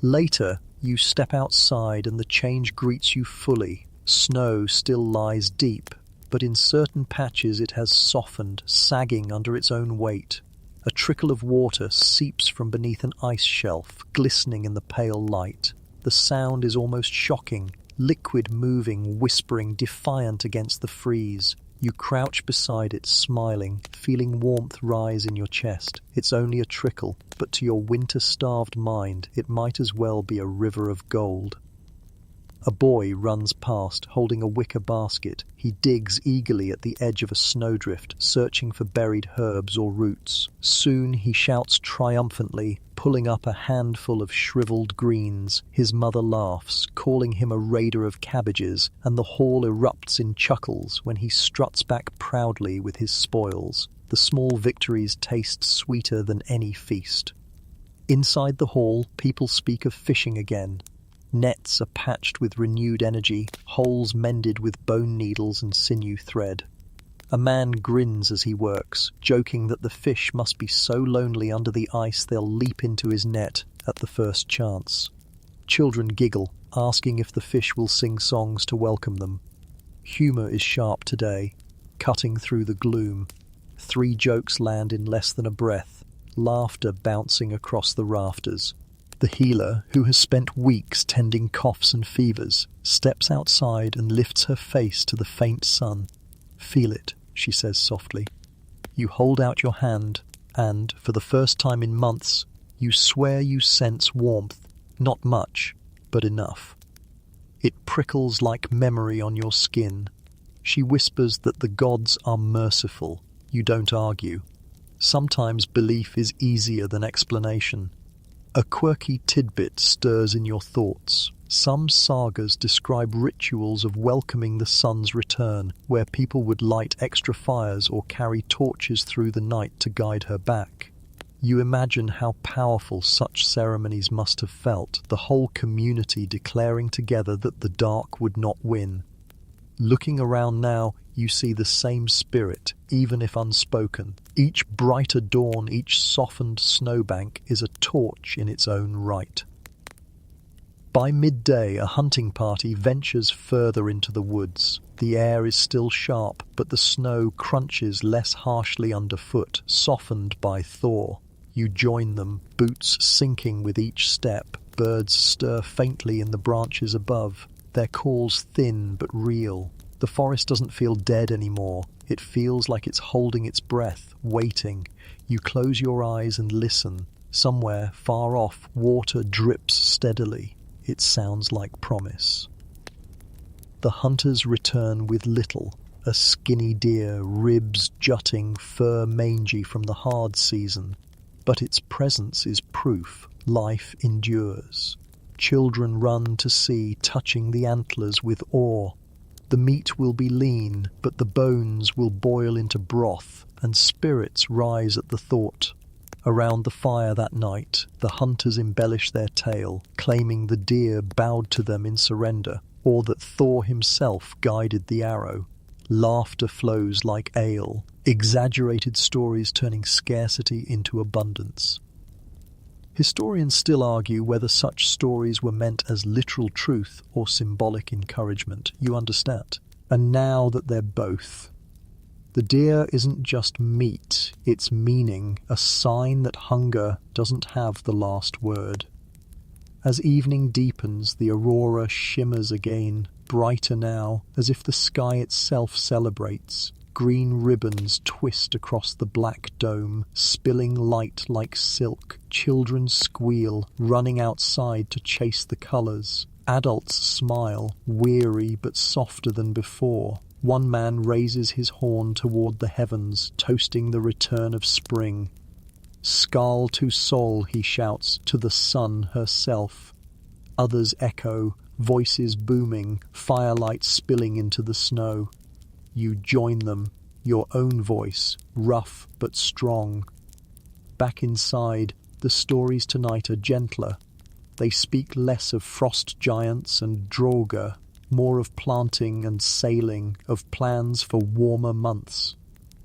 Later, you step outside and the change greets you fully. Snow still lies deep, but in certain patches it has softened, sagging under its own weight. A trickle of water seeps from beneath an ice shelf, glistening in the pale light. The sound is almost shocking, liquid moving, whispering, defiant against the freeze. You crouch beside it, smiling, feeling warmth rise in your chest. It's only a trickle, but to your winter-starved mind, it might as well be a river of gold. A boy runs past, holding a wicker basket. He digs eagerly at the edge of a snowdrift, searching for buried herbs or roots. Soon he shouts triumphantly, pulling up a handful of shriveled greens. His mother laughs, calling him a raider of cabbages, and the hall erupts in chuckles when he struts back proudly with his spoils. The small victories taste sweeter than any feast. Inside the hall, people speak of fishing again. Nets are patched with renewed energy, holes mended with bone needles and sinew thread. A man grins as he works, joking that the fish must be so lonely under the ice they'll leap into his net at the first chance. Children giggle, asking if the fish will sing songs to welcome them. Humour is sharp today, cutting through the gloom. 3 jokes land in less than a breath, laughter bouncing across the rafters. The healer, who has spent weeks tending coughs and fevers, steps outside and lifts her face to the faint sun. "Feel it," she says softly. You hold out your hand, and, for the first time in months, you swear you sense warmth, not much, but enough. It prickles like memory on your skin. She whispers that the gods are merciful. You don't argue. Sometimes belief is easier than explanation. A quirky tidbit stirs in your thoughts. Some sagas describe rituals of welcoming the sun's return, where people would light extra fires or carry torches through the night to guide her back. You imagine how powerful such ceremonies must have felt, the whole community declaring together that the dark would not win. Looking around now, you see the same spirit, even if unspoken. Each brighter dawn, each softened snowbank is a torch in its own right. By midday, a hunting party ventures further into the woods. The air is still sharp, but the snow crunches less harshly underfoot, softened by thaw. You join them, boots sinking with each step. Birds stir faintly in the branches above, their calls thin but real. The forest doesn't feel dead anymore. It feels like it's holding its breath, waiting. You close your eyes and listen. Somewhere, far off, water drips steadily. It sounds like promise. The hunters return with little. A skinny deer, ribs jutting, fur mangy from the hard season. But its presence is proof. Life endures. Children run to see, touching the antlers with awe. The meat will be lean, but the bones will boil into broth, and spirits rise at the thought. Around the fire that night, the hunters embellish their tale, claiming the deer bowed to them in surrender, or that Thor himself guided the arrow. Laughter flows like ale, exaggerated stories turning scarcity into abundance. Historians still argue whether such stories were meant as literal truth or symbolic encouragement, you understand. And now that they're both, the deer isn't just meat, it's meaning, a sign that hunger doesn't have the last word. As evening deepens, the aurora shimmers again, brighter now, as if the sky itself celebrates. Green ribbons twist across the black dome, spilling light like silk. Children squeal, running outside to chase the colours. Adults smile, weary but softer than before. One man raises his horn toward the heavens, toasting the return of spring. Skal to Sol, he shouts, to the sun herself. Others echo, voices booming, firelight spilling into the snow. You join them, your own voice, rough but strong. Back inside, the stories tonight are gentler. They speak less of frost giants and Draugr, more of planting and sailing, of plans for warmer months.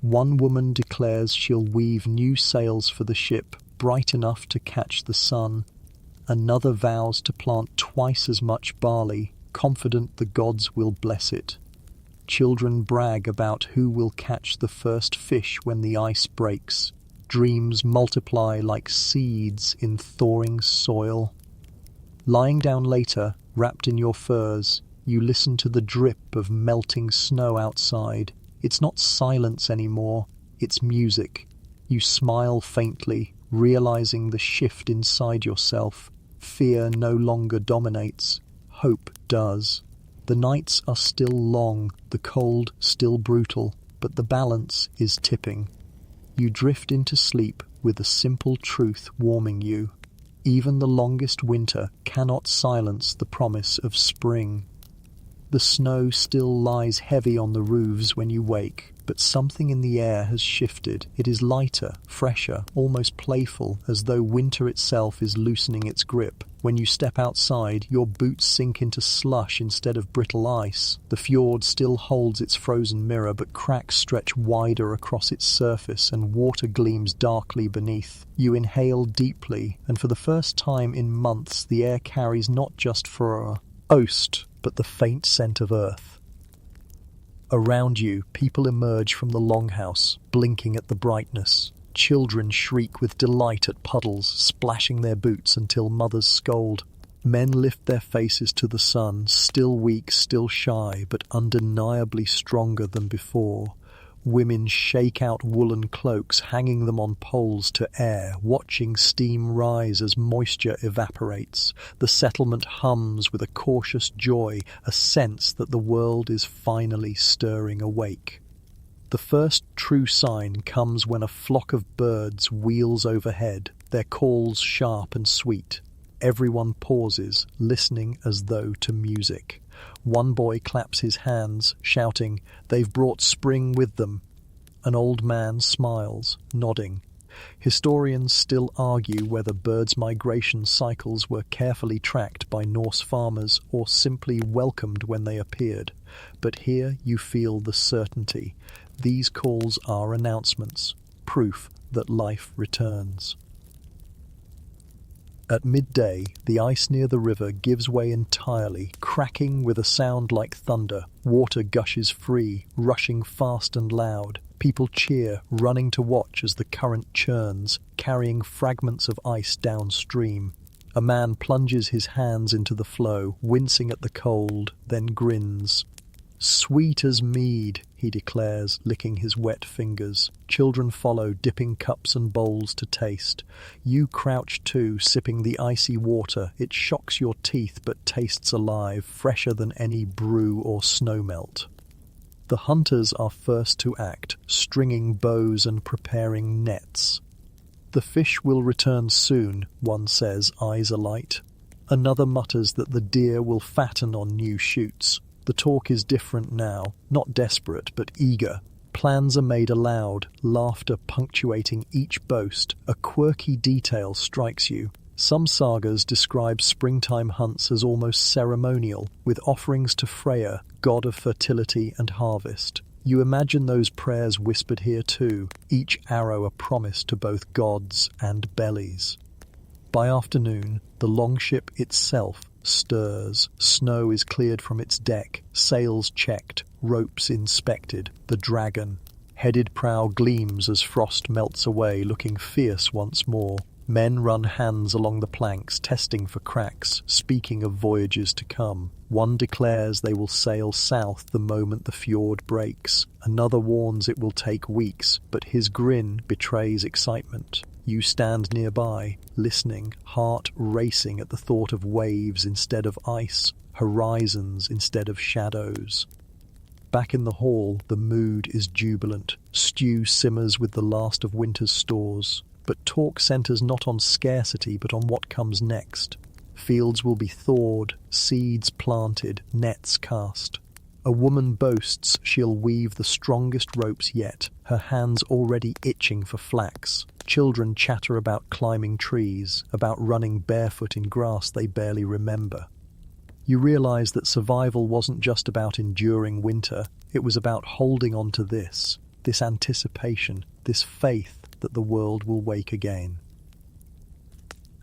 One woman declares she'll weave new sails for the ship, bright enough to catch the sun. Another vows to plant twice as much barley, confident the gods will bless it. Children brag about who will catch the first fish when the ice breaks. Dreams multiply like seeds in thawing soil. Lying down later, wrapped in your furs, you listen to the drip of melting snow outside. It's not silence anymore, it's music. You smile faintly, realizing the shift inside yourself. Fear no longer dominates. Hope does. The nights are still long, the cold still brutal, but the balance is tipping. You drift into sleep with a simple truth warming you. Even the longest winter cannot silence the promise of spring. The snow still lies heavy on the roofs when you wake, but something in the air has shifted. It is lighter, fresher, almost playful, as though winter itself is loosening its grip. When you step outside, your boots sink into slush instead of brittle ice. The fjord still holds its frozen mirror, but cracks stretch wider across its surface and water gleams darkly beneath. You inhale deeply, and for the first time in months the air carries not just frost, Ost, but the faint scent of earth. Around you, people emerge from the longhouse, blinking at the brightness. Children shriek with delight at puddles, splashing their boots until mothers scold. Men lift their faces to the sun, still weak, still shy, but undeniably stronger than before. Women shake out woolen cloaks, hanging them on poles to air, watching steam rise as moisture evaporates. The settlement hums with a cautious joy, a sense that the world is finally stirring awake. The first true sign comes when a flock of birds wheels overhead, their calls sharp and sweet. Everyone pauses, listening as though to music. One boy claps his hands, shouting, "They've brought spring with them." An old man smiles, nodding. Historians still argue whether birds' migration cycles were carefully tracked by Norse farmers or simply welcomed when they appeared. But here you feel the certainty. These calls are announcements, proof that life returns. At midday, the ice near the river gives way entirely, cracking with a sound like thunder. Water gushes free, rushing fast and loud. People cheer, running to watch as the current churns, carrying fragments of ice downstream. A man plunges his hands into the flow, wincing at the cold, then grins. "Sweet as mead," he declares, licking his wet fingers. Children follow, dipping cups and bowls to taste. You crouch too, sipping the icy water. It shocks your teeth but tastes alive, fresher than any brew or snowmelt. The hunters are first to act, stringing bows and preparing nets. "The fish will return soon," one says, eyes alight. Another mutters that the deer will fatten on new shoots. The talk is different now, not desperate but eager. Plans are made aloud, laughter punctuating each boast. A quirky detail strikes you. Some sagas describe springtime hunts as almost ceremonial, with offerings to Freya, god of fertility and harvest. You imagine those prayers whispered here too, each arrow a promise to both gods and bellies. By afternoon, the longship itself stirs. Snow is cleared from its deck, sails checked, ropes inspected. The dragon, headed prow gleams as frost melts away, looking fierce once more. Men run hands along the planks, testing for cracks, speaking of voyages to come. One declares they will sail south the moment the fjord breaks. Another warns it will take weeks, but his grin betrays excitement. You stand nearby, listening, heart racing at the thought of waves instead of ice, horizons instead of shadows. Back in the hall, the mood is jubilant. Stew simmers with the last of winter's stores. But talk centers not on scarcity, but on what comes next. Fields will be thawed, seeds planted, nets cast. A woman boasts she'll weave the strongest ropes yet, her hands already itching for flax. Children chatter about climbing trees, about running barefoot in grass they barely remember. You realize that survival wasn't just about enduring winter, it was about holding on to this anticipation, this faith that the world will wake again.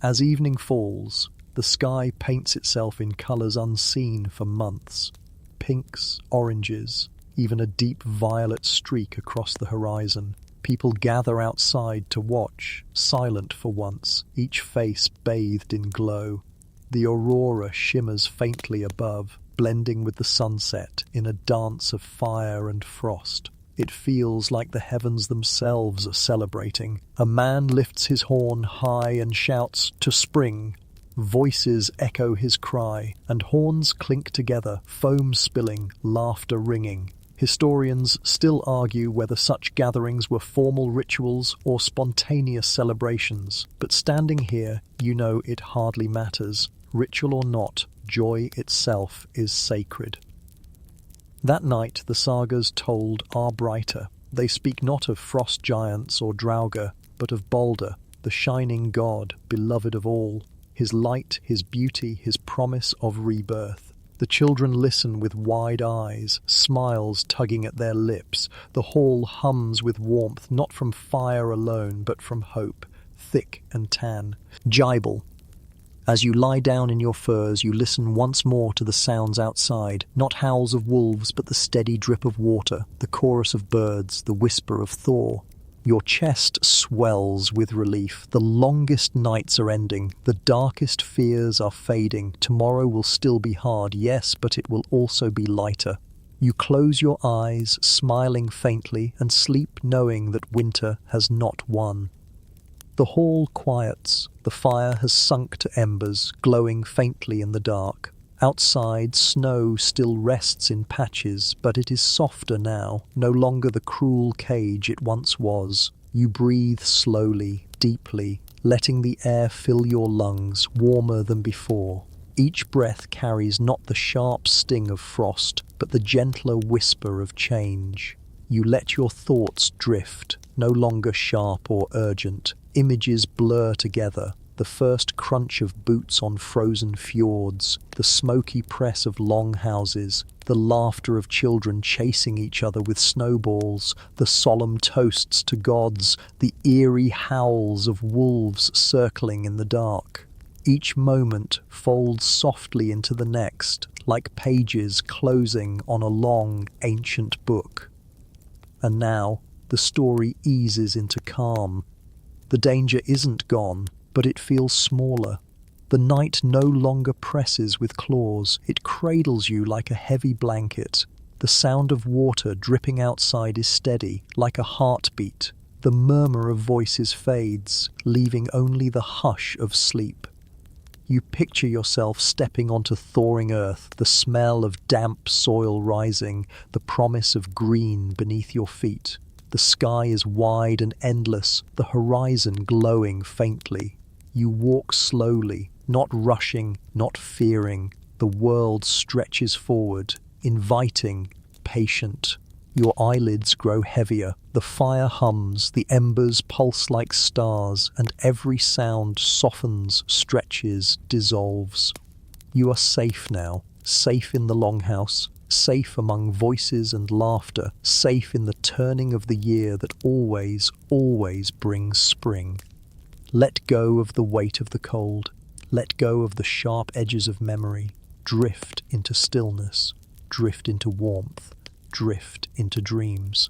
As evening falls, the sky paints itself in colours unseen for months. Pinks, oranges, even a deep violet streak across the horizon. People gather outside to watch, silent for once, each face bathed in glow. The aurora shimmers faintly above, blending with the sunset in a dance of fire and frost. It feels like the heavens themselves are celebrating. A man lifts his horn high and shouts, "To spring!" Voices echo his cry, and horns clink together, foam spilling, laughter ringing. Historians still argue whether such gatherings were formal rituals or spontaneous celebrations, but standing here, you know it hardly matters. Ritual or not, joy itself is sacred. That night the sagas told are brighter. They speak not of frost giants or Draugr, but of Balder, the shining god, beloved of all. His light, his beauty, his promise of rebirth. The children listen with wide eyes, smiles tugging at their lips. The hall hums with warmth, not from fire alone, but from hope, thick and tan. Gibel, As you lie down in your furs, you listen once more to the sounds outside, not howls of wolves, but the steady drip of water, the chorus of birds, the whisper of thaw. Your chest swells with relief. The longest nights are ending. The darkest fears are fading. Tomorrow will still be hard, yes, but it will also be lighter. You close your eyes, smiling faintly, and sleep knowing that winter has not won. The hall quiets. The fire has sunk to embers, glowing faintly in the dark. Outside, snow still rests in patches, but it is softer now, no longer the cruel cage it once was. You breathe slowly, deeply, letting the air fill your lungs, warmer than before. Each breath carries not the sharp sting of frost, but the gentler whisper of change. You let your thoughts drift, no longer sharp or urgent. Images blur together. The first crunch of boots on frozen fjords, the smoky press of longhouses, the laughter of children chasing each other with snowballs, the solemn toasts to gods, the eerie howls of wolves circling in the dark. Each moment folds softly into the next, like pages closing on a long, ancient book. And now, the story eases into calm. The danger isn't gone, but it feels smaller. The night no longer presses with claws. It cradles you like a heavy blanket. The sound of water dripping outside is steady, like a heartbeat. The murmur of voices fades, leaving only the hush of sleep. You picture yourself stepping onto thawing earth, the smell of damp soil rising, the promise of green beneath your feet. The sky is wide and endless, the horizon glowing faintly. You walk slowly, not rushing, not fearing. The world stretches forward, inviting, patient. Your eyelids grow heavier, the fire hums, the embers pulse like stars, and every sound softens, stretches, dissolves. You are safe now, safe in the longhouse, safe among voices and laughter, safe in the turning of the year that always, always brings spring. Let go of the weight of the cold. Let go of the sharp edges of memory. Drift into stillness. Drift into warmth. Drift into dreams.